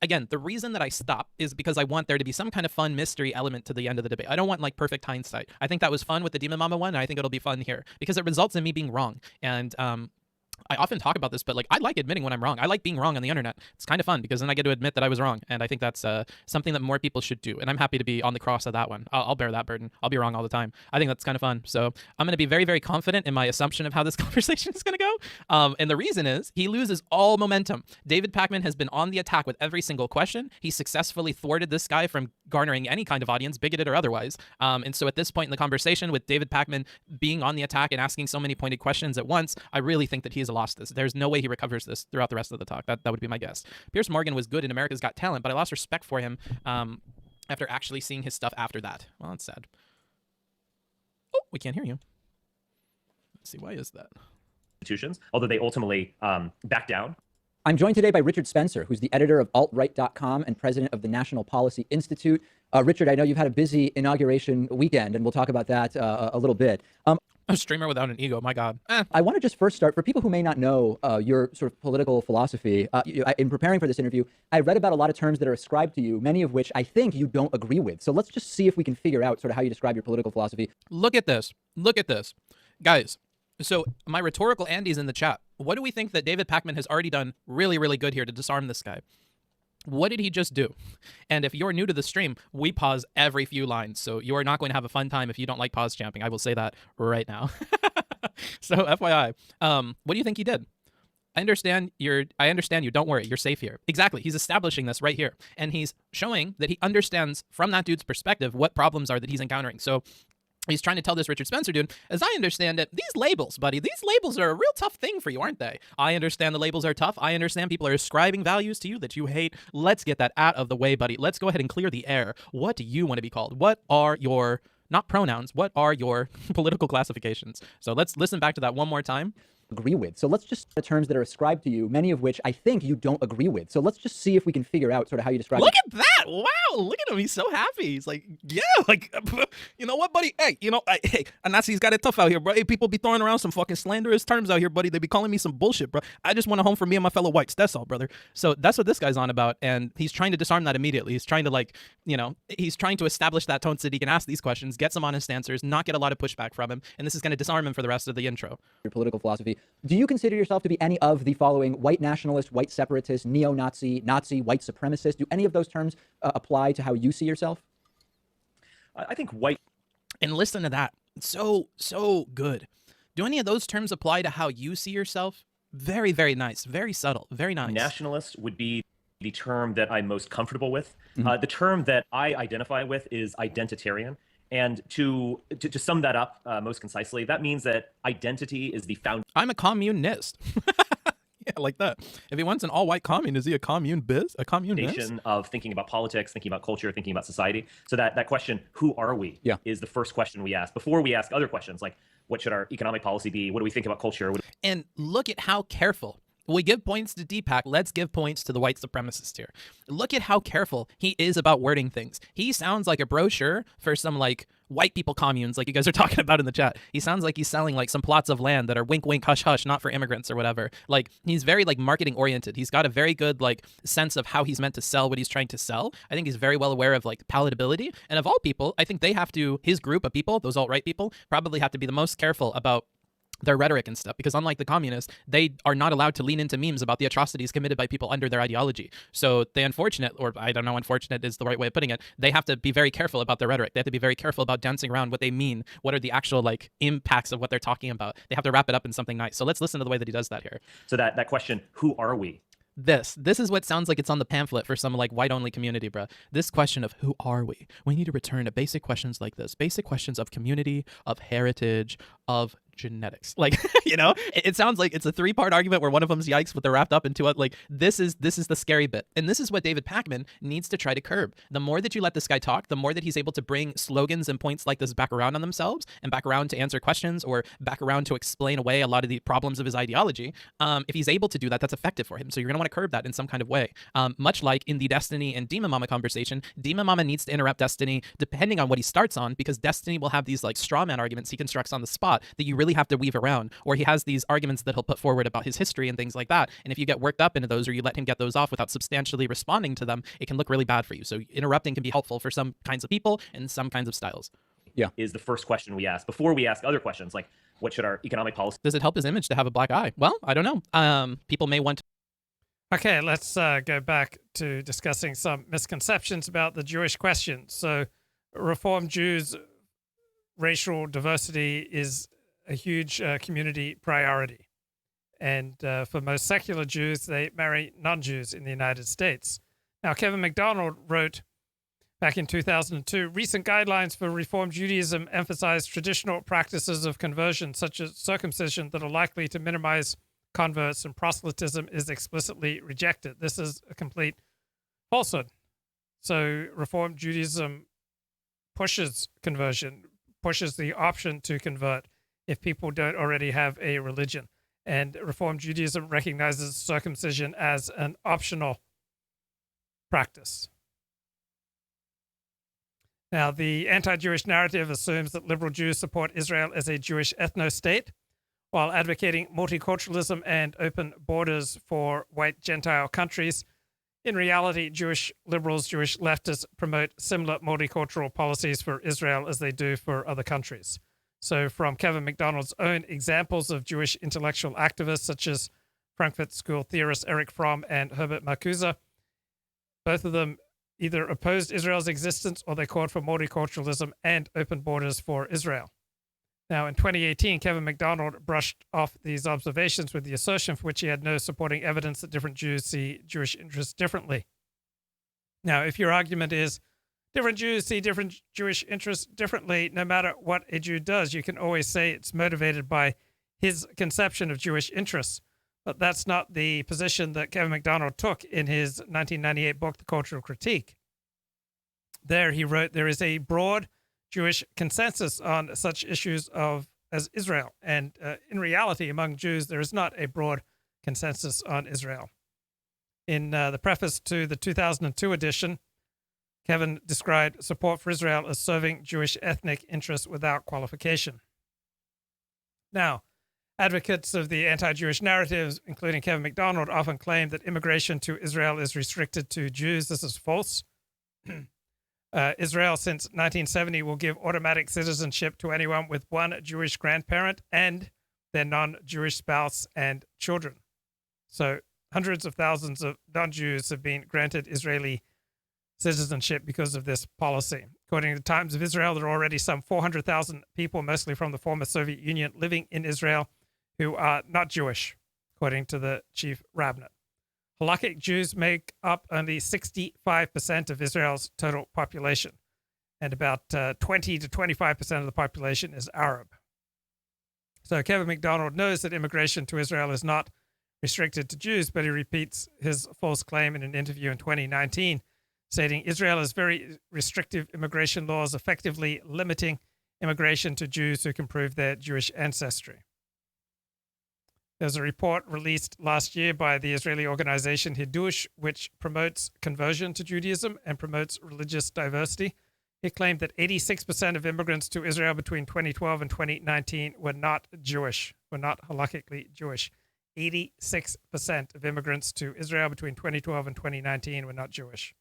Speaker 6: again, the reason that I stopped is because I want there to be some kind of fun mystery element to the end of the debate. I don't want like perfect hindsight. I think that was fun with the Demon Mama one, and I think it'll be fun here because it results in me being wrong. And I often talk about this, but like I like admitting when I'm wrong. I like being wrong on the internet. It's kind of fun because then I get to admit that I was wrong, and I think that's something that more people should do. And I'm happy to be on the cross of that one. I'll bear that burden. I'll be wrong all the time. I think that's kind of fun. So I'm going to be very, very confident in my assumption of how this conversation is going to go. And the reason is he loses all momentum. David Pakman has been on the attack with every single question. He successfully thwarted this guy from garnering any kind of audience, bigoted or otherwise. And so at this point in the conversation, with David Pakman being on the attack and asking so many pointed questions at once, I really think that he has lost this. There's no way he recovers this throughout the rest of the talk. That would be my guess. Piers Morgan was good in America's Got Talent, but I lost respect for him after actually seeing his stuff after that. Well, that's sad. Oh, we can't hear you. Let's see, why is that?
Speaker 7: Institutions, although they ultimately back down.
Speaker 20: I'm joined today by Richard Spencer, who's the editor of altright.com and president of the National Policy Institute. Richard, I know you've had a busy inauguration weekend, and we'll talk about that a little bit.
Speaker 6: A streamer without an ego, my God.
Speaker 20: I want to just first start, for people who may not know your sort of political philosophy, in preparing for this interview, I read about a lot of terms that are ascribed to you, many of which I think you don't agree with. So let's just see if we can figure out sort of how you describe your political philosophy.
Speaker 6: Look at this. Look at this. Guys, so my rhetorical Andy's in the chat. What do we think that David Pakman has already done really, really good here to disarm this guy? What did he just do? And if you're new to the stream, we pause every few lines. So you are not going to have a fun time if you don't like pause champing. I will say that right now. So FYI, what do you think he did? I understand you. Don't worry. You're safe here. Exactly. He's establishing this right here. And he's showing that he understands from that dude's perspective what problems are that he's encountering. So he's trying to tell this Richard Spencer dude, as I understand it, these labels, buddy, these labels are a real tough thing for you, aren't they? I understand the labels are tough. I understand people are ascribing values to you that you hate. Let's get that out of the way, buddy. Let's go ahead and clear the air. What do you want to be called? What are your, not pronouns, what are your political classifications? So let's listen back to that one more time.
Speaker 20: Agree with. So let's just the terms that are ascribed to you, many of which I think you don't agree with. So let's just see if we can figure out sort of how you describe.
Speaker 6: Look at that. that. Wow, look at him. He's so happy. He's like, yeah, like, you know what, buddy? Hey, hey, a Nazi's got it tough out here, bro. Hey, people be throwing around some fucking slanderous terms out here, buddy. They be calling me some bullshit, bro. I just want a home for me and my fellow whites. That's all, brother. So that's what this guy's on about, and he's trying to disarm that immediately. He's trying to, like, he's trying to establish that tone so that he can ask these questions, get some honest answers, not get a lot of pushback from him, and this is going to disarm him for the rest of the intro.
Speaker 20: Your political philosophy. Do you consider yourself to be any of the following: white nationalist, white separatist, neo-Nazi, Nazi, white supremacist? Do any of those terms apply to how you see yourself?
Speaker 7: I think white.
Speaker 6: And listen to that. So good. Do any of those terms apply to how you see yourself? Very, very nice. Very subtle. Very nice.
Speaker 7: Nationalist would be the term that I'm most comfortable with. The term that I identify with is identitarian. And to sum that up most concisely, that means that identity is the foundation.
Speaker 6: I'm a communist. Yeah, like that. If he wants an all-white commune, is he a commune biz? A communist?
Speaker 7: Of thinking about politics, thinking about culture, thinking about society. So that question, who are we, is the first question we ask before we ask other questions like, what should our economic policy be? What do we think about culture?
Speaker 6: And look at how careful. We give points to Deepak. Let's give points to the white supremacist here. Look at how careful he is about wording things. He sounds like a brochure for some, like, white people communes, like you guys are talking about in the chat. He sounds like he's selling, like, some plots of land that are wink, wink, hush, hush, not for immigrants or whatever. Like, he's very, like, marketing oriented. He's got a very good, like, sense of how he's meant to sell what he's trying to sell. I think he's very well aware of, like, palatability. And of all people, I think they have to, his group of people, those alt-right people, probably have to be the most careful about their rhetoric and stuff, because unlike the communists, they are not allowed to lean into memes about the atrocities committed by people under their ideology. So the unfortunate, or I don't know, unfortunate is the right way of putting it, they have to be very careful about their rhetoric. They have to be very careful about dancing around what they mean. What are the actual, like, impacts of what they're talking about? They have to wrap it up in something nice. So let's listen to the way that he does that here.
Speaker 7: So that question, who are we?
Speaker 6: This is what sounds like it's on the pamphlet for some, like, white-only community, bro. This question of who are we? We need to return to basic questions like this. Basic questions of community, of heritage, of genetics. Like, it sounds like it's a three-part argument where one of them's yikes, but they're wrapped up into it. Like, this is the scary bit. And this is what David Pakman needs to try to curb. The more that you let this guy talk, the more that he's able to bring slogans and points like this back around on themselves and back around to answer questions or back around to explain away a lot of the problems of his ideology. If he's able to do that, that's effective for him. So you're going to want to curb that in some kind of way. Much like in the Destiny and Demon Mama conversation, Demon Mama needs to interrupt Destiny depending on what he starts on, because Destiny will have these, like, straw man arguments he constructs on the spot that you really have to weave around, or he has these arguments that he'll put forward about his history and things like that. And if you get worked up into those, or you let him get those off without substantially responding to them, it can look really bad for you. So interrupting can be helpful for some kinds of people and some kinds of styles.
Speaker 20: Yeah.
Speaker 7: Is the first question we ask before we ask other questions like, what should our economic policy?
Speaker 6: Does it help his image to have a black eye? Well, I don't know. People may want to.
Speaker 1: Okay, let's go back to discussing some misconceptions about the Jewish question. So, Reformed Jews, racial diversity is a huge community priority. And for most secular Jews, they marry non-Jews in the United States. Now, Kevin MacDonald wrote back in 2002, recent guidelines for Reformed Judaism emphasize traditional practices of conversion, such as circumcision, that are likely to minimize converts, and proselytism is explicitly rejected. This is a complete falsehood. So Reformed Judaism pushes conversion, pushes the option to convert if people don't already have a religion. And Reformed Judaism recognizes circumcision as an optional practice. Now, the anti-Jewish narrative assumes that liberal Jews support Israel as a Jewish ethno-state, while advocating multiculturalism and open borders for white Gentile countries. In reality, Jewish liberals, Jewish leftists promote similar multicultural policies for Israel as they do for other countries. So from Kevin MacDonald's own examples of Jewish intellectual activists, such as Frankfurt School theorist Eric Fromm and Herbert Marcuse, both of them either opposed Israel's existence or they called for multiculturalism and open borders for Israel. Now, in 2018, Kevin MacDonald brushed off these observations with the assertion for which he had no supporting evidence that different Jews see Jewish interests differently. Now, if your argument is different Jews see different Jewish interests differently, no matter what a Jew does, you can always say it's motivated by his conception of Jewish interests. But that's not the position that Kevin MacDonald took in his 1998 book, The Cultural Critique. There he wrote, there is a broad Jewish consensus on such issues as Israel. And in reality, among Jews, there is not a broad consensus on Israel. In the preface to the 2002 edition Kevin described support for Israel as serving Jewish ethnic interests without qualification. Now, advocates of the anti-Jewish narratives, including Kevin McDonald, often claim that immigration to Israel is restricted to Jews. This is false. Israel, since 1970, will give automatic citizenship to anyone with one Jewish grandparent and their non-Jewish spouse and children. So hundreds of thousands of non-Jews have been granted Israeli citizenship because of this policy. According to Times of Israel, there are already some 400,000 people, mostly from the former Soviet Union, living in Israel who are not Jewish, according to the chief rabbinate. Halakhic Jews make up only 65% of Israel's total population, and about 20 to 25% of the population is Arab. So Kevin McDonald knows that immigration to Israel is not restricted to Jews, but he repeats his false claim in an interview in 2019, stating Israel has very restrictive immigration laws, effectively limiting immigration to Jews who can prove their Jewish ancestry. There's a report released last year by the Israeli organization Hiddush, which promotes conversion to Judaism and promotes religious diversity. It claimed that 86% of immigrants to Israel between 2012 and 2019 were not Jewish, were not halakhically Jewish. 86% of immigrants to Israel between 2012 and 2019 were not Jewish.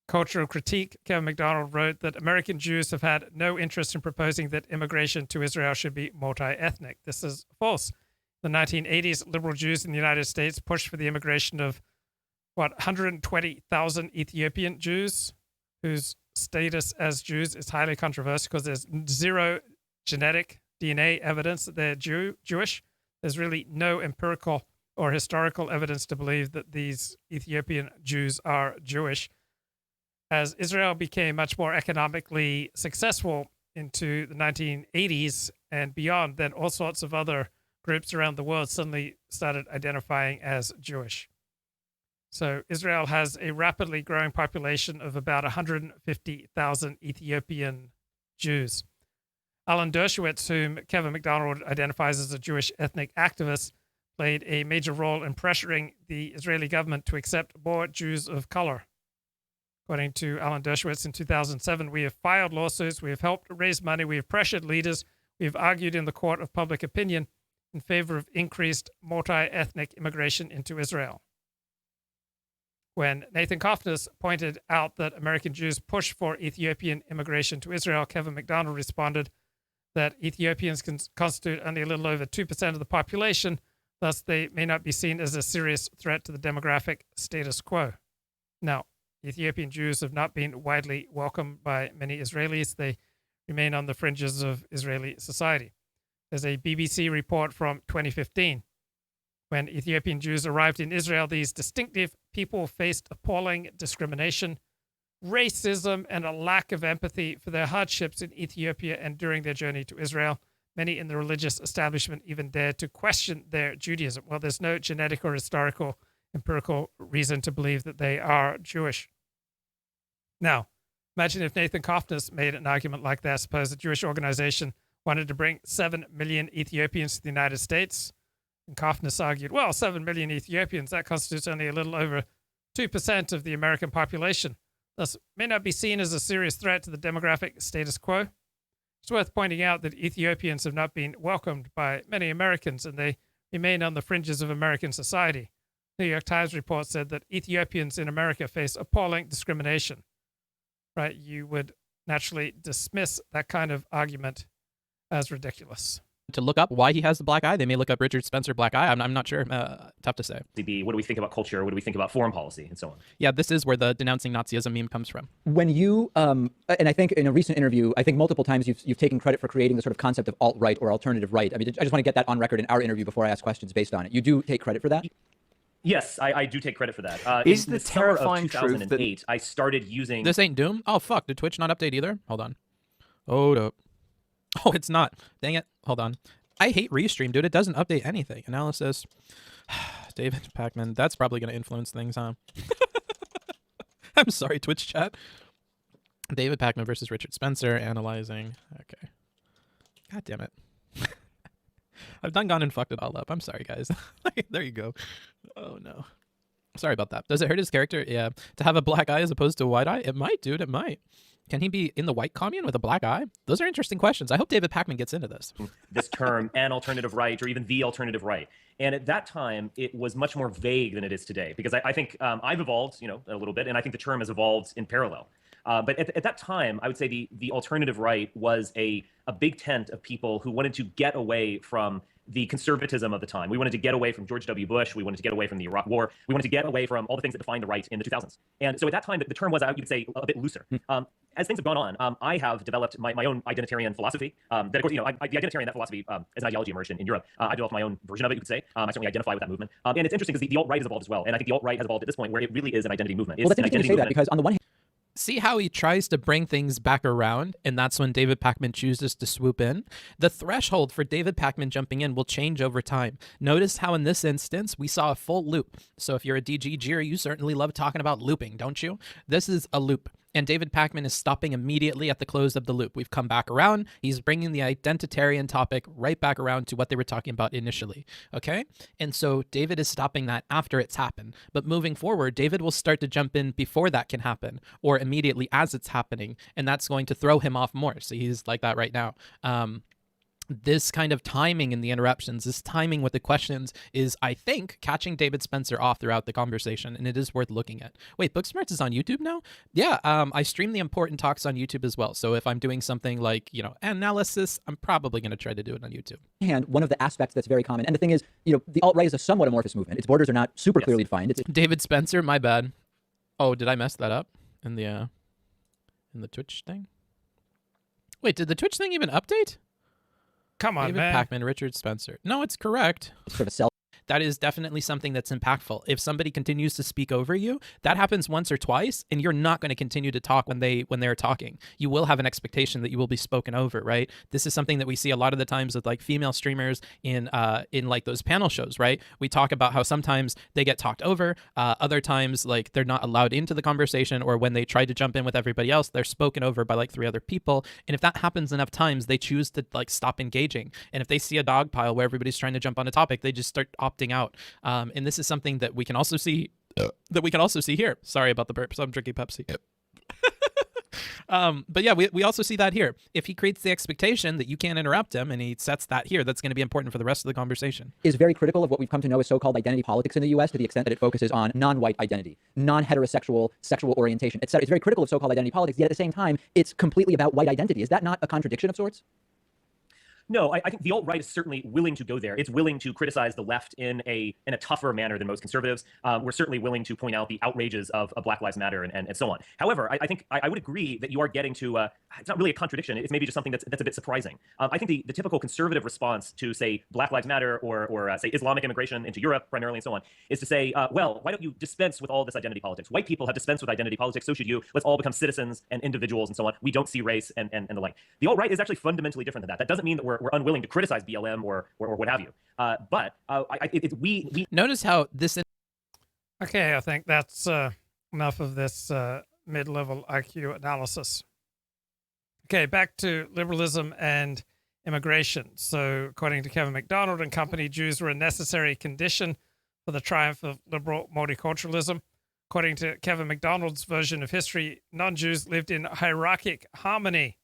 Speaker 1: Cultural Critique, Kevin McDonald wrote that American Jews have had no interest in proposing that immigration to Israel should be multi-ethnic. This is false. In the 1980s, liberal Jews in the United States pushed for the immigration of, 120,000 Ethiopian Jews, whose status as Jews is highly controversial because there's zero genetic DNA evidence that they're Jewish. There's really no empirical or historical evidence to believe that these Ethiopian Jews are Jewish. As Israel became much more economically successful into the 1980s and beyond, then all sorts of other groups around the world suddenly started identifying as Jewish. So Israel has a rapidly growing population of about 150,000 Ethiopian Jews. Alan Dershowitz, whom Kevin McDonald identifies as a Jewish ethnic activist, played a major role in pressuring the Israeli government to accept more Jews of color. According to Alan Dershowitz, in 2007, we have filed lawsuits, we have helped raise money, we have pressured leaders, we have argued in the court of public opinion in favor of increased multi-ethnic immigration into Israel. When Nathan Kofnas pointed out that American Jews push for Ethiopian immigration to Israel, Kevin McDonald responded that Ethiopians can constitute only a little over 2% of the population, thus they may not be seen as a serious threat to the demographic status quo. Now, Ethiopian Jews have not been widely welcomed by many Israelis. They remain on the fringes of Israeli society. There's a BBC report from 2015. When Ethiopian Jews arrived in Israel, these distinctive people faced appalling discrimination, racism, and a lack of empathy for their hardships in Ethiopia and during their journey to Israel. Many in the religious establishment even dared to question their Judaism. Well, there's no genetic or historical empirical reason to believe that they are Jewish. Now, imagine if Nathan Kofnas made an argument like that. Suppose a Jewish organization wanted to bring 7 million Ethiopians to the United States. And Kofnas argued, well, 7 million Ethiopians, that constitutes only a little over 2% of the American population. Thus, may not be seen as a serious threat to the demographic status quo. It's worth pointing out that Ethiopians have not been welcomed by many Americans, and they remain on the fringes of American society. The New York Times report said that Ethiopians in America face appalling discrimination. Right? You would naturally dismiss that kind of argument as ridiculous.
Speaker 6: To look up why he has the black eye, they may look up Richard Spencer black eye. I'm not sure. Tough to say.
Speaker 7: What do we think about culture? What do we think about foreign policy, and so on?
Speaker 6: Yeah, this is where the denouncing Nazism meme comes from.
Speaker 20: When you, and I think in a recent interview, I think multiple times you've taken credit for creating the sort of concept of alt-right or alternative right. I mean, I just want to get that on record in our interview before I ask questions based on it. You do take credit for that?
Speaker 7: Yes, I do take credit for that.
Speaker 11: Is
Speaker 7: in
Speaker 11: the
Speaker 7: summer of
Speaker 11: terrifying truth
Speaker 7: 2008,
Speaker 11: that
Speaker 7: I started using...
Speaker 6: This ain't Doom? Oh, fuck. Did Twitch not update either? Hold on. Hold up. Oh, it's not. Dang it. Hold on. I hate Restream, dude. It doesn't update anything. Analysis. David Pacman. That's probably going to influence things, huh? I'm sorry, Twitch chat. David Pacman versus Richard Spencer. Analyzing. Okay. God damn it. I've gone and fucked it all up. I'm sorry, guys. There you go. Oh, no. Sorry about that. Does it hurt his character? Yeah. To have a black eye as opposed to a white eye? It might, dude. It might. Can he be in the white commune with a black eye? Those are interesting questions. I hope David Pakman gets into this.
Speaker 7: This term, an alternative right, or even the alternative right. And at that time, it was much more vague than it is today, because I think I've evolved, a little bit, and I think the term has evolved in parallel. But at that time, I would say the alternative right was a big tent of people who wanted to get away from the conservatism of the time. We wanted to get away from George W. Bush. We wanted to get away from the Iraq War. We wanted to get away from all the things that defined the right in the 2000s. And so at that time, the term was, you could say, a bit looser. As things have gone on, I have developed my own identitarian philosophy. That, of course, the identitarian, that philosophy as an ideology emerged in Europe. I developed my own version of it, you could say. I certainly identify with that movement. And it's interesting because the alt-right has evolved as well. And I think the alt-right has evolved at this point where it really is an identity movement. It's
Speaker 20: well, that's interesting to say that, because on the one hand,
Speaker 6: see how he tries to bring things back around, and that's when David Pakman chooses to swoop in? The threshold for David Pakman jumping in will change over time. Notice how in this instance, we saw a full loop. So if you're a DGGer, you certainly love talking about looping, don't you? This is a loop. And David Pakman is stopping immediately at the close of the loop. We've come back around. He's bringing the identitarian topic right back around to what they were talking about initially, okay? And so David is stopping that after it's happened. But moving forward, David will start to jump in before that can happen, or immediately as it's happening, and that's going to throw him off more. So he's like that right now. This kind of timing in the interruptions, this timing with the questions is, I think, catching David Spencer off throughout the conversation, and it is worth looking at. Wait, Booksmarts is on YouTube now? Yeah, I stream the important talks on YouTube as well. So if I'm doing something like, analysis, I'm probably going to try to do it on YouTube.
Speaker 20: And one of the aspects that's very common, and the thing is, the alt-right is a somewhat amorphous movement. Its borders are not super clearly defined.
Speaker 6: David Spencer, my bad. Oh, did I mess that up in the Twitch thing? Wait, did the Twitch thing even update?
Speaker 1: Come on,
Speaker 6: David
Speaker 1: man.
Speaker 6: Pakman, Richard Spencer. No, it's correct.
Speaker 20: Sort of self.
Speaker 6: That is definitely something that's impactful. If somebody continues to speak over you, that happens once or twice, and you're not going to continue to talk when they're talking. You will have an expectation that you will be spoken over, right? This is something that we see a lot of the times with like female streamers in like those panel shows, right? We talk about how sometimes they get talked over, other times like they're not allowed into the conversation, or when they try to jump in with everybody else, they're spoken over by like 3 other people. And if that happens enough times, they choose to like stop engaging. And if they see a dog pile where everybody's trying to jump on a topic, they just start opting out. And this is something that we can also see here. Sorry about the burp. So I'm drinking Pepsi. But yeah, we also see that here. If he creates the expectation that you can't interrupt him, and he sets that here, that's going to be important for the rest of the conversation.
Speaker 20: Is very critical of what we've come to know as so-called identity politics in the U.S. to the extent that it focuses on non-white identity, non-heterosexual, sexual orientation, etc. It's very critical of so-called identity politics, yet at the same time, it's completely about white identity. Is that not a contradiction of sorts?
Speaker 7: No, I think the alt-right is certainly willing to go there. It's willing to criticize the left in a tougher manner than most conservatives. We're certainly willing to point out the outrages of Black Lives Matter and so on. However, I think I would agree that you are getting to, it's not really a contradiction. It's maybe just something that's a bit surprising. I think the typical conservative response to, say, Black Lives Matter or say, Islamic immigration into Europe primarily and so on, is to say, well, why don't you dispense with all this identity politics? White people have dispensed with identity politics, so should you. Let's all become citizens and individuals and so on. We don't see race and the like. The alt-right is actually fundamentally different than that. That doesn't mean that we're unwilling to criticize BLM or what have you. But we
Speaker 6: notice how this.
Speaker 1: Okay, I think that's enough of this mid-level IQ analysis. Okay, back to liberalism and immigration. So, according to Kevin MacDonald and company, Jews were a necessary condition for the triumph of liberal multiculturalism. According to Kevin MacDonald's version of history, non-Jews lived in hierarchic harmony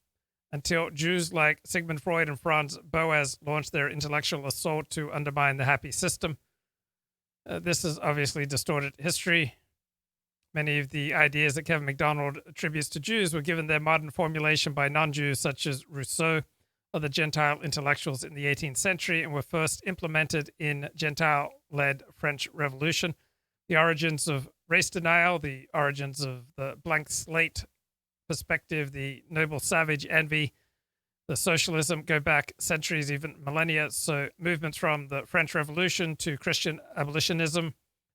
Speaker 1: until Jews like Sigmund Freud and Franz Boas launched their intellectual assault to undermine the happy system. This is obviously distorted history. Many of the ideas that Kevin MacDonald attributes to Jews were given their modern formulation by non-Jews such as Rousseau or the Gentile intellectuals in the 18th century and were first implemented in Gentile-led French Revolution. The origins of race denial, the origins of the blank slate perspective, the noble savage envy, the socialism go back centuries, even millennia. So movements from the French Revolution to Christian abolitionism,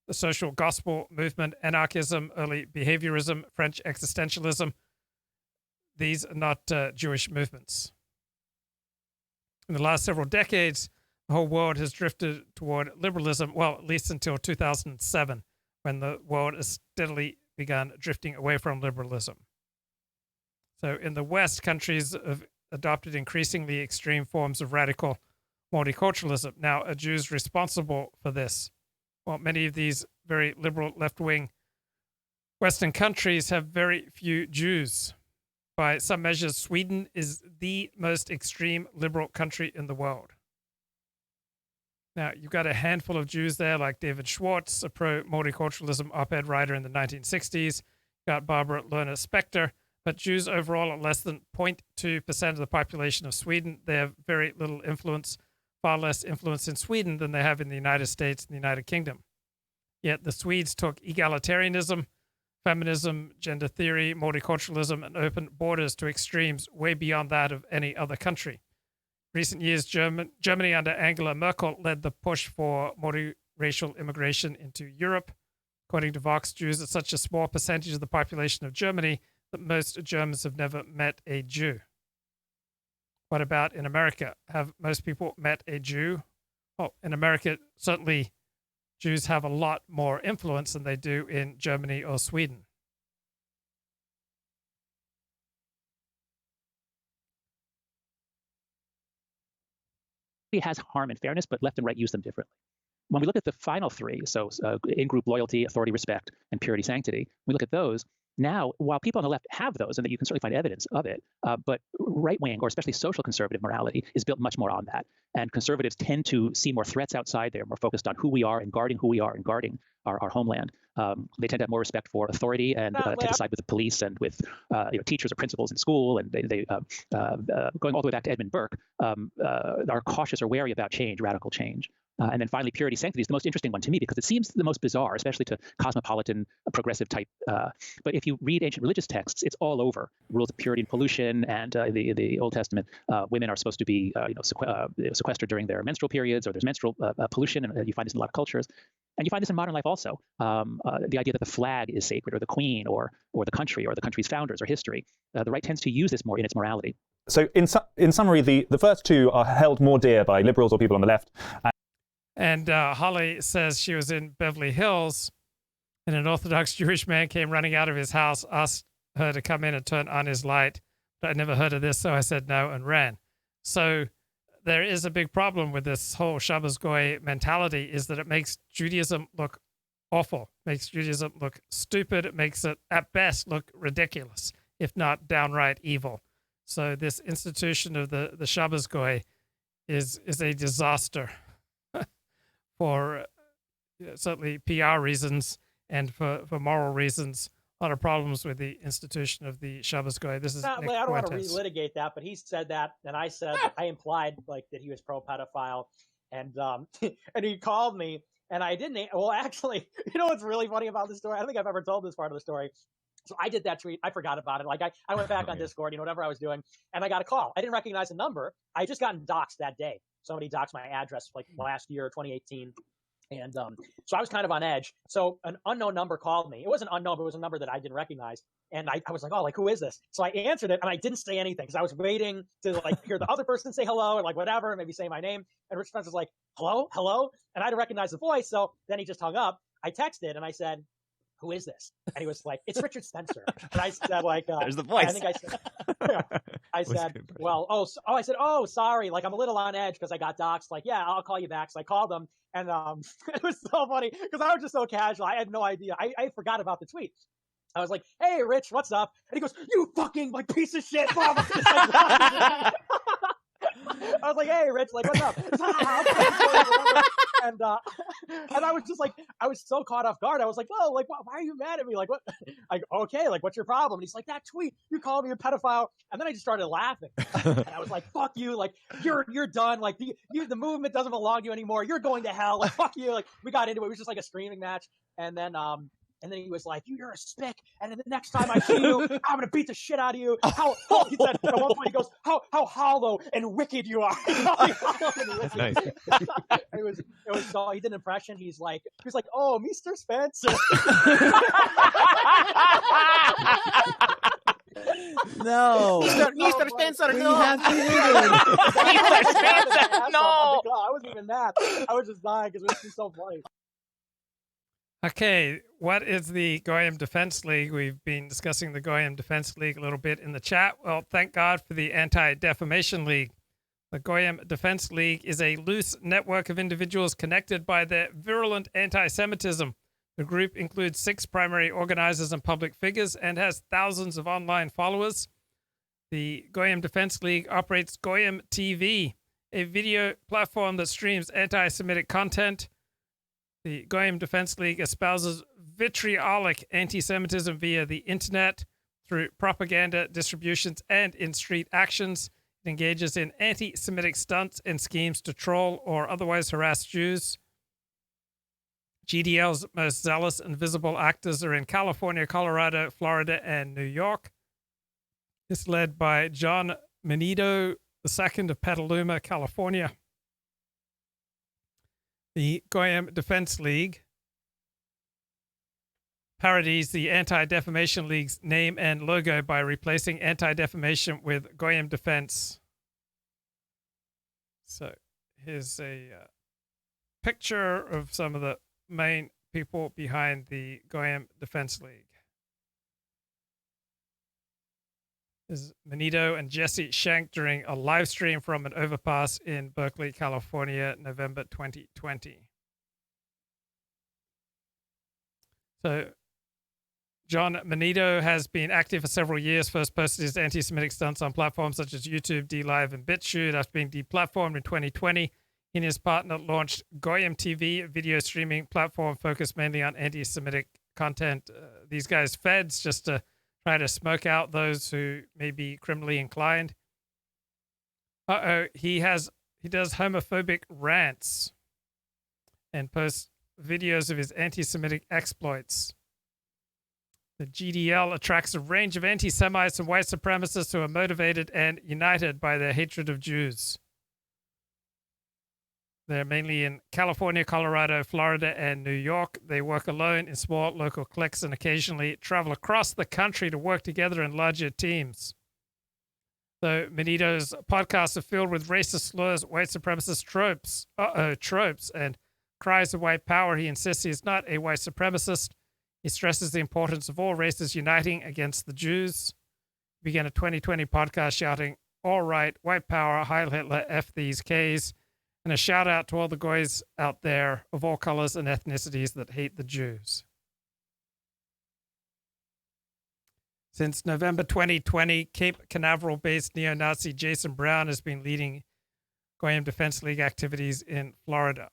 Speaker 1: the social gospel movement, anarchism, early behaviorism, French existentialism. These are not Jewish movements. In the last several decades, the whole world has drifted toward liberalism, well, at least until 2007, when the world has steadily begun drifting away from liberalism. So in the West, countries have adopted increasingly extreme forms of radical multiculturalism. Now, are Jews responsible for this? Well, many of these very liberal left-wing Western countries have very few Jews. By some measures, Sweden is the most extreme liberal country in the world. Now, you've got a handful of Jews there, like David Schwartz, a pro-multiculturalism op-ed writer in the 1960s. You've got Barbara Lerner Specter, but Jews overall are less than 0.2% of the population of Sweden. They have very little influence, far less influence in Sweden than they have in the United States and the United Kingdom. Yet the Swedes took egalitarianism, feminism, gender theory, multiculturalism, and open borders to extremes way beyond that of any other country. Recent years, Germany under Angela Merkel led the push for multiracial immigration into Europe. According to Vox, Jews are such a small percentage of the population of Germany that most Germans have never met a Jew. What about in America? Have most people met a Jew? Well, in America, certainly Jews have a lot more influence than they do in Germany or Sweden.
Speaker 9: Has harm and fairness, but left and right use them differently. When we look at the final three, so in-group loyalty, authority, respect, and purity, sanctity, we look at those. Now, while people on the left have those, and that you can certainly find evidence of it, but right-wing, or especially social conservative morality, is built much more on that. And conservatives tend to see more threats outside. They're more focused on who we are and guarding who we are and guarding our homeland. They tend to have more respect for authority and tend to side with the police and with teachers or principals in school. And they going all the way back to Edmund Burke, are cautious or wary about change, radical change. And then finally, purity, sanctity is the most interesting one to me because it seems the most bizarre, especially to cosmopolitan, progressive type. But if you read ancient religious texts, it's all over. Rules of purity and pollution, and the Old Testament, women are supposed to be sequestered during their menstrual periods, or there's menstrual pollution, and you find this in a lot of cultures. And you find this in modern life also. The idea that the flag is sacred, or the queen, or the country, or the country's founders, or history. The right tends to use this more in its morality.
Speaker 3: So in summary, the first two are held more dear by liberals or people on the left.
Speaker 1: And Holly says she was in Beverly Hills, and an Orthodox Jewish man came running out of his house, asked her to come in and turn on his light. But I never heard of this, so I said no and ran. So there is a big problem with this whole Shabbos Goy mentality, is that it makes Judaism look awful, makes Judaism look stupid, it makes it, at best, look ridiculous, if not downright evil. So this institution of the Shabbos Goy is a disaster. For certainly PR reasons and for moral reasons, a lot of problems with the institution of the Shabbos Goy. This is Nick
Speaker 11: I don't want to
Speaker 1: Fuentes.
Speaker 11: relitigate that, but he said that, and I said I implied like that he was pro-pedophile, and and he called me, and I didn't. Well, actually, you know what's really funny about this story? I don't think I've ever told this part of the story. So I did that tweet. I forgot about it. Like I went back on Discord, whatever I was doing, and I got a call. I didn't recognize the number. I had just gotten doxxed that day. Somebody doxed my address like last year, 2018. And so I was kind of on edge. So an unknown number called me. It wasn't unknown, but it was a number that I didn't recognize. And I was like, oh, like, who is this? So I answered it, and I didn't say anything because I was waiting to like hear the other person say hello or like whatever, maybe say my name. And Rich Spencer was like, hello? And I didn't recognize the voice. So then he just hung up. I texted and I said, who is this? And he was like, it's Richard Spencer. And I said, like,
Speaker 12: there's the voice.
Speaker 11: I think I said, I said, oh, sorry. Like, I'm a little on edge because I got doxxed. Like, yeah, I'll call you back. So I called him, and it was so funny because I was just so casual. I had no idea. I forgot about the tweet. I was like, hey, Rich, what's up? And he goes, you fucking like piece of shit. I was like, hey, Rich, like, what's up? And I was just like, I was so caught off guard. I was like, whoa, like, why are you mad at me? Like, what? Like, okay, like, what's your problem? And he's like, that tweet, you called me a pedophile. And then I just started laughing. And I was like, fuck you. Like, you're done. Like, the movement doesn't belong to you anymore. You're going to hell. Like, fuck you. Like, we got into it. It was just like a screaming match. And then he was like, you're a spick. And then the next time I see you, I'm going to beat the shit out of you. He said, at one point, he goes, how hollow and wicked you are.
Speaker 12: Nice.
Speaker 11: It was so, he did an impression. He was like, oh, Mr. Spencer.
Speaker 12: No.
Speaker 11: Mr. Spencer, no.
Speaker 12: Mr. Spencer, no.
Speaker 11: I wasn't even that. I was just dying because it was just so funny.
Speaker 1: Okay, what is the Goyim Defense League? We've been discussing the Goyim Defense League a little bit in the chat. Well, thank God for the Anti-Defamation League. The Goyim Defense League is a loose network of individuals connected by their virulent anti-Semitism. The group includes 6 primary organizers and public figures and has thousands of online followers. The Goyim Defense League operates Goyim TV, a video platform that streams anti-Semitic content. The Goyim Defense League espouses vitriolic anti-Semitism via the internet, through propaganda distributions, and in street actions. It engages in anti-Semitic stunts and schemes to troll or otherwise harass Jews. GDL's most zealous and visible actors are in California, Colorado, Florida, and New York. It's led by John Menito II of Petaluma, California. The Goyim Defense League parodies the Anti-Defamation League's name and logo by replacing anti-defamation with Goyim Defense. So here's a picture of some of the main people behind the Goyim Defense League. This is Menito and Jesse Schenk during a live stream from an overpass in Berkeley, California, November 2020. So John Menito has been active for several years, first posted his anti-Semitic stunts on platforms such as YouTube, DLive, and BitChute. After being deplatformed in 2020, he and his partner launched Goyim TV, a video streaming platform focused mainly on anti-Semitic content. These guys feds just to try to smoke out those who may be criminally inclined. He does homophobic rants and posts videos of his anti-Semitic exploits. The GDL attracts a range of anti-Semites and white supremacists who are motivated and united by their hatred of Jews. They're mainly in California, Colorado, Florida, and New York. They work alone in small local cliques and occasionally travel across the country to work together in larger teams. Though Menito's podcasts are filled with racist slurs, white supremacist tropes, and cries of white power, he insists he is not a white supremacist. He stresses the importance of all races uniting against the Jews. He began a 2020 podcast shouting, "All right, white power, Heil Hitler, F these Ks," and a shout out to all the goys out there of all colors and ethnicities that hate the Jews. Since November 2020, Cape Canaveral-based neo-Nazi Jason Brown has been leading Goyim Defense League activities in Florida.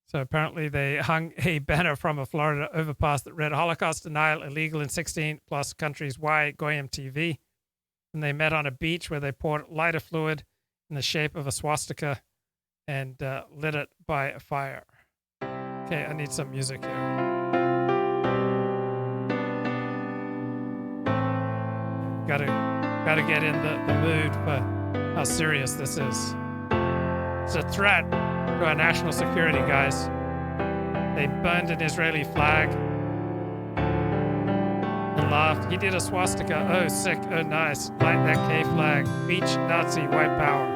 Speaker 1: So apparently they hung a banner from a Florida overpass that read "Holocaust denial illegal in 16 plus countries. Why Goyim TV?" And they met on a beach where they poured lighter fluid in the shape of a swastika and lit it by a fire. Okay, I need some music here. Gotta get in the mood for how serious this is. It's a threat to our national security, guys. They burned an Israeli flag and laughed. He did a swastika. Oh, sick. Oh, nice. Light that K flag. Beach Nazi white power.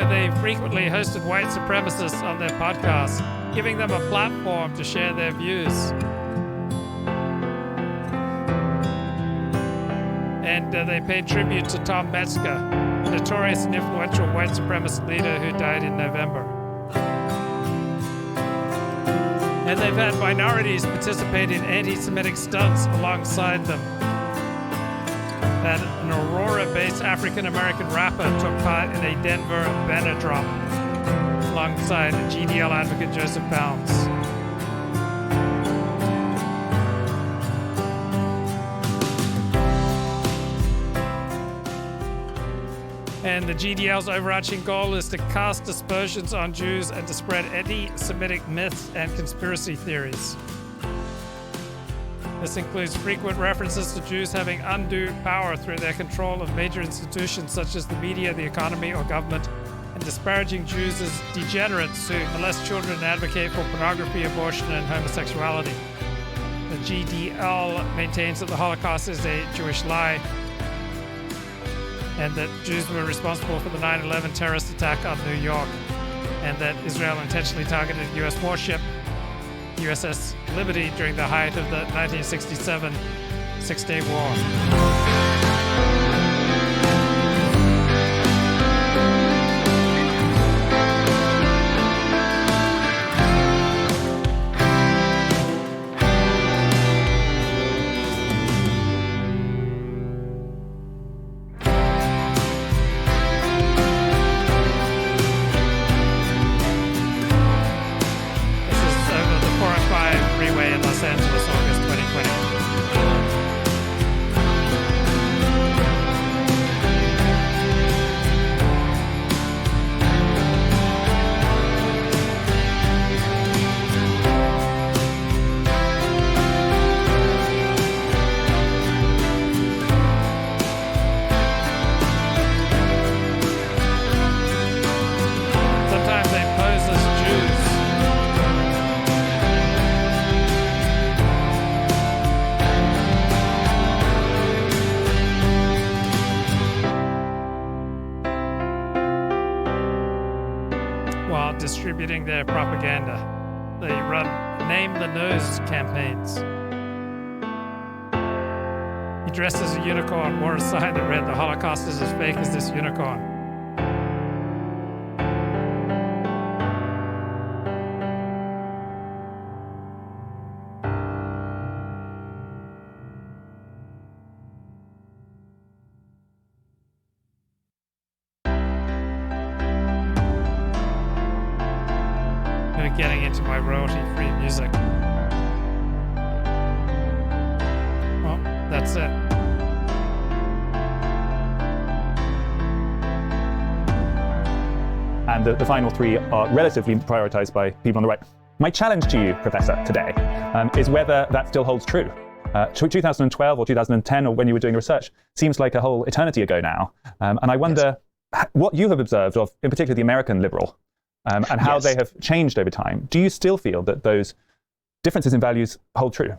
Speaker 1: They frequently hosted white supremacists on their podcasts, giving them a platform to share their views. And they paid tribute to Tom Metzger, a notorious and influential white supremacist leader who died in November. And they've had minorities participate in anti-Semitic stunts alongside them. That an Aurora-based African-American rapper took part in a Denver banner drop alongside GDL advocate Joseph Bounds. And the GDL's overarching goal is to cast aspersions on Jews and to spread anti-Semitic myths and conspiracy theories. This includes frequent references to Jews having undue power through their control of major institutions such as the media, the economy, or government, and disparaging Jews as degenerates who molest children and advocate for pornography, abortion, and homosexuality. The GDL maintains that the Holocaust is a Jewish lie, and that Jews were responsible for the 9/11 terrorist attack on New York, and that Israel intentionally targeted a U.S. warship, USS Liberty, during the height of the 1967 Six-Day War. sometimes they pose as Jews. While distributing their propaganda, they run name the nose campaigns. He dressed as a unicorn, wore a sign that read, "The Holocaust is as fake as this unicorn." Getting into my royalty-free music. Well, that's it.
Speaker 3: And the final three are relatively prioritized by people on the right. My challenge to you, Professor, today is whether that still holds true. 2012 or 2010, or when you were doing research, seems like a whole eternity ago now. And I wonder what you have observed of, in particular, the American liberal, and how they have changed over time. Do you still feel that those differences in values hold true?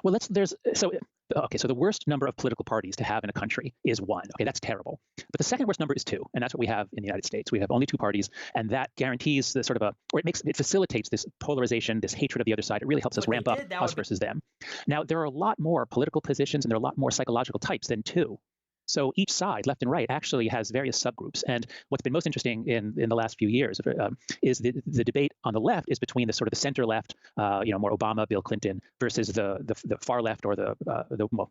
Speaker 9: Well, so the worst number of political parties to have in a country is 1. Okay, that's terrible. But the second worst number is 2, and that's what we have in the United States. We have only 2 parties, and that guarantees the sort of it facilitates this polarization, this hatred of the other side. It really helps us ramp up us versus them. Now, there are a lot more political positions, and there are a lot more psychological types than 2. So each side, left and right, actually has various subgroups. And what's been most interesting in the last few years is the debate on the left is between the sort of the center left, more Obama, Bill Clinton, versus the far left, or the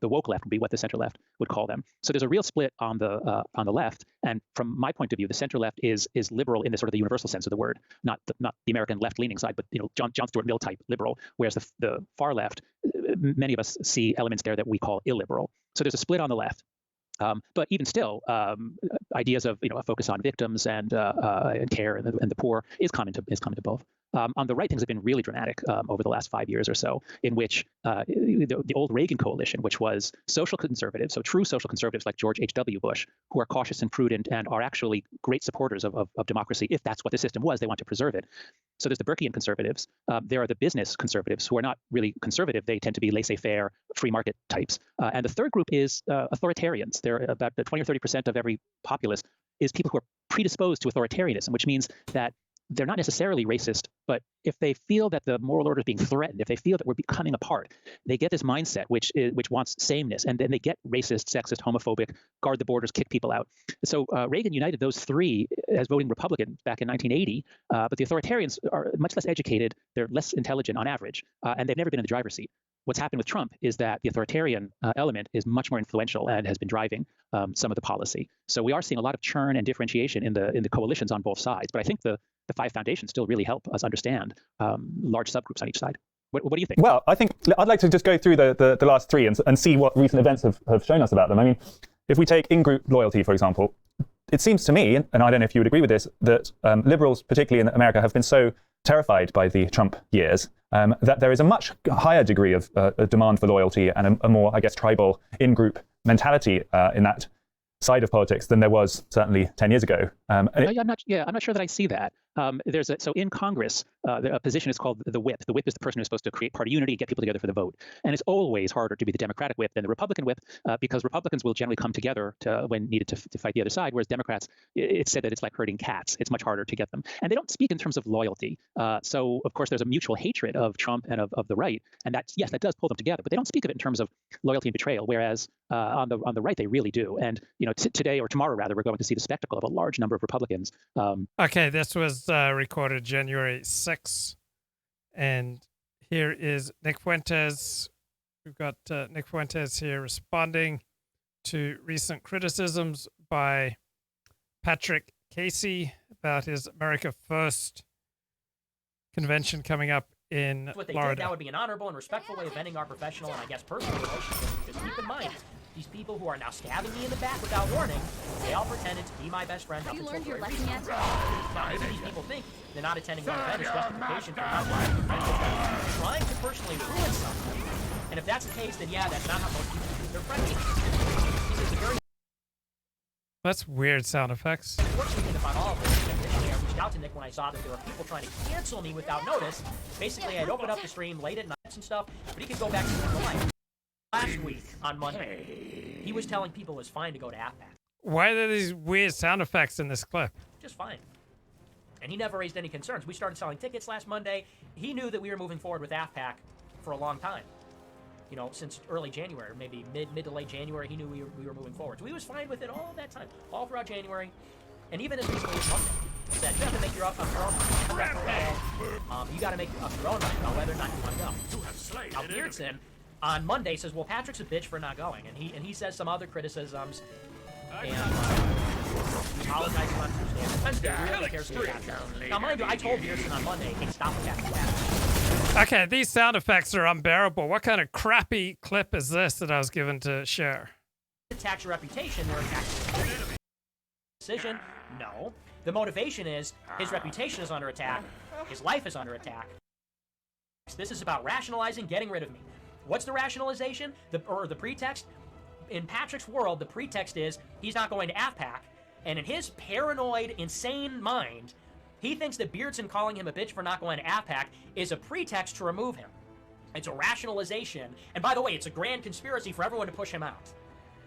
Speaker 9: woke left would be what the center left would call them. So there's a real split on the left. And from my point of view, the center left is liberal in the sort of the universal sense of the word, not the American left-leaning side, but John Stuart Mill type liberal. Whereas the far left, many of us see elements there that we call illiberal. So there's a split on the left. But even still, ideas of a focus on victims and care and the poor is common to both. On the right, things have been really dramatic over the last 5 years or so, in which the old Reagan coalition, which was social conservatives, so true social conservatives like George H.W. Bush, who are cautious and prudent and are actually great supporters of democracy, if that's what the system was, they want to preserve it. So there's the Burkean conservatives. There are the business conservatives, who are not really conservative. They tend to be laissez-faire, free market types. And the third group is authoritarians. They're about 20 or 30% of every populace is people who are predisposed to authoritarianism, which means that they're not necessarily racist, but if they feel that the moral order is being threatened, if they feel that we're becoming apart, they get this mindset which wants sameness, and then they get racist, sexist, homophobic, guard the borders, kick people out. So Reagan united those 3 as voting Republican back in 1980, but the authoritarians are much less educated, they're less intelligent on average, and they've never been in the driver's seat. What's happened with Trump is that the authoritarian element is much more influential and has been driving some of the policy. So we are seeing a lot of churn and differentiation in the coalitions on both sides. But I think the 5 foundations still really help us understand large subgroups on each side. What do you think?
Speaker 3: Well, I think I'd like to just go through the last 3 and see what recent events have shown us about them. I mean, if we take in-group loyalty, for example, it seems to me, and I don't know if you would agree with this, that liberals, particularly in America, have been so terrified by the Trump years that there is a much higher degree of demand for loyalty and a more, I guess, tribal in-group mentality in that side of politics than there was certainly 10 years ago.
Speaker 9: I'm not sure that I see that. So in Congress, a position is called the whip. The whip is the person who's supposed to create party unity, get people together for the vote. And it's always harder to be the Democratic whip than the Republican whip because Republicans will generally come together when needed to fight the other side, whereas Democrats, it's said that it's like herding cats. It's much harder to get them. And they don't speak in terms of loyalty. So, of course, there's a mutual hatred of Trump and of the right. And that does pull them together. But they don't speak of it in terms of loyalty and betrayal, whereas on the right, they really do. And today, or tomorrow rather, we're going to see the spectacle of a large number of Republicans.
Speaker 1: Okay, this was recorded January 6th, and here is Nick Fuentes. We've got Nick Fuentes here responding to recent criticisms by Patrick Casey about his America First convention coming up in
Speaker 10: what they
Speaker 1: Florida.
Speaker 10: did, that would be an honorable and respectful way of ending our professional and I guess personal relationships. Just keep in mind, these people who are now stabbing me in the back without warning, they all pretended to be my best friend up until very recently. Now, these people think they're not attending my event is justification for not trying to personally ruin something. And if that's the case, then yeah, that's not how most people treat their friends.
Speaker 1: That's weird sound effects.
Speaker 10: The unfortunate thing about all of this is that I reached out to Nick when I saw that there were people trying to cancel me without notice. Basically, I'd opened up the stream late at nights and stuff, but he could go back to normal life. Last week, on Monday, he was telling people it's fine to go to AFPAC.
Speaker 1: Why are there these weird sound effects in this clip?
Speaker 10: Just fine. And he never raised any concerns. We started selling tickets last Monday. He knew that we were moving forward with AFPAC for a long time. You know, since early January, maybe mid to late January, he knew we were moving forward. So he was fine with it all that time, all throughout January, and even as recently as Monday. He said, you have to make your own mind. You got to make up your own mind about whether or not you want to go. Now, Beardson on Monday says, well, Patrick's a bitch for not going, and he says some other criticisms, and he apologizes on Tuesday. And Wednesday, really cares about Patrick. Now, mind you, I told Beardson on Monday, hey, stop with that.
Speaker 1: Okay, these sound effects are unbearable. What kind of crappy clip is this that I was given to share?
Speaker 10: Attacks your reputation, they're attacking your decision. No. The motivation is his reputation is under attack, his life is under attack. This is about rationalizing, getting rid of me. What's the rationalization? The pretext? In Patrick's world, the pretext is he's not going to AFPAC, and in his paranoid, insane mind, he thinks that Beardson calling him a bitch for not going to AFPAC is a pretext to remove him. It's a rationalization. And by the way, it's a grand conspiracy for everyone to push him out.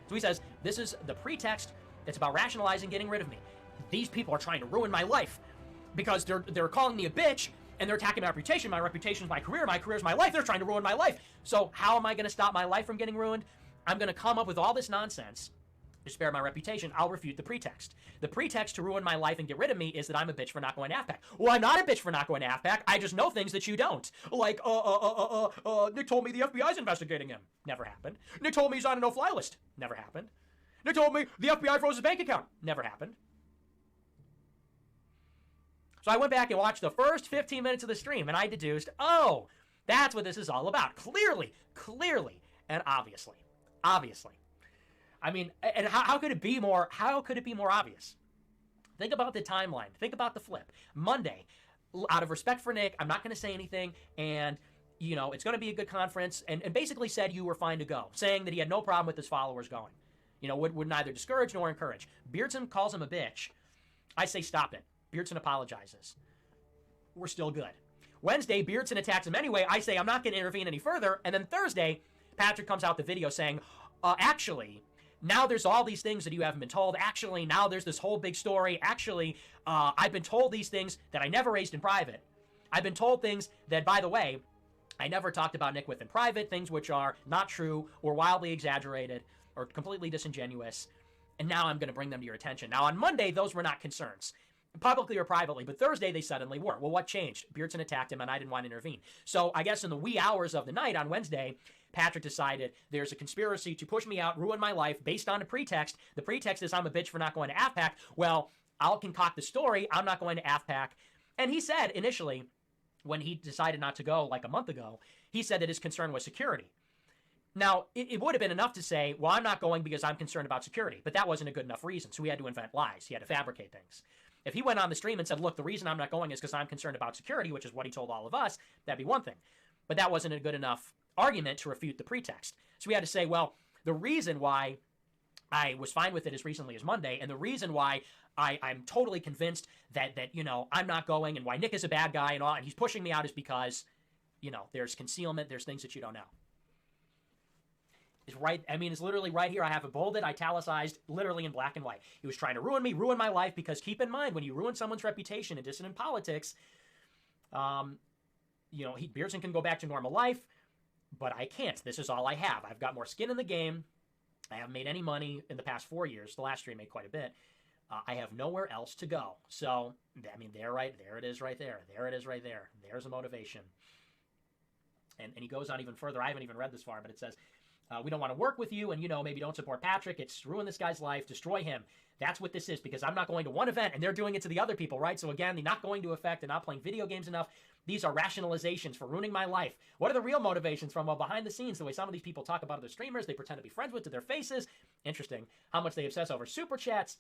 Speaker 10: So he says, this is the pretext that's about rationalizing getting rid of me. These people are trying to ruin my life because they're calling me a bitch and they're attacking my reputation. My reputation is my career is my life. They're trying to ruin my life. So how am I going to stop my life from getting ruined? I'm going to come up with all this nonsense to spare my reputation. I'll refute the pretext. The pretext to ruin my life and get rid of me is that I'm a bitch for not going to AFPAC. Well, I'm not a bitch for not going to AFPAC. I just know things that you don't. Like, Nick told me the FBI's investigating him. Never happened. Nick told me he's on a no-fly list. Never happened. Nick told me the FBI froze his bank account. Never happened. So I went back and watched the first 15 minutes of the stream, and I deduced, oh, that's what this is all about. Clearly, and obviously. I mean, and how could it be more obvious? Think about the timeline. Think about the flip. Monday, out of respect for Nick, I'm not going to say anything, and, you know, it's going to be a good conference, and basically said you were fine to go, saying that he had no problem with his followers going. You know, would neither discourage nor encourage. Beardson calls him a bitch. I say stop it. Beardson apologizes. We're still good. Wednesday, Beardson attacks him anyway. I say I'm not going to intervene any further, and then Thursday, Patrick comes out the video saying, actually, now there's all these things that you haven't been told. Actually, now there's this whole big story. Actually, I've been told these things that I never raised in private. I've been told things that, by the way, I never talked about Nick with in private, things which are not true or wildly exaggerated or completely disingenuous. And now I'm going to bring them to your attention. Now, on Monday, those were not concerns, publicly or privately, but Thursday they suddenly were. Well, what changed? Beardson attacked him, and I didn't want to intervene. So I guess in the wee hours of the night on Wednesday, Patrick decided there's a conspiracy to push me out, ruin my life, based on a pretext. The pretext is I'm a bitch for not going to AFPAC. Well, I'll concoct the story. I'm not going to AFPAC. And he said initially, when he decided not to go like a month ago, he said that his concern was security. Now, it would have been enough to say, well, I'm not going because I'm concerned about security. But that wasn't a good enough reason. So he had to invent lies. He had to fabricate things. If he went on the stream and said, look, the reason I'm not going is because I'm concerned about security, which is what he told all of us, that'd be one thing. But that wasn't a good enough argument to refute the pretext. So we had to say, well, the reason why I was fine with it as recently as Monday, and the reason why I'm totally convinced that you know, I'm not going and why Nick is a bad guy and all, and he's pushing me out is because, you know, there's concealment, there's things that you don't know. It's right, I mean, it's literally right here. I have it bolded, italicized, literally in black and white. He was trying to ruin me, ruin my life, because keep in mind, when you ruin someone's reputation in dissident politics, you know, Beardson can go back to normal life, but I can't. This is all I have. I've got more skin in the game. I haven't made any money in the past 4 years. The last stream made quite a bit. I have nowhere else to go. So, I mean, there it is right there. There it is right there. There's a motivation. And he goes on even further. I haven't even read this far, but it says, we don't want to work with you, and, you know, maybe don't support Patrick. It's ruin this guy's life, destroy him. That's what this is, because I'm not going to one event, and they're doing it to the other people, right? So again, they're not going to affect and not playing video games enough. These are rationalizations for ruining my life. What are the real motivations from? Well, behind the scenes, the way some of these people talk about other streamers, they pretend to be friends with to their faces. Interesting. How much they obsess over super chats.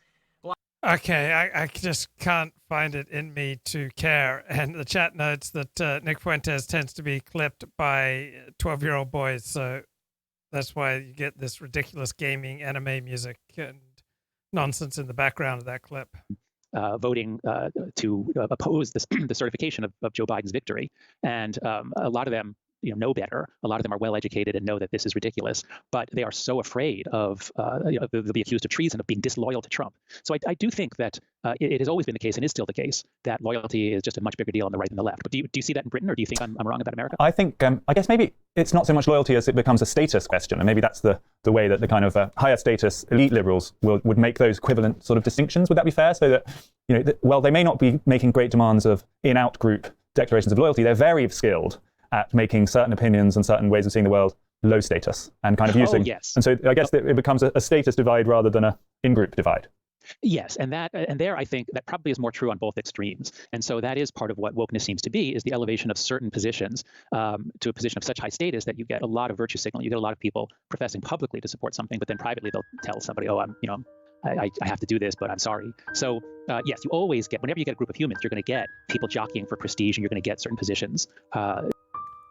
Speaker 1: Okay, I just can't find it in me to care. And the chat notes that Nick Fuentes tends to be clipped by 12-year-old boys, so that's why you get this ridiculous gaming anime music and nonsense in the background of that clip.
Speaker 9: voting to oppose the certification of Joe Biden's victory. And a lot of them know better. A lot of them are well educated and know that this is ridiculous, but they are so afraid of they'll be accused of treason, of being disloyal to Trump. So I do think that it has always been the case, and is still the case, that loyalty is just a much bigger deal on the right than the left. But do you see that in Britain, or do you think I'm wrong about America?
Speaker 3: I think, I guess maybe it's not so much loyalty as it becomes a status question, and maybe that's the way that the kind of higher status elite liberals would make those equivalent sort of distinctions. Would that be fair? So that, while they may not be making great demands of in-out group declarations of loyalty, they're very skilled at making certain opinions and certain ways of seeing the world low status and kind of using.
Speaker 9: Oh, yes.
Speaker 3: And so I guess it becomes a status divide rather than a in-group divide.
Speaker 9: Yes, and there I think that probably is more true on both extremes. And so that is part of what wokeness seems to be, is the elevation of certain positions to a position of such high status that you get a lot of virtue signaling. You get a lot of people professing publicly to support something, but then privately they'll tell somebody, oh, I have to do this, but I'm sorry. So yes, you always get, whenever you get a group of humans, you're going to get people jockeying for prestige, and you're going to get certain positions.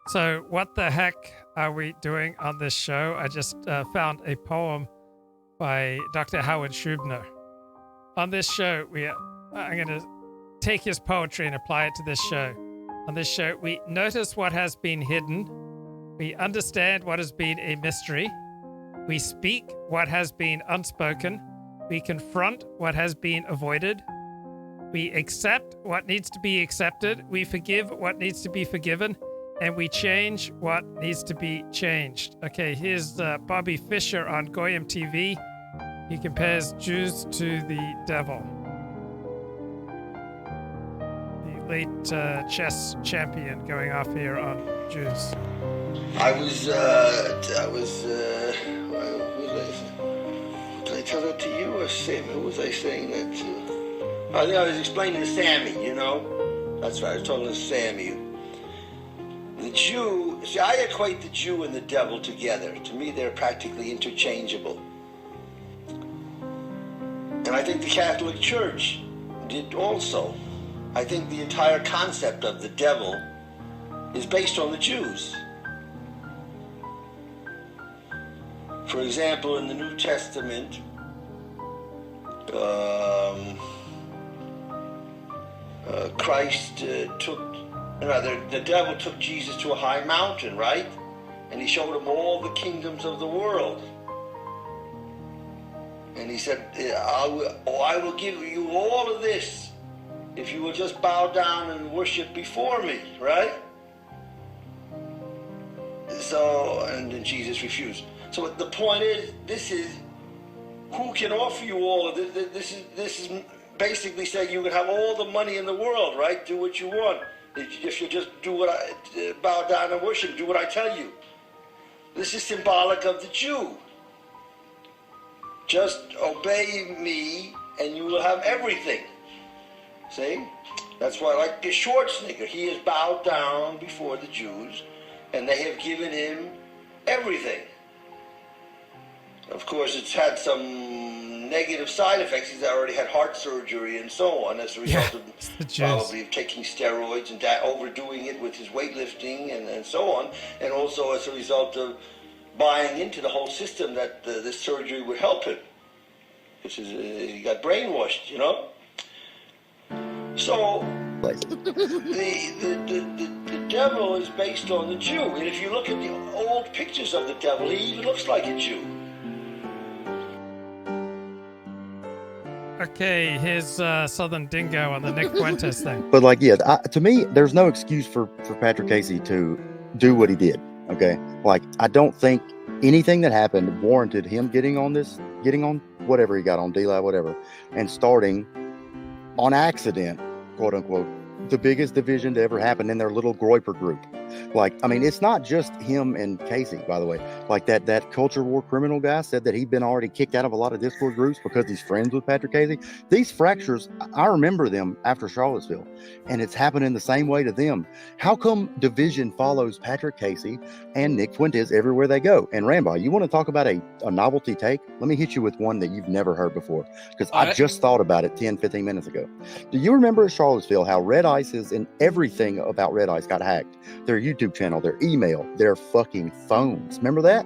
Speaker 1: So what the heck are we doing on this show? I just found a poem by Dr. Howard Schubner. On this show, I'm going to take his poetry and apply it to this show. On this show, we notice what has been hidden. We understand what has been a mystery. We speak what has been unspoken. We confront what has been avoided. We accept what needs to be accepted. We forgive what needs to be forgiven. And we change what needs to be changed. Okay, here's Bobby Fischer on Goyim TV. He compares Jews to the devil. The late chess champion going off here on Jews.
Speaker 8: Who was I? Did I tell that to you or Sam? Who was I saying that to? I think I was explaining to Sammy, That's right, I was talking to Sammy. The Jew, see, I equate the Jew and the devil together. To me, they're practically interchangeable. And I think the Catholic Church did also. I think the entire concept of the devil is based on the Jews. For example, in the New Testament, Christ the devil took Jesus to a high mountain, right? And he showed him all the kingdoms of the world. And he said, I will give you all of this if you will just bow down and worship before me, right? So, and then Jesus refused. So the point is, this is, who can offer you all of this? This is basically saying you can have all the money in the world, right? Do what you want. If you just bow down and worship, do what I tell you. This is symbolic of the Jew. Just obey me and you will have everything. See? That's why, like Schwarzenegger, he has bowed down before the Jews and they have given him everything. Of course, it's had some negative side effects. He's already had heart surgery and so on as a result of probably taking steroids and overdoing it with his weightlifting and so on, and also as a result of buying into the whole system that this surgery would help him. He got brainwashed, So the devil is based on the Jew, and if you look at the old pictures of the devil, he even looks like a Jew.
Speaker 1: Okay, here's Southern Dingo on the Nick Fuentes thing.
Speaker 13: But to me, there's no excuse for Patrick Casey to do what he did. Okay, I don't think anything that happened warranted him getting on whatever he got on, D-Live, whatever, and starting on accident, quote unquote, the biggest division to ever happen in their little Groyper group. It's not just him and Casey, by the way. That culture war criminal guy said that he'd been already kicked out of a lot of Discord groups because he's friends with Patrick Casey. These fractures, I remember them after Charlottesville, and it's happening the same way to them. How come division follows Patrick Casey and Nick Fuentes everywhere they go? And Rambo, you want to talk about a novelty take? Let me hit you with one that you've never heard before, because I just thought about it 10, 15 minutes ago. Do you remember at Charlottesville how Red Ice's and everything about Red Ice got hacked? Their YouTube channel, their email, their fucking phones. Remember that?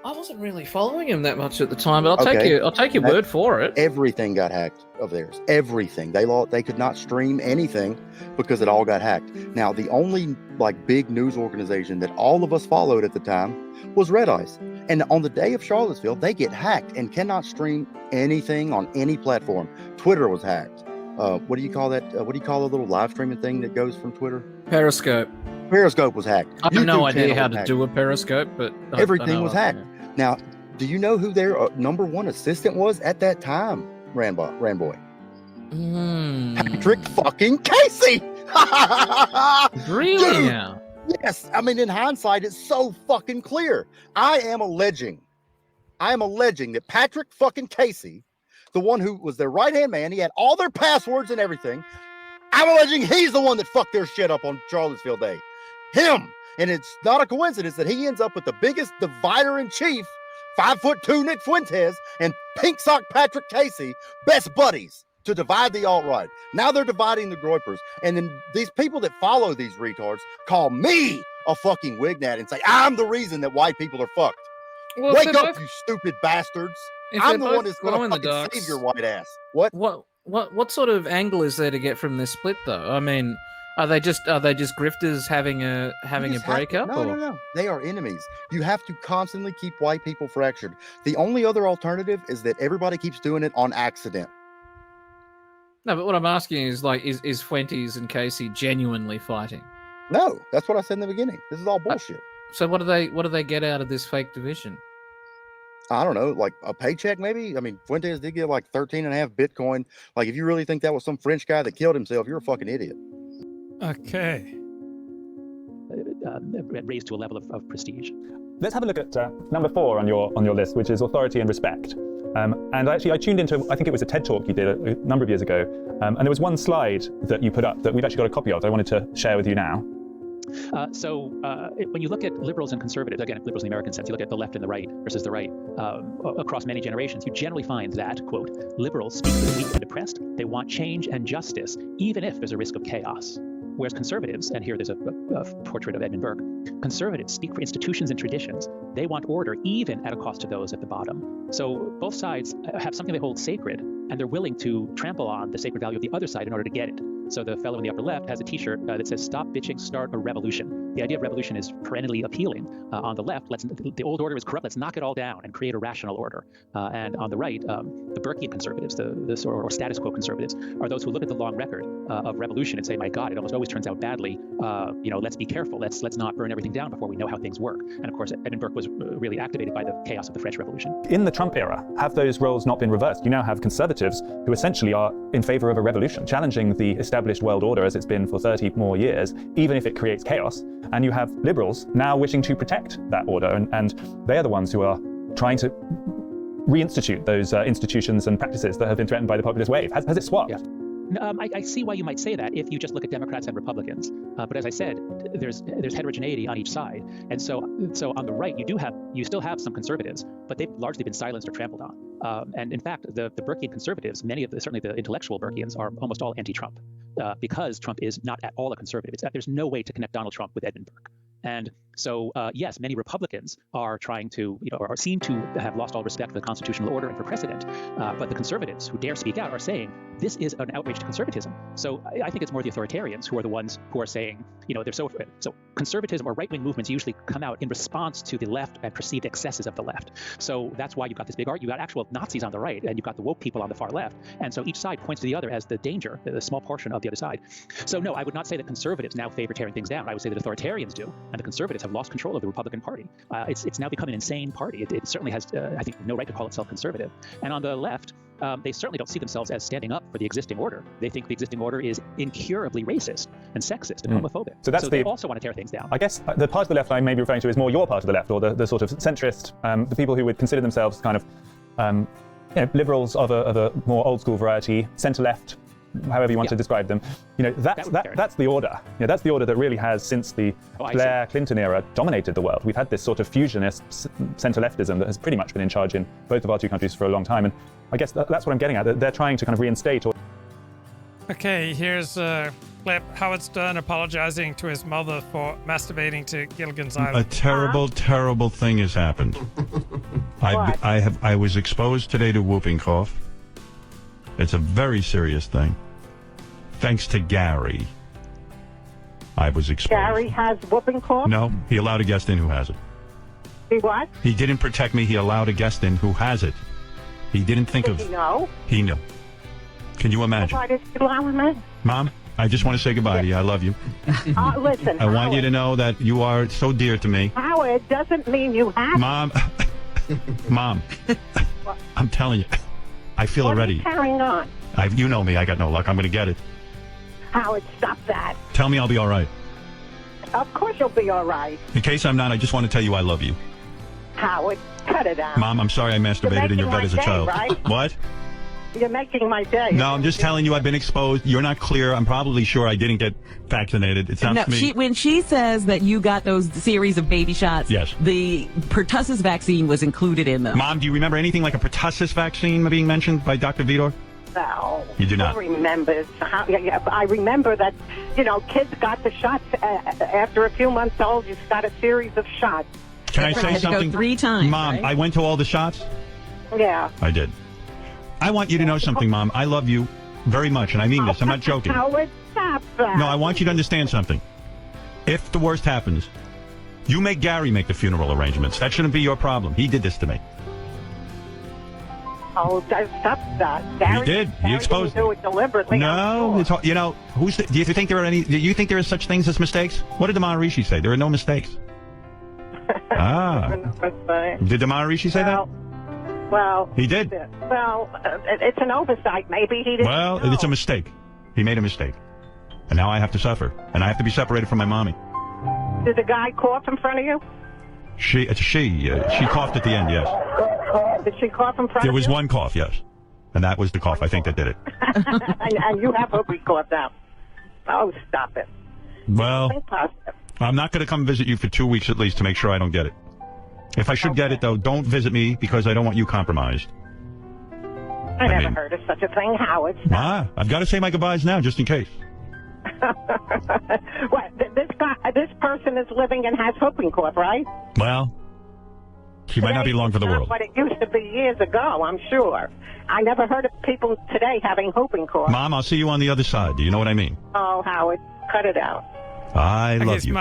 Speaker 14: I wasn't really following him that much at the time, but I'll take your word for it.
Speaker 13: Everything got hacked of theirs. Everything. They could not stream anything because it all got hacked. Now, the only like big news organization that all of us followed at the time was Red Eyes. And on the day of Charlottesville, they get hacked and cannot stream anything on any platform. Twitter was hacked. What do you call that? What do you call the little live streaming thing that goes from Twitter?
Speaker 14: Periscope.
Speaker 13: Periscope was hacked.
Speaker 14: I have no idea how to
Speaker 13: hacked.
Speaker 14: do a Periscope, but
Speaker 13: Everything was hacked. Now, do you know who their number one assistant was at that time, Ramboy? Patrick fucking Casey!
Speaker 14: Really
Speaker 13: Dude,
Speaker 14: now?
Speaker 13: Yes. I mean, in hindsight, it's so fucking clear. I am alleging that Patrick fucking Casey, the one who was their right-hand man, he had all their passwords and everything. I'm alleging he's the one that fucked their shit up on Charlottesville Day. Him. And it's not a coincidence that he ends up with the biggest divider in chief, 5'2" Nick Fuentes and pink sock Patrick Casey, best buddies to divide the alt-right. Now they're dividing the Groypers. And then these people that follow these retards call me a fucking wignat and say, I'm the reason that white people are fucked.
Speaker 14: Well,
Speaker 13: wake up, you stupid bastards. I'm the one that's going to fucking save your white ass.
Speaker 14: What sort of angle is there to get from this split, though? I mean, are they just grifters having a breakup?
Speaker 13: No. They are enemies. You have to constantly keep white people fractured. The only other alternative is that everybody keeps doing it on accident.
Speaker 14: No, but what I'm asking is is Fuentes and Casey genuinely fighting?
Speaker 13: No, that's what I said in the beginning. This is all bullshit.
Speaker 14: So what do they get out of this fake division?
Speaker 13: I don't know, like a paycheck maybe? I mean, Fuentes did get like 13.5 Bitcoin. Like, if you really think that was some French guy that killed himself, you're a fucking idiot.
Speaker 1: Okay.
Speaker 9: Raised to a level of prestige.
Speaker 3: Let's have a look at number 4 on your list, which is authority and respect. And actually, I tuned into, I think it was a TED Talk you did a number of years ago, and there was one slide that you put up that we've actually got a copy of that I wanted to share with you now.
Speaker 9: When you look at liberals and conservatives, again, liberals in the American sense, you look at the left and the right versus the right across many generations, you generally find that, quote, liberals speak for the weak and oppressed. They want change and justice, even if there's a risk of chaos. Whereas conservatives, and here there's a portrait of Edmund Burke, conservatives speak for institutions and traditions. They want order, even at a cost to those at the bottom. So both sides have something they hold sacred, and they're willing to trample on the sacred value of the other side in order to get it. So the fellow in the upper left has a T-shirt that says, "Stop bitching, start a revolution." The idea of revolution is perennially appealing. On the left, the old order is corrupt. Let's knock it all down and create a rational order. And on the right, the Burkean conservatives, the status quo conservatives, are those who look at the long record of revolution and say, "My God, it almost always turns out badly. Let's be careful. Let's not burn everything down before we know how things work." And of course, Edmund Burke was really activated by the chaos of the French Revolution.
Speaker 3: In the Trump era, have those roles not been reversed? You now have conservatives who essentially are in favor of a revolution, challenging the established world order as it's been for 30 more years, even if it creates chaos. And you have liberals now wishing to protect that order, and they are the ones who are trying to reinstitute those institutions and practices that have been threatened by the populist wave. Has it swapped?
Speaker 9: Yeah. I see why you might say that if you just look at Democrats and Republicans. But as I said, there's heterogeneity on each side, and so on the right you still have some conservatives, but they've largely been silenced or trampled on. And in fact, the Burkean conservatives, certainly the intellectual Burkeans, are almost all anti-Trump because Trump is not at all a conservative. There's no way to connect Donald Trump with Edmund Burke. And so, yes, many Republicans are trying to, or seem to have lost all respect for the constitutional order and for precedent. But the conservatives who dare speak out are saying this is an outrage to conservatism. So I think it's more the authoritarians who are the ones who are saying, they're so conservatism or right-wing movements usually come out in response to the left and perceived excesses of the left. So that's why you've got this big argument. You've got actual Nazis on the right, and you've got the woke people on the far left. And so each side points to the other as the danger, the small portion of the other side. So no, I would not say that conservatives now favor tearing things down. I would say that authoritarians do, and the conservatives have lost control of the Republican Party. It's now become an insane party. It certainly has, I think, no right to call itself conservative. And on the left, they certainly don't see themselves as standing up for the existing order. They think the existing order is incurably racist and sexist and homophobic.
Speaker 3: So
Speaker 9: they also want to tear things down.
Speaker 3: I guess the part of the left I may be referring to is more your part of the left, or the sort of centrist, the people who would consider themselves kind of liberals of a more old school variety, centre-left, however you want to describe them. That's the order. That's the order that really has, since the Blair Clinton era, dominated the world. We've had this sort of fusionist centre-leftism that has pretty much been in charge in both of our two countries for a long time. And I guess that's what I'm getting at. They're trying to kind of reinstate.
Speaker 1: Okay, here's clip. Howard Stern apologizing to his mother for masturbating to Gilligan's
Speaker 4: A
Speaker 1: Island.
Speaker 4: terrible, terrible thing has happened. I was exposed today to whooping cough. It's a very serious thing. Thanks to Gary, I was exposed.
Speaker 19: Gary has whooping cough?
Speaker 4: No, he allowed a guest in who has it.
Speaker 19: He what?
Speaker 4: He didn't protect me. He allowed a guest in who has it. He didn't think
Speaker 19: Did
Speaker 4: of...
Speaker 19: he know?
Speaker 4: He knew. Can you imagine?
Speaker 19: Why did you allow him in?
Speaker 4: Mom, I just want to say goodbye to you. I love you.
Speaker 19: Listen,
Speaker 4: I want you to know that you are so dear to me.
Speaker 19: Howard doesn't mean you have
Speaker 4: Mom, Mom, I'm telling you, I feel
Speaker 19: What are
Speaker 4: already.
Speaker 19: you carrying on?
Speaker 4: You know me. I got no luck. I'm going to get it.
Speaker 19: Howard, stop that.
Speaker 4: Tell me I'll be all right.
Speaker 19: Of course you'll be all right.
Speaker 4: In case I'm not, I just want to tell you I love you.
Speaker 19: Howard, cut it out.
Speaker 4: Mom, I'm sorry I masturbated in your bed as a
Speaker 19: making my
Speaker 4: child.
Speaker 19: day, right?
Speaker 4: What?
Speaker 19: You're making my day.
Speaker 4: No, I'm just telling you I've been exposed. You're not clear. I'm probably sure I didn't get vaccinated. It sounds
Speaker 21: No,
Speaker 4: to me.
Speaker 21: when she says that you got those series of baby shots,
Speaker 4: Yes.
Speaker 21: the pertussis vaccine was included in them.
Speaker 4: Mom, do you remember anything like a pertussis vaccine being mentioned by Dr. Vitor?
Speaker 19: No.
Speaker 4: You do not.
Speaker 19: I remember that, kids got the shots after a few months old. You got a series of shots.
Speaker 4: Can I say
Speaker 21: had to go
Speaker 4: something?
Speaker 21: 3 times,
Speaker 4: Mom,
Speaker 21: right?
Speaker 4: I went to all the shots.
Speaker 19: Yeah.
Speaker 4: I did. I want you to know something, Mom. I love you very much, and I mean this. I'm not joking.
Speaker 19: Howard, stop that.
Speaker 4: No, I want you to understand something. If the worst happens, you make Gary make the funeral arrangements. That shouldn't be your problem. He did this to me.
Speaker 19: Oh, stop that. Gary,
Speaker 4: He did. He
Speaker 19: Gary
Speaker 4: exposed
Speaker 19: didn't do it deliberately.
Speaker 4: No, it's, do you think there are any? Do you think there are such things as mistakes? What did the Maharishi say? There are no mistakes. Did the Maharishi say that?
Speaker 19: Well,
Speaker 4: He did.
Speaker 19: Well, it's an oversight. Maybe he didn't.
Speaker 4: Well, it's a mistake. He made a mistake, and now I have to suffer, and I have to be separated from my mommy.
Speaker 19: Did the guy cough in front of you?
Speaker 4: She coughed at the end. Yes,
Speaker 19: Did she cough in front
Speaker 4: there
Speaker 19: of
Speaker 4: was
Speaker 19: you?
Speaker 4: one cough. Yes, and that was the cough I think that did it.
Speaker 19: and you have whooping cough now. Oh, stop it.
Speaker 4: Well,
Speaker 19: Think positive.
Speaker 4: I'm not going to come visit you for 2 weeks at least to make sure I don't get it. If I should get it, though, don't visit me because I don't want you compromised.
Speaker 19: I never heard of such a thing, Howard.
Speaker 4: I've got to say my goodbyes now, just in case.
Speaker 19: What? This person is living and has whooping cough, right?
Speaker 4: Well, she might not be long for the world.
Speaker 19: But it used to be years ago, I'm sure. I never heard of people today having whooping cough.
Speaker 4: Mom, I'll see you on the other side. Do you know what I mean?
Speaker 19: Oh, Howard, cut it out.
Speaker 4: I love you.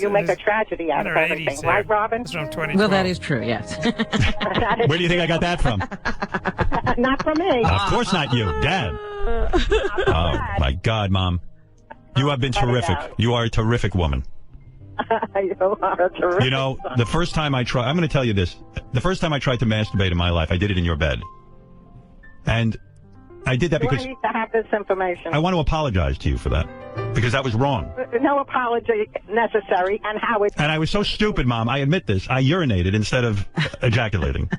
Speaker 19: You make a tragedy out of everything, right, Robin?
Speaker 21: Well, that is true, yes.
Speaker 4: Where do you think I got that from?
Speaker 19: Not from me.
Speaker 4: Of course not you, Dad. Oh, my God, Mom. You have been terrific. You are a terrific woman.
Speaker 19: You are a terrific
Speaker 4: You know, the first time I'm going to tell you this. The first time I tried to masturbate in my life, I did it in your bed. And I did that
Speaker 19: Do
Speaker 4: because
Speaker 19: I need to have this information?
Speaker 4: I want to apologize to you for that. Because that was wrong.
Speaker 19: No apology necessary, and Howard.
Speaker 4: And I was so stupid, Mom. I admit this. I urinated instead of ejaculating.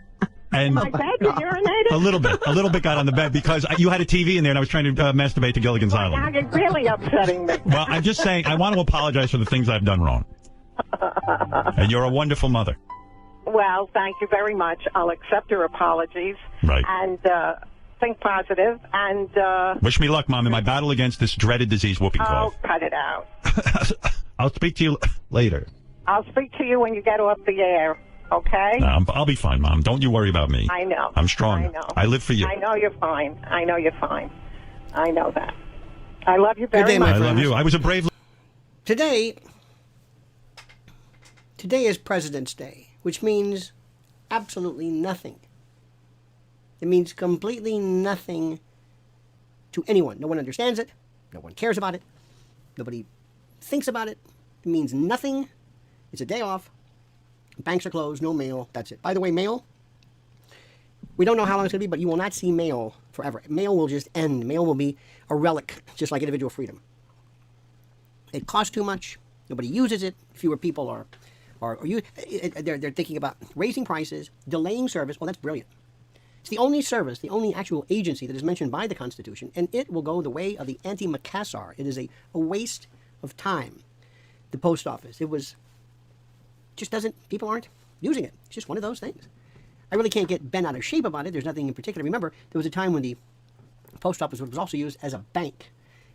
Speaker 4: And
Speaker 19: My bed, you urinated?
Speaker 4: a little bit got on the bed because you had a TV in there and I was trying to masturbate to Gilligan's
Speaker 19: Now
Speaker 4: Island.
Speaker 19: you're really upsetting me.
Speaker 4: Well, I'm just saying, I want to apologize for the things I've done wrong. And you're a wonderful mother.
Speaker 19: Well, thank you very much. I'll accept your apologies.
Speaker 4: Right.
Speaker 19: And think positive. And
Speaker 4: Wish me luck, Mom, in my battle against this dreaded disease, whooping cough.
Speaker 19: cut it out.
Speaker 4: I'll speak to you later.
Speaker 19: I'll speak to you when you get off the air. Okay?
Speaker 4: I'll be fine, Mom. Don't you worry about me.
Speaker 19: I know.
Speaker 4: I'm strong.
Speaker 19: I know.
Speaker 4: I live for you.
Speaker 19: I know you're fine. I know you're fine. I know that. I love you very much.
Speaker 4: I love you. I was a brave...
Speaker 23: Today is President's Day, which means absolutely nothing. It means completely nothing to anyone. No one understands it. No one cares about it. Nobody thinks about it. It means nothing. It's a day off. Banks are closed. No mail. That's it. By the way, mail, we don't know how long it's going to be, but you will not see mail forever. Mail will just end. Mail will be a relic, just like individual freedom. It costs too much. Nobody uses it. Fewer people are they're thinking about raising prices, delaying service. Well, that's brilliant. It's the only service, the only actual agency that is mentioned by the Constitution, and it will go the way of the anti-Macassar. It is a waste of time. The post office. It was just doesn't. People aren't using it. It's just one of those things. I really can't get bent out of shape about it. There's nothing in particular. Remember, there was a time when the post office was also used as a bank.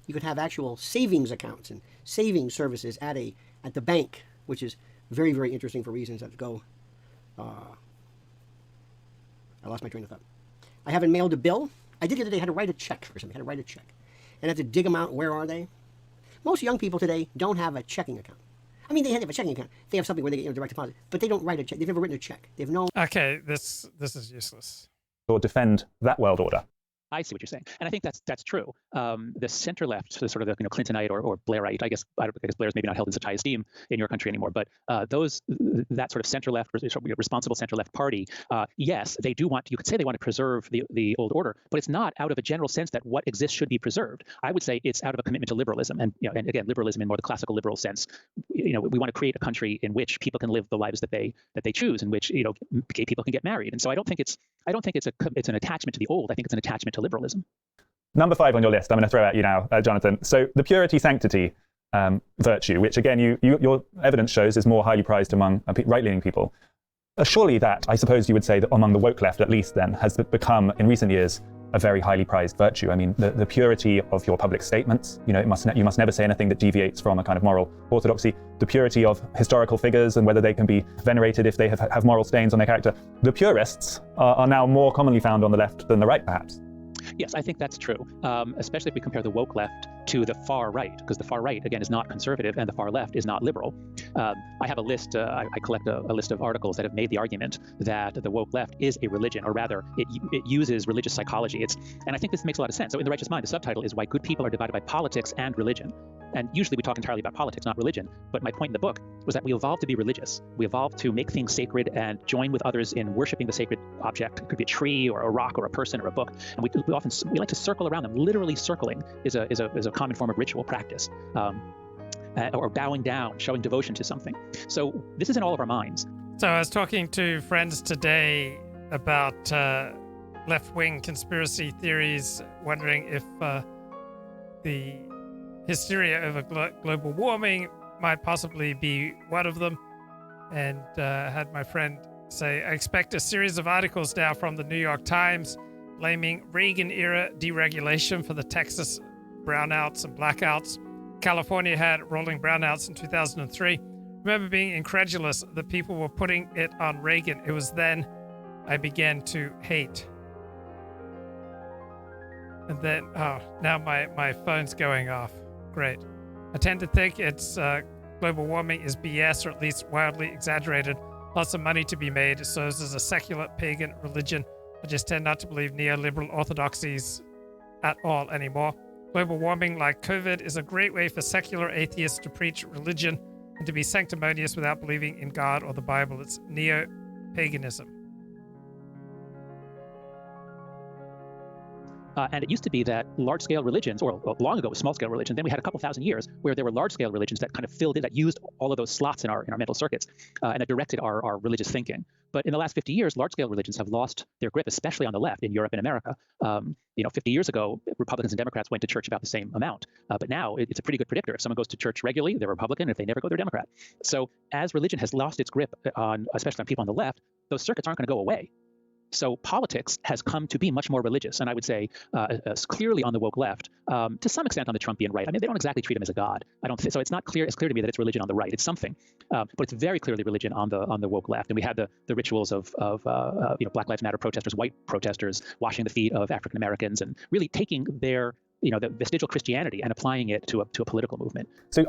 Speaker 23: You could have actual savings accounts and savings services at the bank, which is very, very interesting for reasons that go. I lost my train of thought. I haven't mailed a bill. I did the other day. I had to write a check for something. I had to write a check. And I had to dig them out. Where are they? Most young people today don't have a checking account. I mean, they have a checking account. They have something where they get direct deposit, but they don't write a check. They've never written a check. They've no.
Speaker 1: Okay, this is useless.
Speaker 3: Or defend that world order.
Speaker 9: I see what you're saying, and I think that's true. The center left, the sort of the Clintonite or Blairite, I guess Blair's maybe not held in such high esteem in your country anymore, but that sort of center left, responsible center left party, yes, they do want. You could say they want to preserve the old order, but it's not out of a general sense that what exists should be preserved. I would say it's out of a commitment to liberalism, and and again, liberalism in more the classical liberal sense. We want to create a country in which people can live the lives that they choose, in which gay people can get married, and so I don't think it's an attachment to the old. I think it's an attachment to liberalism.
Speaker 3: Number 5 on your list, I'm going to throw at you now, Jonathan. So the purity sanctity virtue, which again, your evidence shows is more highly prized among right-leaning people. Surely that, I suppose you would say that among the woke left at least then, has become in recent years a very highly prized virtue. I mean, the purity of your public statements, you must never say anything that deviates from a kind of moral orthodoxy. The purity of historical figures and whether they can be venerated if they have moral stains on their character. The purists are now more commonly found on the left than the right, perhaps.
Speaker 9: Yes, I think that's true, especially if we compare the woke left to the far right, because the far right, again, is not conservative and the far left is not liberal. I have a list, I collect a list of articles that have made the argument that the woke left is a religion, or rather, it uses religious psychology. And I think this makes a lot of sense. So in The Righteous Mind, the subtitle is Why Good People Are Divided by Politics and Religion. And usually we talk entirely about politics, not religion. But my point in the book was that we evolved to be religious. We evolved to make things sacred and join with others in worshiping the sacred object. It could be a tree or a rock or a person or a book. And we like to circle around them. Literally circling is a common form of ritual practice. Or bowing down, showing devotion to something. So this is in all of our minds.
Speaker 1: So I was talking to friends today about left-wing conspiracy theories, wondering if the hysteria over global warming might possibly be one of them. And had my friend say, I expect a series of articles now from the New York Times blaming Reagan-era deregulation for the Texas brownouts and blackouts. California had rolling brownouts in 2003. Remember being incredulous that people were putting it on Reagan. It was then I began to hate. And then, now my phone's going off. Great. I tend to think it's global warming is BS, or at least wildly exaggerated. Lots of money to be made. So this is a secular pagan religion. I just tend not to believe neoliberal orthodoxies at all anymore. Global warming, like COVID, is a great way for secular atheists to preach religion and to be sanctimonious without believing in God or the Bible. It's neo-paganism.
Speaker 9: And it used to be that large-scale religions, or long ago it was small-scale religion, then we had a couple thousand years where there were large-scale religions that kind of filled in, that used all of those slots in our mental circuits, and that directed our religious thinking. But in the last 50 years, large-scale religions have lost their grip, especially on the left in Europe and America. 50 years ago, Republicans and Democrats went to church about the same amount. But now it's a pretty good predictor. If someone goes to church regularly, they're Republican. If they never go, they're Democrat. So as religion has lost its grip especially on people on the left, those circuits aren't going to go away. So politics has come to be much more religious, and I would say clearly on the woke left, to some extent on the Trumpian right. I mean, they don't exactly treat him as a god. I don't think so. It's not clear. It's clear to me that it's religion on the right. It's something, but it's very clearly religion on the woke left. And we had the rituals of Black Lives Matter protesters, white protesters, washing the feet of African Americans, and really taking their the vestigial Christianity and applying it to a political movement.
Speaker 3: So,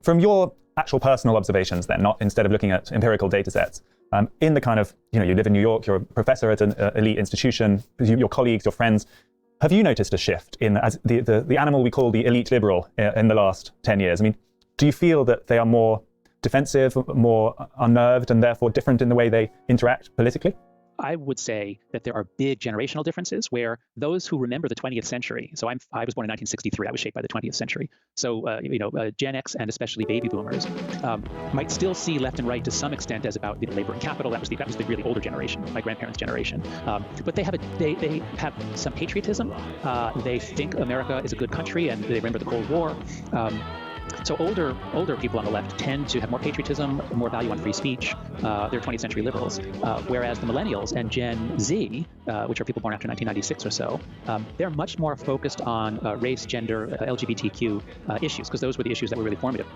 Speaker 3: from your actual personal observations, then, not instead of looking at empirical data sets. In the kind of, you live in New York, you're a professor at an elite institution, your colleagues, your friends, have you noticed a shift in as the animal we call the elite liberal in the last 10 years? I mean, do you feel that they are more defensive, more unnerved, and therefore different in the way they interact politically?
Speaker 9: I would say that there are big generational differences where those who remember the 20th century, so I was born in 1963, I was shaped by the 20th century. So, Gen X and especially baby boomers might still see left and right to some extent as about labor and capital. That was the really older generation, my grandparents' generation. But they have some patriotism. They think America is a good country and they remember the Cold War. So older people on the left tend to have more patriotism, more value on free speech. They're 20th century liberals, whereas the millennials and Gen Z, which are people born after 1996 or so, they're much more focused on race, gender, LGBTQ issues, because those were the issues that were really formative.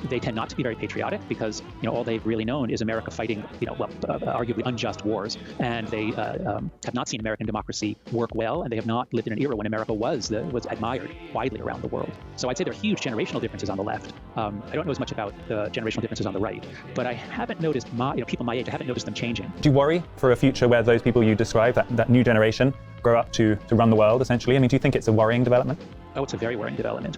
Speaker 9: They tend not to be very patriotic because all they've really known is America fighting arguably unjust wars, and they have not seen American democracy work well, and they have not lived in an era when America was admired widely around the world. So I'd say there are huge generational differences on the left. I don't know as much about the generational differences on the right, but I haven't noticed people my age. I haven't noticed them changing.
Speaker 3: Do you worry for a future where those people you describe, that new generation, grow up to run the world, essentially? I mean, do you think it's a worrying development?
Speaker 9: Oh, it's a very worrying development.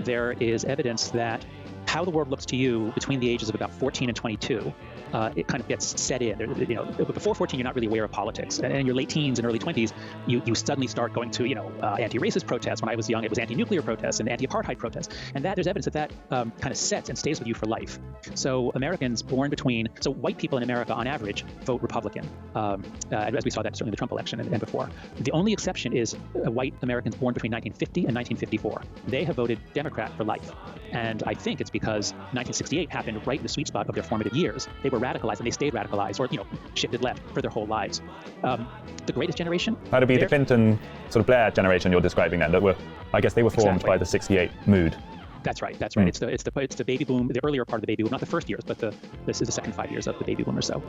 Speaker 9: There is evidence that how the world looks to you between the ages of about 14 and 22, it kind of gets set in. Before 14, you're not really aware of politics. And in your late teens and early 20s, you suddenly start going to, anti-racist protests. When I was young, it was anti-nuclear protests and anti-apartheid protests. And there's evidence that kind of sets and stays with you for life. So Americans born between, white people in America, on average, vote Republican, as we saw that certainly in the Trump election and before. The only exception is white Americans born between 1950 and 1954. They have voted Democrat for life. And I think it's because 1968 happened right in the sweet spot of their formative years. They were radicalized, and they stayed radicalized, or shifted left for their whole lives. The greatest generation.
Speaker 3: That'd be the Clinton sort of Blair generation you're describing then. I guess they were formed by the '68 mood.
Speaker 9: That's right. That's right. It's the baby boom, the earlier part of the baby boom, not the first years, but this is the second 5 years of the baby boom or so.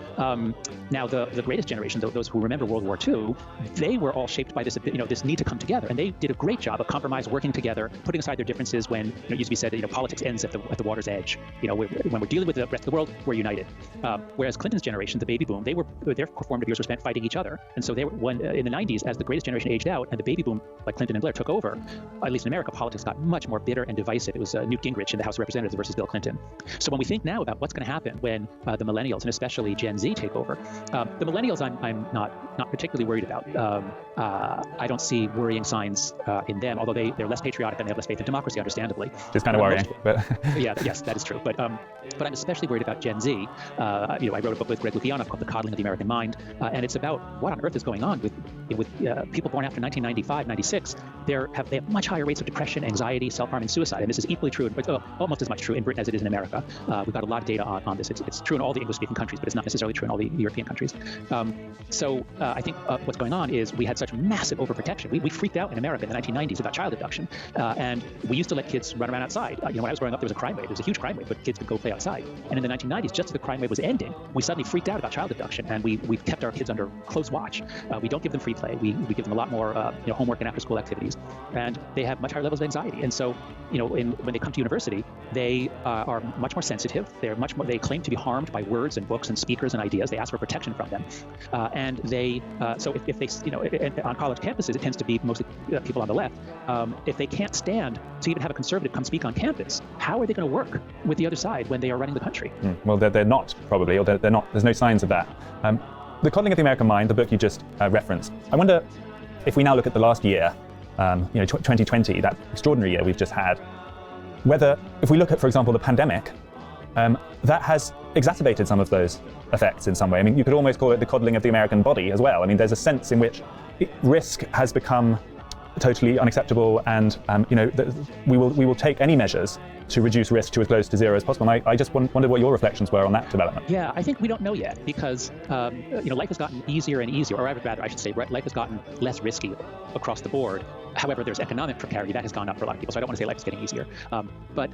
Speaker 9: Now the greatest generation, those who remember World War II, they were all shaped by this this need to come together, and they did a great job of compromise, working together, putting aside their differences. When it used to be said that politics ends at the water's edge. When we're dealing with the rest of the world, we're united. Whereas Clinton's generation, the baby boom, their formative years were spent fighting each other, and so they were in the 90s, as the greatest generation aged out, and the baby boom, like Clinton and Blair, took over. At least in America, politics got much more bitter and divisive. It was Newt Gingrich in the House of Representatives versus Bill Clinton. So when we think now about what's going to happen when the millennials and especially Gen Z take over, the millennials I'm not particularly worried about. I don't see worrying signs in them, although they're less patriotic and they have less faith in democracy, understandably.
Speaker 3: It's kind of worrying, but
Speaker 9: yes, that is true. But I'm especially worried about Gen Z. I wrote a book with Greg Lukianoff called The Coddling of the American Mind, and it's about what on earth is going on with people born after 1995, 96. They have much higher rates of depression, anxiety, self-harm, and suicide, and this is equally true, almost as much true in Britain as it is in America. We've got a lot of data on this. It's true in all the English-speaking countries, but it's not necessarily true in all the European countries. So I think what's going on is we had such massive overprotection. We freaked out in America in the 1990s about child abduction, and we used to let kids run around outside. When I was growing up, there was a crime wave. There was a huge crime wave, but kids could go play outside. And in the 1990s, just as the crime wave was ending, we suddenly freaked out about child abduction, and we've kept our kids under close watch. We don't give them free play. We give them a lot more homework and after-school activities, and they have much higher levels of anxiety. And so, when they come to university, they are much more sensitive. They claim to be harmed by words and books and speakers and ideas. They ask for protection from them, and they. So if they, on college campuses, it tends to be mostly people on the left. If they can't stand to even have a conservative come speak on campus, how are they going to work with the other side when they are running the country?
Speaker 3: Well, they're not probably, or they're not. There's no signs of that. The Coddling of the American Mind, the book you just referenced. I wonder if we now look at the last year, 2020, that extraordinary year we've just had, whether if we look at, for example, the pandemic, that has exacerbated some of those effects in some way. I mean, you could almost call it the coddling of the American body as well. I mean, there's a sense in which risk has become totally unacceptable, and we will take any measures to reduce risk to as close to zero as possible. And I just wondered what your reflections were on that development.
Speaker 9: Yeah, I think we don't know yet because life has gotten easier and easier, or rather, I should say, life has gotten less risky across the board. However, there's economic precarity that has gone up for a lot of people, so I don't want to say life is getting easier. But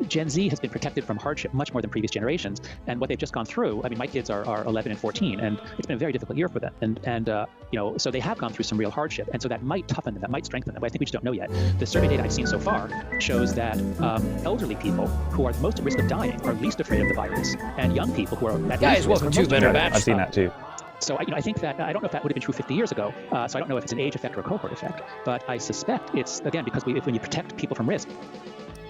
Speaker 9: Gen Z has been protected from hardship much more than previous generations, and what they've just gone through. I mean, my kids are 11 and 14, and it's been a very difficult year for them. And so they have gone through some real hardship, and so that might toughen them, that might strengthen them. But I think we just don't know yet. The survey data I've seen so far shows that elderly people who are most at risk of dying are least afraid of the virus, and young people who are at
Speaker 12: Guys, welcome to Better Batch.
Speaker 3: I've seen that too.
Speaker 9: So I think that I don't know if that would have been true 50 years ago. So I don't know if it's an age effect or a cohort effect. But I suspect it's, again, because when you protect people from risk.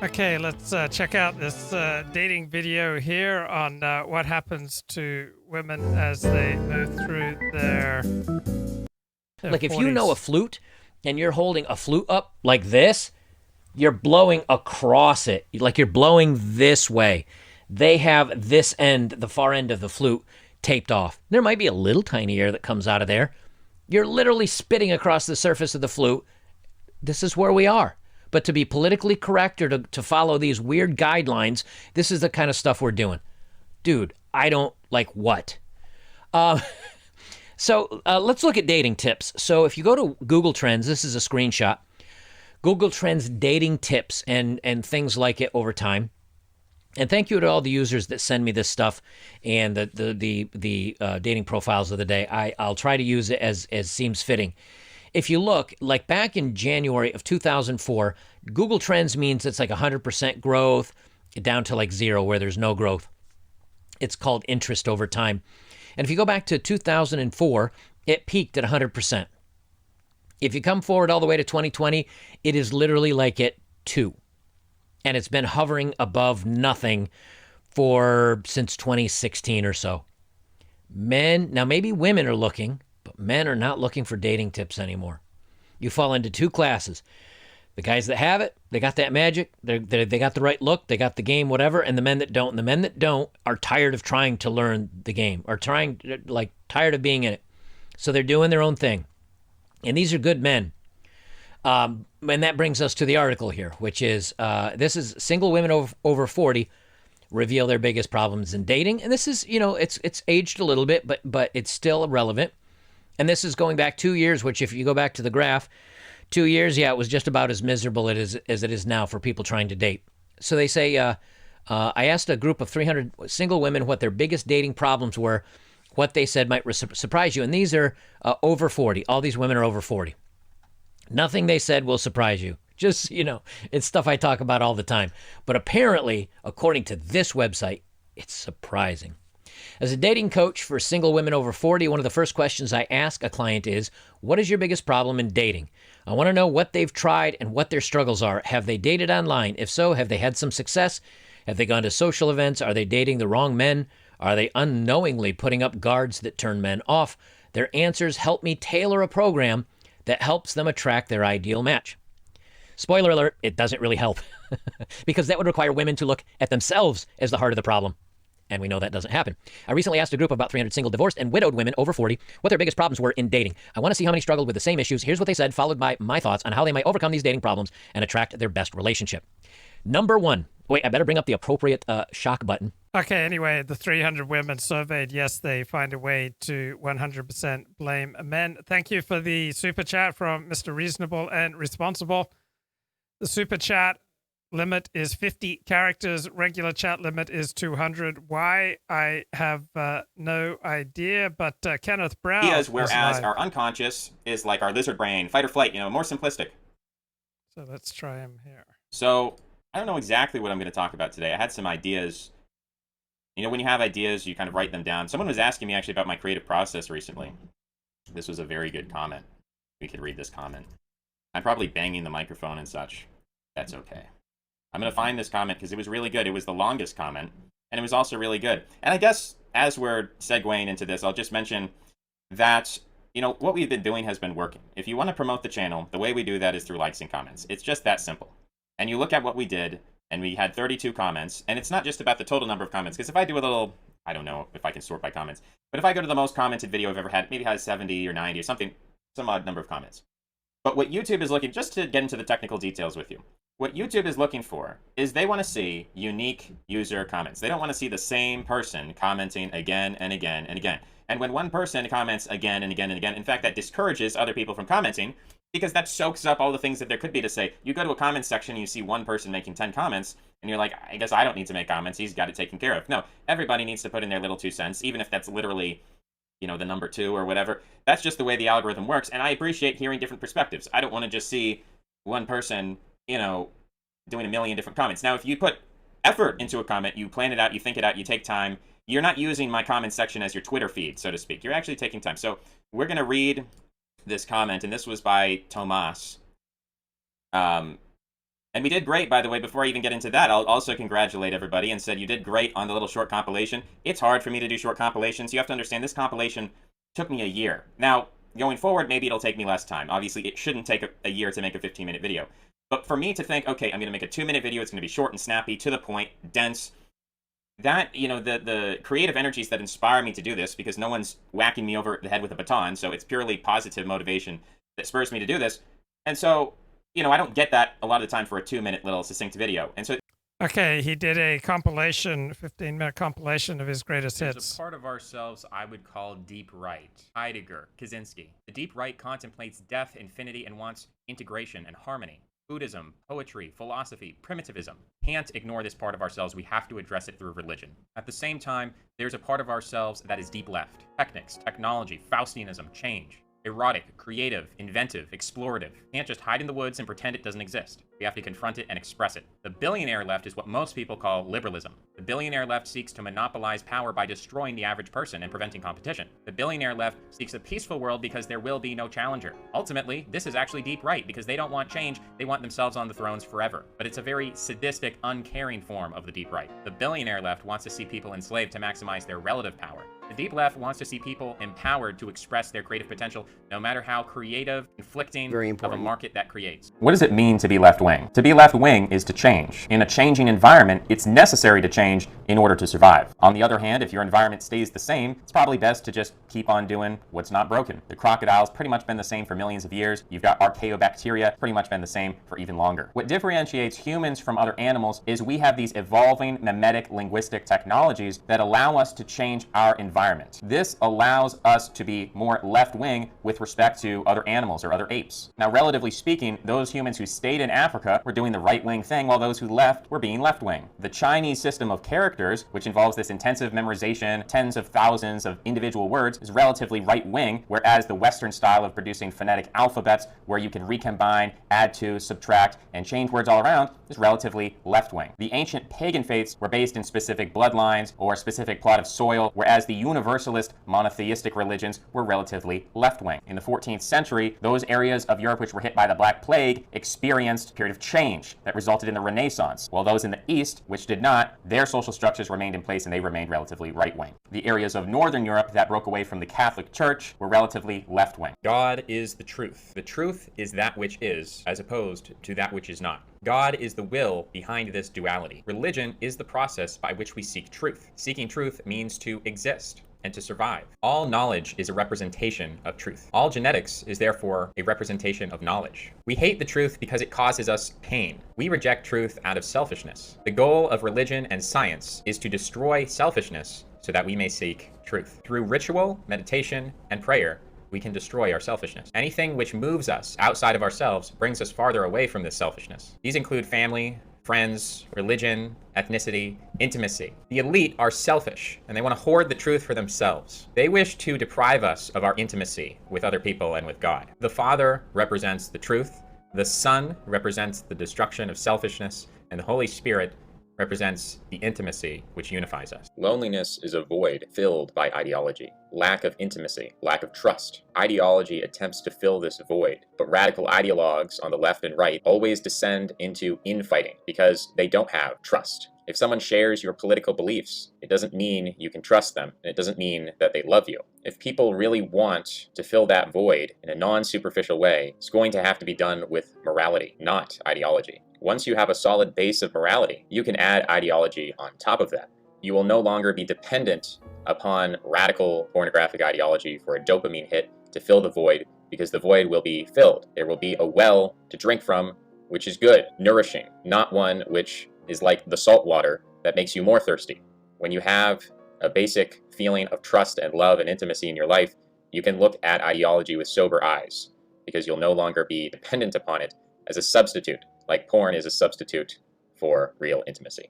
Speaker 1: Okay, let's check out this dating video here on what happens to women as they move through their
Speaker 12: Like if
Speaker 1: 40s.
Speaker 12: you know a flute and you're holding a flute up like this, you're blowing across it. Like you're blowing this way. They have this end, the far end of the flute, taped off. There might be a little tiny air that comes out of there. You're literally spitting across the surface of the flute. This is where we are. But to be politically correct or to follow these weird guidelines, this is the kind of stuff we're doing. Dude, I don't like what? So let's look at dating tips. So if you go to Google Trends, this is a screenshot. Google Trends dating tips and things like it over time. And thank you to all the users that send me this stuff and the dating profiles of the day. I'll try to use it as seems fitting. If you look, like back in January of 2004, Google Trends means it's like 100% growth down to like 0 where there's no growth. It's called interest over time. And if you go back to 2004, it peaked at 100%. If you come forward all the way to 2020, it is literally like at 2. And it's been hovering above nothing since 2016 or so. Men, now maybe women are looking, but men are not looking for dating tips anymore. You fall into 2 classes. The guys that have it, they got that magic, they got the right look, they got the game, whatever, and the men that don't. And the men that don't are tired of trying to learn the game, or tired of being in it. So they're doing their own thing. And these are good men. And that brings us to the article here, which is, this is single women over 40 reveal their biggest problems in dating. And this is, it's aged a little bit, but it's still relevant. And this is going back 2 years, which if you go back to the graph, 2 years, it was just about as miserable as it is now for people trying to date. So they say, I asked a group of 300 single women what their biggest dating problems were, what they said might surprise you. And these are over 40. All these women are over 40. Nothing they said will surprise you. Just, it's stuff I talk about all the time. But apparently, according to this website, it's surprising. As a dating coach for single women over 40, one of the first questions I ask a client is, what is your biggest problem in dating? I want to know what they've tried and what their struggles are. Have they dated online? If so, have they had some success? Have they gone to social events? Are they dating the wrong men? Are they unknowingly putting up guards that turn men off? Their answers help me tailor a program that helps them attract their ideal match. Spoiler alert, it doesn't really help because that would require women to look at themselves as the heart of the problem. And we know that doesn't happen. I recently asked a group of about 300 single, divorced, and widowed women over 40 what their biggest problems were in dating. I want to see how many struggled with the same issues. Here's what they said, followed by my thoughts on how they might overcome these dating problems and attract their best relationship. Number 1. Wait, I better bring up the appropriate shock button.
Speaker 1: Okay, anyway, the 300 women surveyed, yes, they find a way to 100% blame men. Thank you for the super chat from Mr. Reasonable and Responsible. The super chat limit is 50 characters. Regular chat limit is 200. Why? I have no idea, but Kenneth Brown.
Speaker 5: Whereas our unconscious is like our lizard brain, fight or flight, more simplistic.
Speaker 1: So let's try him here.
Speaker 5: So I don't know exactly what I'm going to talk about today. I had some ideas. When you have ideas, you kind of write them down. Someone was asking me actually about my creative process recently. This was a very good comment. We could read this comment. I'm probably banging the microphone and such. That's okay. I'm going to find this comment because it was really good. It was the longest comment, and it was also really good. And I guess as we're segueing into this, I'll just mention that, what we've been doing has been working. If you want to promote the channel, the way we do that is through likes and comments. It's just that simple. And you look at what we did, and we had 32 comments, and it's not just about the total number of comments, because if I do a little, I don't know if I can sort by comments, but if I go to the most commented video I've ever had, maybe it has 70 or 90 or something, some odd number of comments. But what YouTube is looking, just to get into the technical details with you, what YouTube is looking for is they want to see unique user comments. They don't want to see the same person commenting again and again and again. And when one person comments again and again and again, in fact, that discourages other people from commenting because that soaks up all the things that there could be to say. You go to a comment section and you see one person making 10 comments and you're like, I guess I don't need to make comments. He's got it taken care of. No, everybody needs to put in their little 2 cents, even if that's literally, the number 2 or whatever. That's just the way the algorithm works. And I appreciate hearing different perspectives. I don't want to just see one person, doing a million different comments. Now, if you put effort into a comment, you plan it out, you think it out, you take time, you're not using my comment section as your Twitter feed, so to speak. You're actually taking time. So we're going to read this comment, and this was by Tomas. And we did great, by the way. Before I even get into that, I'll also congratulate everybody and said you did great on the little short compilation. It's hard for me to do short compilations. You have to understand this compilation took me a year. Now, going forward, maybe it'll take me less time. Obviously, it shouldn't take a year to make a 15-minute video. But for me to think, okay, I'm going to make a 2-minute video, it's going to be short and snappy, to the point, dense, that, the creative energies that inspire me to do this, because no one's whacking me over the head with a baton, so it's purely positive motivation that spurs me to do this. And so You know, I don't get that a lot of the time for a 2-minute little succinct video. And so
Speaker 1: Okay, he did a compilation, 15-minute compilation of his greatest
Speaker 5: there's
Speaker 1: hits.
Speaker 5: a part of ourselves I would call deep right. Heidegger, Kaczynski. The deep right contemplates death, infinity, and wants integration and harmony. Buddhism, poetry, philosophy, primitivism. Can't ignore this part of ourselves. We have to address it through religion. At the same time, there's a part of ourselves that is deep left. Technics, technology, Faustianism, change. Erotic, creative, inventive, explorative. Can't just hide in the woods and pretend it doesn't exist. We have to confront it and express it. The billionaire left is what most people call liberalism. The billionaire left seeks to monopolize power by destroying the average person and preventing competition. The billionaire left seeks a peaceful world because there will be no challenger. Ultimately, this is actually deep right because they don't want change, they want themselves on the thrones forever. But it's a very sadistic, uncaring form of the deep right. The billionaire left wants to see people enslaved to maximize their relative power. The deep left wants to see people empowered to express their creative potential, no matter how creative, conflicting of a market that creates. What does it mean to be left-wing? To be left-wing is to change. In a changing environment, it's necessary to change in order to survive. On the other hand, if your environment stays the same, it's probably best to just keep on doing what's not broken. The crocodile's pretty much been the same for millions of years. You've got archaeobacteria, pretty much been the same for even longer. What differentiates humans from other animals is we have these evolving mimetic linguistic technologies that allow us to change our environment. This allows us to be more left-wing with respect to other animals or other apes. Now, relatively speaking, those humans who stayed in Africa were doing the right-wing thing, while those who left were being left-wing. The Chinese system of characters, which involves this intensive memorization, tens of thousands of individual words, is relatively right-wing, whereas the Western style of producing phonetic alphabets, where you can recombine, add to, subtract, and change words all around, is relatively left-wing. The ancient pagan faiths were based in specific bloodlines or a specific plot of soil, whereas the universalist monotheistic religions were relatively left-wing. In the 14th century, those areas of Europe which were hit by the Black Plague experienced a period of change that resulted in the Renaissance, while those in the East, which did not, their social structures remained in place and they remained relatively right-wing. The areas of Northern Europe that broke away from the Catholic Church were relatively left-wing. God is the truth. The truth is that which is, as opposed to that which is not. God is the will behind this duality. Religion is the process by which we seek truth. Seeking truth means to exist and to survive. All knowledge is a representation of truth. All genetics is therefore a representation of knowledge. We hate the truth because it causes us pain. We reject truth out of selfishness. The goal of religion and science is to destroy selfishness so that we may seek truth. Through ritual, meditation, and prayer, we can destroy our selfishness. Anything which moves us outside of ourselves brings us farther away from this selfishness. These include family, friends, religion, ethnicity, intimacy. The elite are selfish, and they want to hoard the truth for themselves. They wish to deprive us of our intimacy with other people and with God. The Father represents the truth, the Son represents the destruction of selfishness, and the Holy Spirit represents the intimacy which unifies us. Loneliness is a void filled by ideology. Lack of intimacy, lack of trust. Ideology attempts to fill this void, but radical ideologues on the left and right always descend into infighting because they don't have trust. If someone shares your political beliefs, it doesn't mean you can trust them, and it doesn't mean that they love you. If people really want to fill that void in a non-superficial way, it's going to have to be done with morality, not ideology. Once you have a solid base of morality, you can add ideology on top of that. You will no longer be dependent upon radical pornographic ideology for a dopamine hit to fill the void, because the void will be filled. There will be a well to drink from, which is good, nourishing, not one which is like the salt water that makes you more thirsty. When you have a basic feeling of trust and love and intimacy in your life, you can look at ideology with sober eyes, because you'll no longer be dependent upon it as a substitute, like porn is a substitute for real intimacy.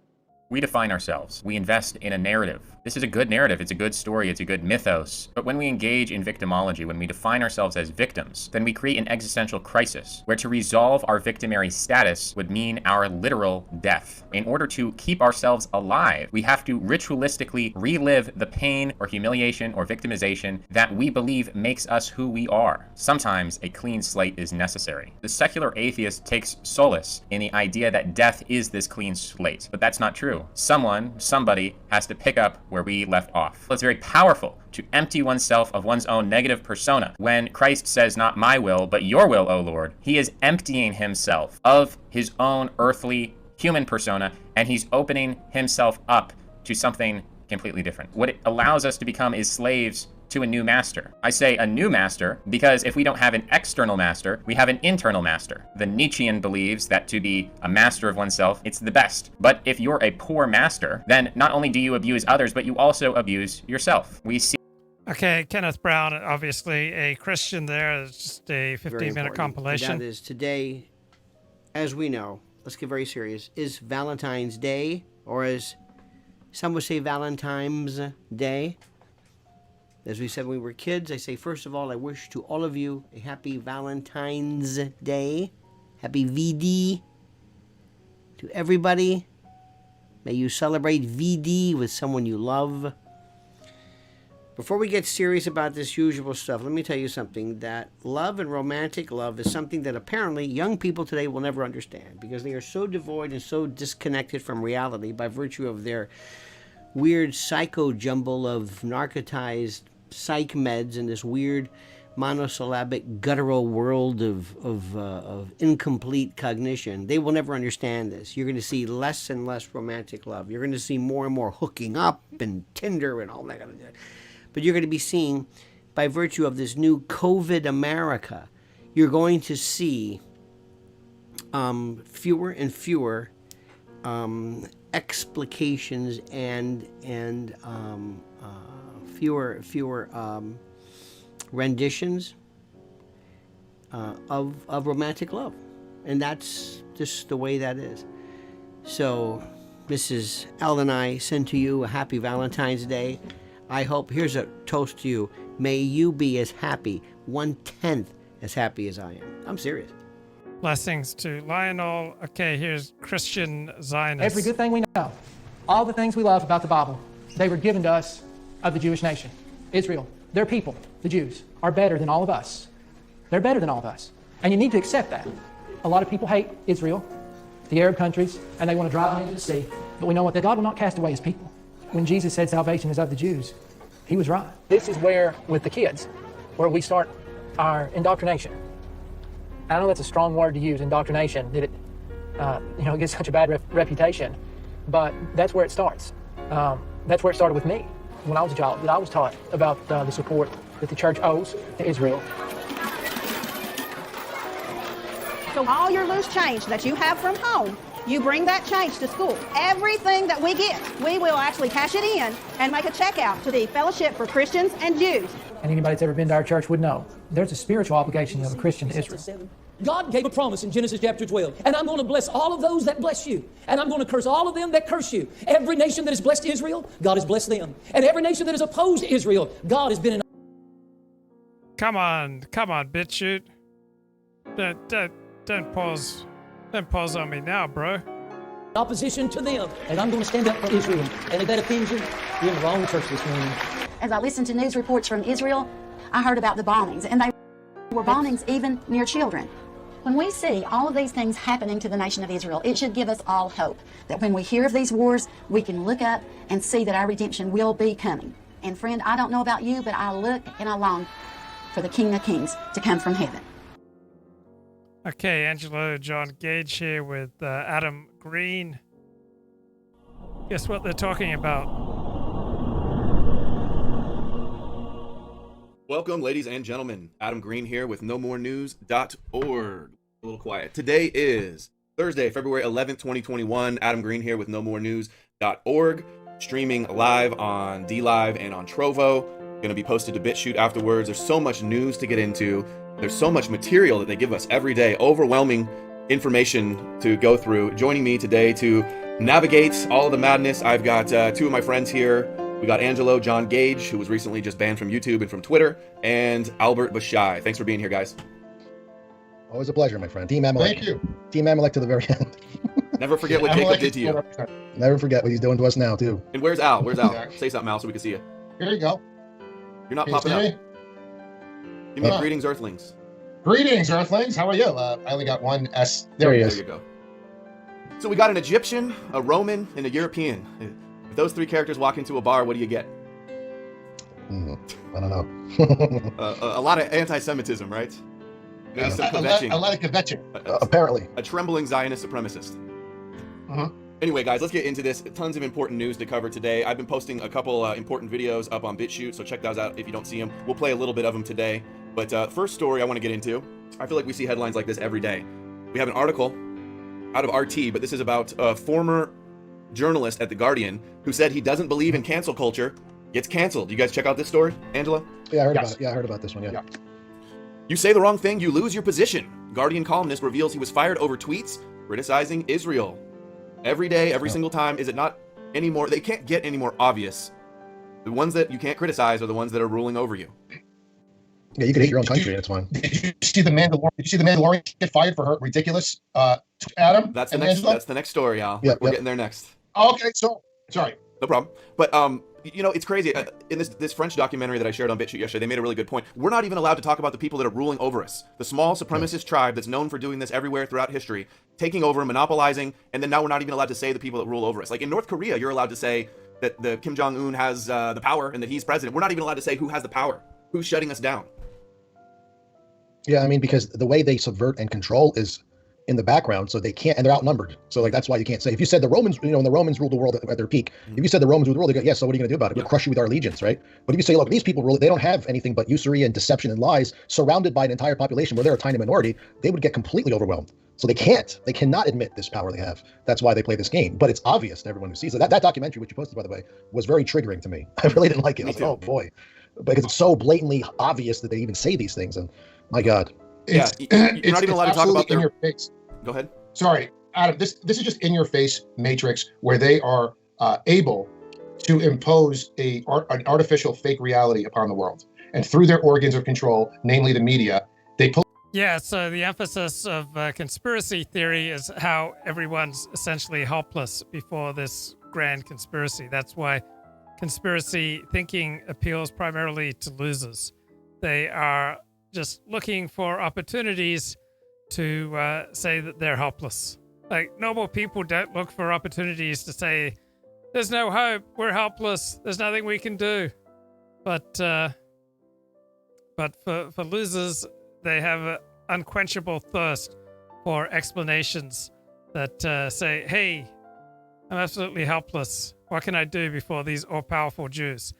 Speaker 5: We define ourselves. We invest in a narrative. This is a good narrative. It's a good story. It's a good mythos. But when we engage in victimology, when we define ourselves as victims, then we create an existential crisis where to resolve our victimary status would mean our literal death. In order to keep ourselves alive, we have to ritualistically relive the pain or humiliation or victimization that we believe makes us who we are. Sometimes a clean slate is necessary. The secular atheist takes solace in the idea that death is this clean slate, but that's not true. Somebody has to pick up where we left off. It's very powerful to empty oneself of one's own negative persona. When Christ says, "Not my will, but your will, O Lord," he is emptying himself of his own earthly human persona, and he's opening himself up to something completely different. What it allows us to become is slaves to a new master. I say a new master because if we don't have an external master, we have an internal master. The Nietzschean believes that to be a master of oneself, it's the best. But if you're a poor master, then not only do you abuse others, but you also abuse yourself. We see.
Speaker 1: Okay, Kenneth Brown, obviously a Christian there. It's just a 15-minute compilation.
Speaker 23: And that is today, as we know, let's get very serious, is Valentine's Day, or as some would say Valentine's Day. As we said when we were kids, I say, first of all, I wish to all of you a happy Valentine's Day. Happy VD to everybody. May you celebrate VD with someone you love. Before we get serious about this usual stuff, let me tell you something, that love and romantic love is something that apparently young people today will never understand because they are so devoid and so disconnected from reality by virtue of their weird psycho jumble of narcotized psych meds and this weird monosyllabic guttural world of incomplete cognition. They will never understand this. You're going to see less and less romantic love. You're going to see more and more hooking up and Tinder and all that kind of stuff. But you're going to be seeing, by virtue of this new COVID America, you're going to see fewer and fewer explications and fewer renditions of romantic love. And that's just the way that is. So, Mrs. L and I send to you a happy Valentine's Day. I hope, here's a toast to you, may you be as happy, 1/10 as happy as I am. I'm serious.
Speaker 1: Blessings to Lionel. Okay, here's Christian Zionist.
Speaker 2: Every good thing we know, all the things we love about the Bible, they were given to us of the Jewish nation. Israel, their people, the Jews, are better than all of us. They're better than all of us. And you need to accept that. A lot of people hate Israel, the Arab countries, and they want to drive them into the sea. But we know what? That God will not cast away his people. When Jesus said salvation is of the Jews, he was right. This is where, with the kids, where we start our indoctrination. I know that's a strong word to use, indoctrination, that it, it gets such a bad reputation, but that's where it starts. That's where it started with me when I was a child, that I was taught about the support that the church owes to Israel.
Speaker 17: So all your loose change that you have from home, you bring that change to school. Everything that we get, we will actually cash it in and make a check out to the Fellowship for Christians and Jews.
Speaker 2: And anybody that's ever been to our church would know there's a spiritual obligation of a Christian to Israel.
Speaker 18: God gave a promise in Genesis chapter 12, and I'm going to bless all of those that bless you, and I'm going to curse all of them that curse you. Every nation that has blessed Israel, God has blessed them. And every nation that has opposed Israel, God has been in...
Speaker 1: Come on, BitChute. Don't pause. Don't pause on me now, bro.
Speaker 18: opposition to them, and I'm going to stand up for Israel. And if that offends you, you're in the wrong church this morning.
Speaker 22: As I listened to news reports from Israel, I heard about the bombings, and they were bombings even near children. When we see all of these things happening to the nation of Israel, it should give us all hope that when we hear of these wars, we can look up and see that our redemption will be coming. And friend, I don't know about you, but I look and I long for the King of Kings to come from heaven.
Speaker 1: Okay, Angelo John Gage here with Adam Green. Guess what they're talking about?
Speaker 15: Welcome, ladies and gentlemen. Adam Green here with nomorenews.org. A little quiet. Today is Thursday, February 11th, 2021. Adam Green here with nomorenews.org. Streaming live on DLive and on Trovo. Going to be posted to BitChute afterwards. There's so much news to get into. There's so much material that they give us every day. Overwhelming information to go through. Joining me today to navigate all of the madness, I've got two of my friends here. We got Angelo John Gage, who was recently just banned from YouTube and from Twitter, and Albert Bashai. Thanks for being here, guys.
Speaker 24: Always a pleasure, my friend. Team Amalek. Thank you. Team Amalek to the very end.
Speaker 15: Never forget what Jacob did to you.
Speaker 24: Never forget what he's doing to us now, too.
Speaker 15: And where's Al? Where's Al? Say something, Al, so we can see you.
Speaker 24: Here you go.
Speaker 15: You're not popping up. Give me greetings, Earthlings.
Speaker 24: Greetings, Earthlings. How are you? I only got one S. There he is.
Speaker 15: There you go. So we got an Egyptian, a Roman, and a European. If those three characters walk into a bar, what do you get?
Speaker 24: I don't know.
Speaker 15: A lot of anti-Semitism, right? Maybe some kvetching.
Speaker 24: A lot of kvetching, apparently.
Speaker 15: A trembling Zionist supremacist. Anyway, guys, let's get into this. Tons of important news to cover today. I've been posting a couple important videos up on BitChute, so check those out if you don't see them. We'll play a little bit of them today. But first story I want to get into, I feel like we see headlines like this every day. We have an article out of RT, but this is about a former journalist at The Guardian who said he doesn't believe in cancel culture, gets canceled. You guys check out this story, Angela?
Speaker 24: Yeah, I heard about it. Yeah, I heard about this one, yeah.
Speaker 15: You say the wrong thing, you lose your position. Guardian columnist reveals he was fired over tweets criticizing Israel. Every day, every single time. Is it not anymore? They can't get any more obvious. The ones that you can't criticize are the ones that are ruling over you.
Speaker 24: Yeah, you can hate your own country, and it's fine. Did you see the Mandalorian get fired for her ridiculous Adam?
Speaker 15: That's the next story, Al.
Speaker 24: Yeah,
Speaker 15: We're getting there next.
Speaker 24: Okay, so sorry.
Speaker 15: No problem. But you know, it's crazy. In this French documentary that I shared on BitChute yesterday, they made a really good point. We're not even allowed to talk about the people that are ruling over us. The small supremacist tribe that's known for doing this everywhere throughout history, taking over, monopolizing, and then now we're not even allowed to say the people that rule over us. Like in North Korea, you're allowed to say that the Kim Jong-un has the power and that he's president. We're not even allowed to say who has the power, who's shutting us down.
Speaker 24: Yeah, I mean, because the way they subvert and control is in the background, so they can't, and they're outnumbered. So like that's why you can't say. If you said the Romans, you know, when the Romans ruled the world at their peak, if you said the Romans ruled the world, they go, yeah, so what are you going to do about it? We'll crush you with our legions, right? But if you say, look, these people rule, they don't have anything but usury and deception and lies, surrounded by an entire population where they're a tiny minority, they would get completely overwhelmed. So they cannot admit this power they have. That's why they play this game. But it's obvious to everyone who sees it. That documentary, which you posted, by the way, was very triggering to me. I really didn't like it. I was like, oh boy, because it's so blatantly obvious that they even say these things. And my God.
Speaker 15: You're not even allowed to talk about
Speaker 24: in your face.
Speaker 15: Go ahead.
Speaker 24: Sorry, Adam. This is just in your face matrix where they are able to impose an artificial fake reality upon the world, and through their organs of control, namely the media, they pull.
Speaker 1: Yeah. So the emphasis of conspiracy theory is how everyone's essentially helpless before this grand conspiracy. That's why conspiracy thinking appeals primarily to losers. They are just looking for opportunities to say that they're helpless. Like normal people don't look for opportunities to say, there's no hope, we're helpless, there's nothing we can do. But for losers, they have an unquenchable thirst for explanations that say, hey, I'm absolutely helpless. What can I do before these all-powerful Jews?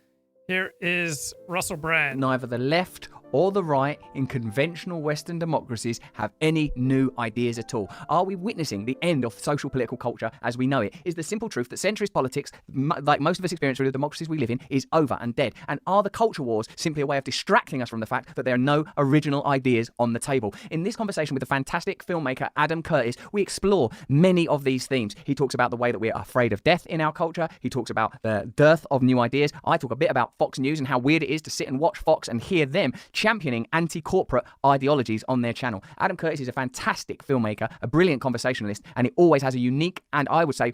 Speaker 1: Here is Russell Brand.
Speaker 6: Neither the left or the right in conventional Western democracies have any new ideas at all. Are we witnessing the end of social political culture as we know it? Is the simple truth that centrist politics, like most of us experience through the democracies we live in, is over and dead? And are the culture wars simply a way of distracting us from the fact that there are no original ideas on the table? In this conversation with the fantastic filmmaker Adam Curtis, we explore many of these themes. He talks about the way that we're afraid of death in our culture. He talks about the dearth of new ideas. I talk a bit about Fox News and how weird it is to sit and watch Fox and hear them championing anti-corporate ideologies on their channel. Adam Curtis is a fantastic filmmaker, a brilliant conversationalist, and he always has a unique and, I would say,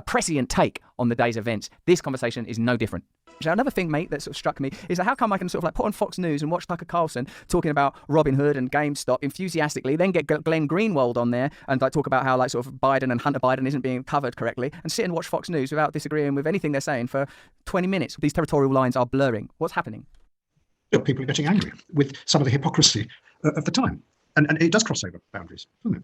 Speaker 6: prescient take on the day's events. This conversation is no different. Another thing, mate, that sort of struck me is that how come I can sort of like put on Fox News and watch Tucker Carlson talking about Robin Hood and GameStop enthusiastically, then get Glenn Greenwald on there and like talk about how like sort of Biden and Hunter Biden isn't being covered correctly, and sit and watch Fox News without disagreeing with anything they're saying for 20 minutes. These territorial lines are blurring. What's happening?
Speaker 7: People are getting angry with some of the hypocrisy of the time. And it does cross over boundaries, doesn't it?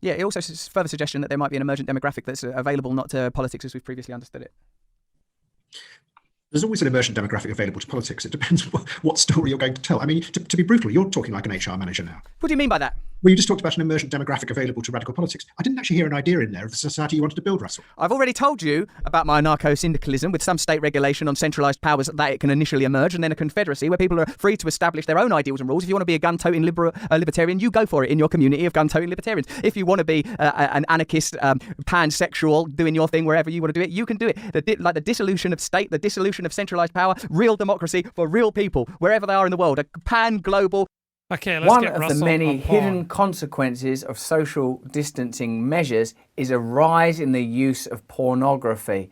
Speaker 6: Yeah, it also is further suggestion that there might be an emergent demographic that's available not to politics as we've previously understood it.
Speaker 7: There's always an emergent demographic available to politics. It depends what story you're going to tell. I mean, to be brutal, you're talking like an HR manager now.
Speaker 6: What do you mean by that?
Speaker 7: Well, you just talked about an emergent demographic available to radical politics. I didn't actually hear an idea in there of the society you wanted to build, Russell.
Speaker 6: I've already told you about my anarcho-syndicalism with some state regulation on centralised powers that it can initially emerge, and then a confederacy where people are free to establish their own ideals and rules. If you want to be a gun-toting libertarian, you go for it in your community of gun-toting libertarians. If you want to be an anarchist, pansexual, doing your thing wherever you want to do it, you can do it. Like the dissolution of state, the dissolution of centralised power, real democracy for real people, wherever they are in the world, a pan-global.
Speaker 1: Okay, let's
Speaker 16: One
Speaker 1: get
Speaker 16: of
Speaker 1: Russell
Speaker 16: the many
Speaker 1: on
Speaker 16: hidden
Speaker 1: board.
Speaker 16: consequences of social distancing measures is a rise in the use of pornography.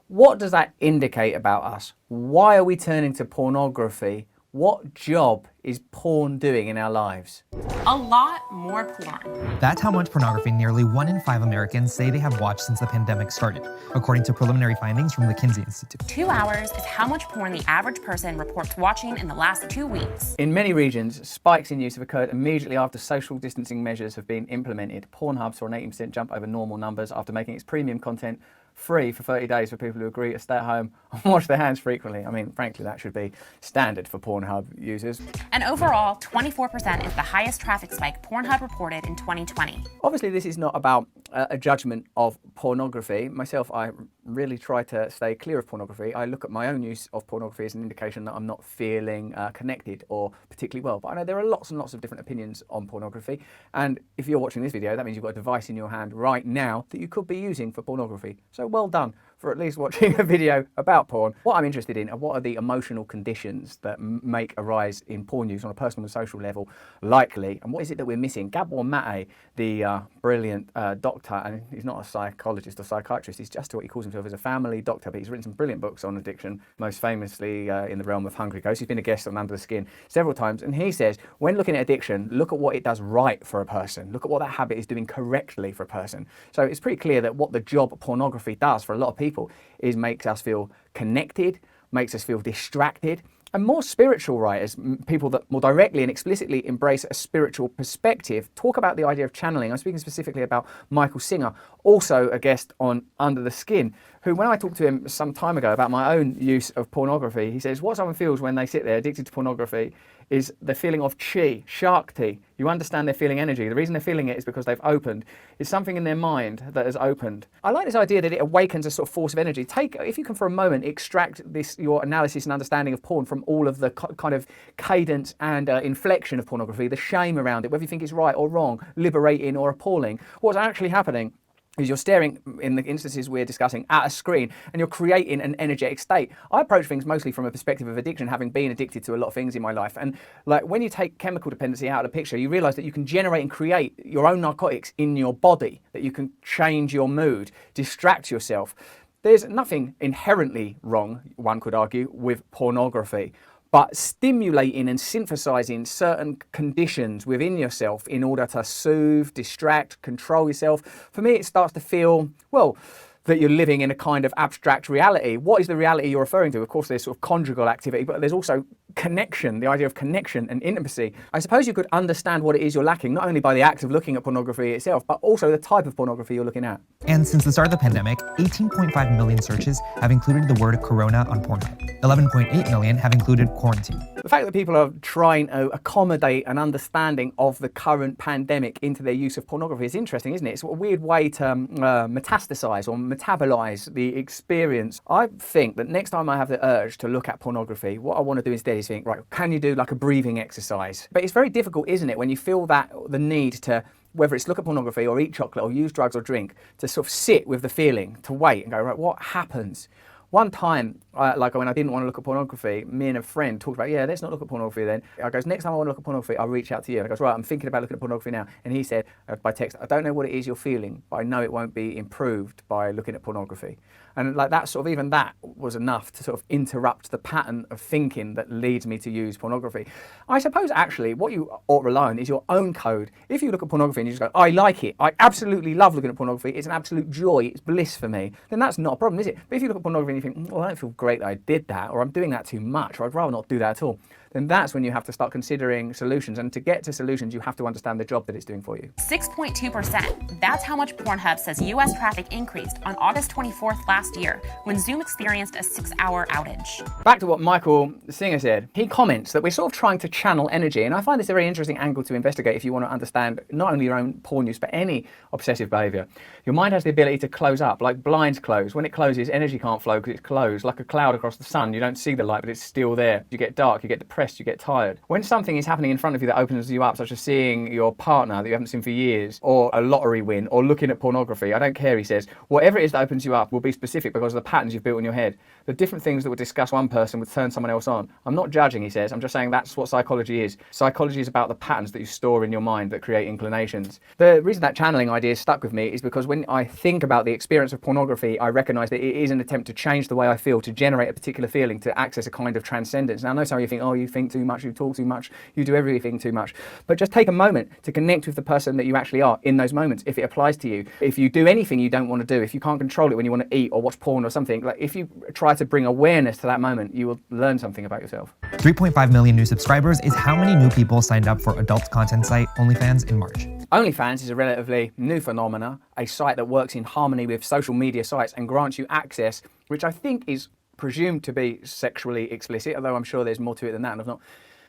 Speaker 16: What does that indicate about us? Why are we turning to pornography? What job is porn doing in our lives?
Speaker 8: A lot more porn.
Speaker 10: That's how much pornography nearly 1 in 5 Americans say they have watched since the pandemic started, according to preliminary findings from the Kinsey Institute.
Speaker 8: 2 hours is how much porn the average person reports watching in the last 2 weeks.
Speaker 6: In many regions, spikes in use have occurred immediately after social distancing measures have been implemented. Pornhub saw an 18% jump over normal numbers after making its premium content free for 30 days for people who agree to stay at home and wash their hands frequently. I mean, frankly, that should be standard for Pornhub users.
Speaker 8: And overall, 24% is the highest traffic spike Pornhub reported in 2020.
Speaker 6: Obviously, this is not about a judgment of pornography. Myself, I really try to stay clear of pornography. I look at my own use of pornography as an indication that I'm not feeling connected or particularly well. But I know there are lots and lots of different opinions on pornography. And if you're watching this video, that means you've got a device in your hand right now that you could be using for pornography. So well done for at least watching a video about porn. What I'm interested in are what are the emotional conditions that make a rise in porn use on a personal and social level likely, and what is it that we're missing? Gabor Mate, the brilliant doctor, and he's not a psychologist or psychiatrist, he's just what he calls himself as a family doctor, but he's written some brilliant books on addiction, most famously in the realm of Hungry Ghost. He's been a guest on Under the Skin several times, and he says, when looking at addiction, look at what it does right for a person. Look at what that habit is doing correctly for a person. So it's pretty clear that what the job pornography does for a lot of people is makes us feel connected, makes us feel distracted. And more spiritual writers, people that more directly and explicitly embrace a spiritual perspective, talk about the idea of channeling. I'm speaking specifically about Michael Singer, also a guest on Under the Skin, who, when I talked to him some time ago about my own use of pornography, he says what someone feels when they sit there addicted to pornography is the feeling of chi, Shakti. You understand they're feeling energy. The reason they're feeling it is because they've opened. It's something in their mind that has opened. I like this idea that it awakens a sort of force of energy. If you can for a moment extract your analysis and understanding of porn from all of the kind of cadence and inflection of pornography, the shame around it, whether you think it's right or wrong, liberating or appalling, what's actually happening is you're staring, in the instances we're discussing, at a screen and you're creating an energetic state. I approach things mostly from a perspective of addiction, having been addicted to a lot of things in my life. And like when you take chemical dependency out of the picture, you realize that you can generate and create your own narcotics in your body, that you can change your mood, distract yourself. There's nothing inherently wrong, one could argue, with pornography. But stimulating and synthesizing certain conditions within yourself in order to soothe, distract, control yourself, for me it starts to feel, well, that you're living in a kind of abstract reality. What is the reality you're referring to? Of course, there's sort of conjugal activity, but there's also connection, the idea of connection and intimacy. I suppose you could understand what it is you're lacking, not only by the act of looking at pornography itself, but also the type of pornography you're looking at.
Speaker 10: And since the start of the pandemic, 18.5 million searches have included the word corona on Pornhub. 11.8 million have included quarantine.
Speaker 6: The fact that people are trying to accommodate an understanding of the current pandemic into their use of pornography is interesting, isn't it? It's a weird way to metastasize or metabolize the experience. I think that next time I have the urge to look at pornography, what I want to do instead is think, right, can you do like a breathing exercise? But it's very difficult, isn't it, when you feel that the need to, whether it's look at pornography or eat chocolate or use drugs or drink, to sort of sit with the feeling, to wait and go, right, what happens? One time, like when I didn't want to look at pornography, me and a friend talked about, yeah, let's not look at pornography then. I goes, next time I want to look at pornography, I'll reach out to you. And I goes, right, I'm thinking about looking at pornography now. And he said, by text, I don't know what it is you're feeling, but I know it won't be improved by looking at pornography. And like that sort of, even that was enough to sort of interrupt the pattern of thinking that leads me to use pornography. I suppose actually what you ought to rely on is your own code. If you look at pornography and you just go, I like it, I absolutely love looking at pornography, it's an absolute joy, it's bliss for me, then that's not a problem, is it? But if you look at pornography and you think, well, I don't feel great that I did that, or I'm doing that too much, or I'd rather not do that at all, then that's when you have to start considering solutions. And to get to solutions, you have to understand the job that it's doing for you.
Speaker 8: 6.2%. That's how much Pornhub says U.S. traffic increased on August 24th last year when Zoom experienced a 6-hour outage.
Speaker 6: Back to what Michael Singer said. He comments that we're sort of trying to channel energy. And I find this a very interesting angle to investigate if you want to understand not only your own porn use, but any obsessive behavior. Your mind has the ability to close up, like blinds close. When it closes, energy can't flow because it's closed, like a cloud across the sun. You don't see the light, but it's still there. You get dark, you get depressed, you get tired. When something is happening in front of you that opens you up, such as seeing your partner that you haven't seen for years, or a lottery win, or looking at pornography, I don't care, he says, whatever it is that opens you up will be specific because of the patterns you've built in your head. The different things that would disgust one person would turn someone else on. I'm not judging, he says, I'm just saying that's what psychology is. Psychology is about the patterns that you store in your mind that create inclinations. The reason that channeling idea stuck with me is because when I think about the experience of pornography, I recognise that it is an attempt to change the way I feel, to generate a particular feeling, to access a kind of transcendence. Now I know some of you think, oh, you
Speaker 16: think too much, you talk too much, you do everything too much. But just take a moment to connect with the person that you actually are in those moments, if it applies to you. If you do anything you don't want to do, if you can't control it when you want to eat or watch porn or something, like if you try to bring awareness to that moment, you will learn something about yourself.
Speaker 10: 3.5 million new subscribers is how many new people signed up for adult content site OnlyFans in March.
Speaker 16: OnlyFans is a relatively new phenomena, a site that works in harmony with social media sites and grants you access, which I think is presumed to be sexually explicit, although I'm sure there's more to it than that, and I've not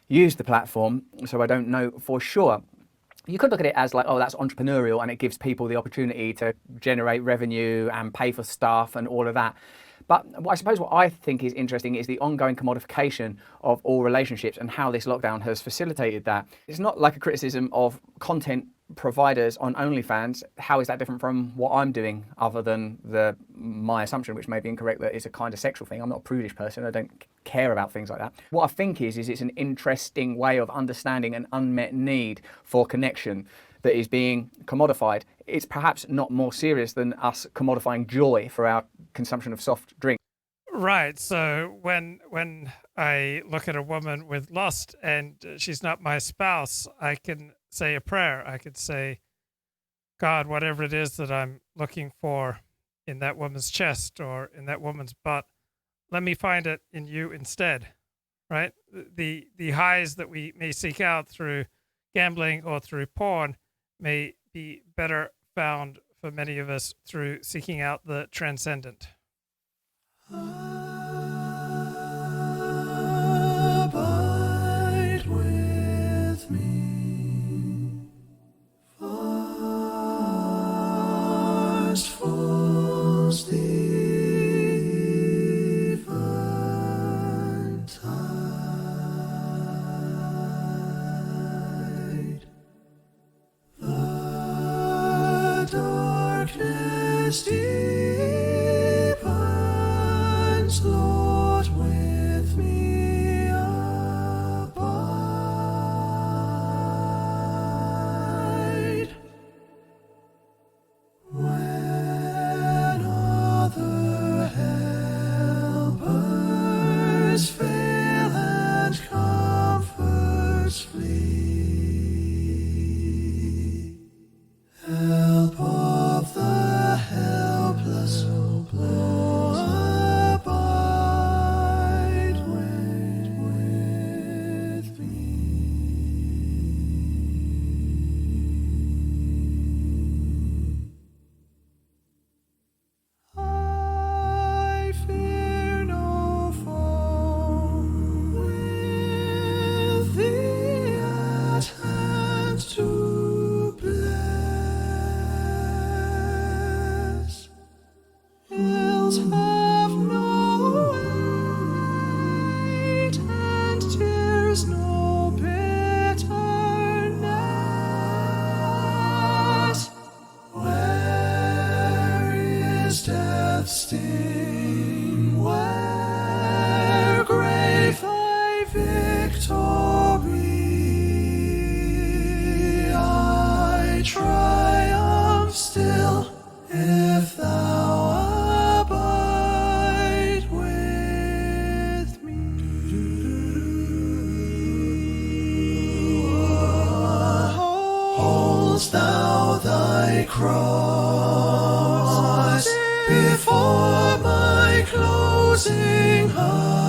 Speaker 16: used the platform, so I don't know for sure. You could look at it as like, oh, that's entrepreneurial and it gives people the opportunity to generate revenue and pay for stuff and all of that. But I suppose what I think is interesting is the ongoing commodification of all relationships and how this lockdown has facilitated that. It's not like a criticism of content providers on OnlyFans. How is that different from what I'm doing, other than my assumption, which may be incorrect, that it's a kind of sexual thing? I'm not a prudish person. I don't care about things like that. What I think is it's an interesting way of understanding an unmet need for connection that is being commodified. It's perhaps not more serious than us commodifying joy for our consumption of soft drink.
Speaker 1: Right. So when I look at a woman with lust and she's not my spouse, I can say a prayer. I could say, God, whatever it is that I'm looking for in that woman's chest or in that woman's butt, let me find it in you instead. Right? The highs that we may seek out through gambling or through porn may be better found for many of us through seeking out the transcendent.
Speaker 11: Abide with me, fast falls the eventide. The darkness deepens, Lord, with me abide. When other helpers fail and comforts flee, help of the helpless, Lord, abide with me. I fear no foe, with thee at hand to bless. Ills have no weight, and tears no bitterness. Where is death's sting? Where, grave, thy victory? I triumph still if thou abide with me. Hold'st thou thy cross before my closing hour?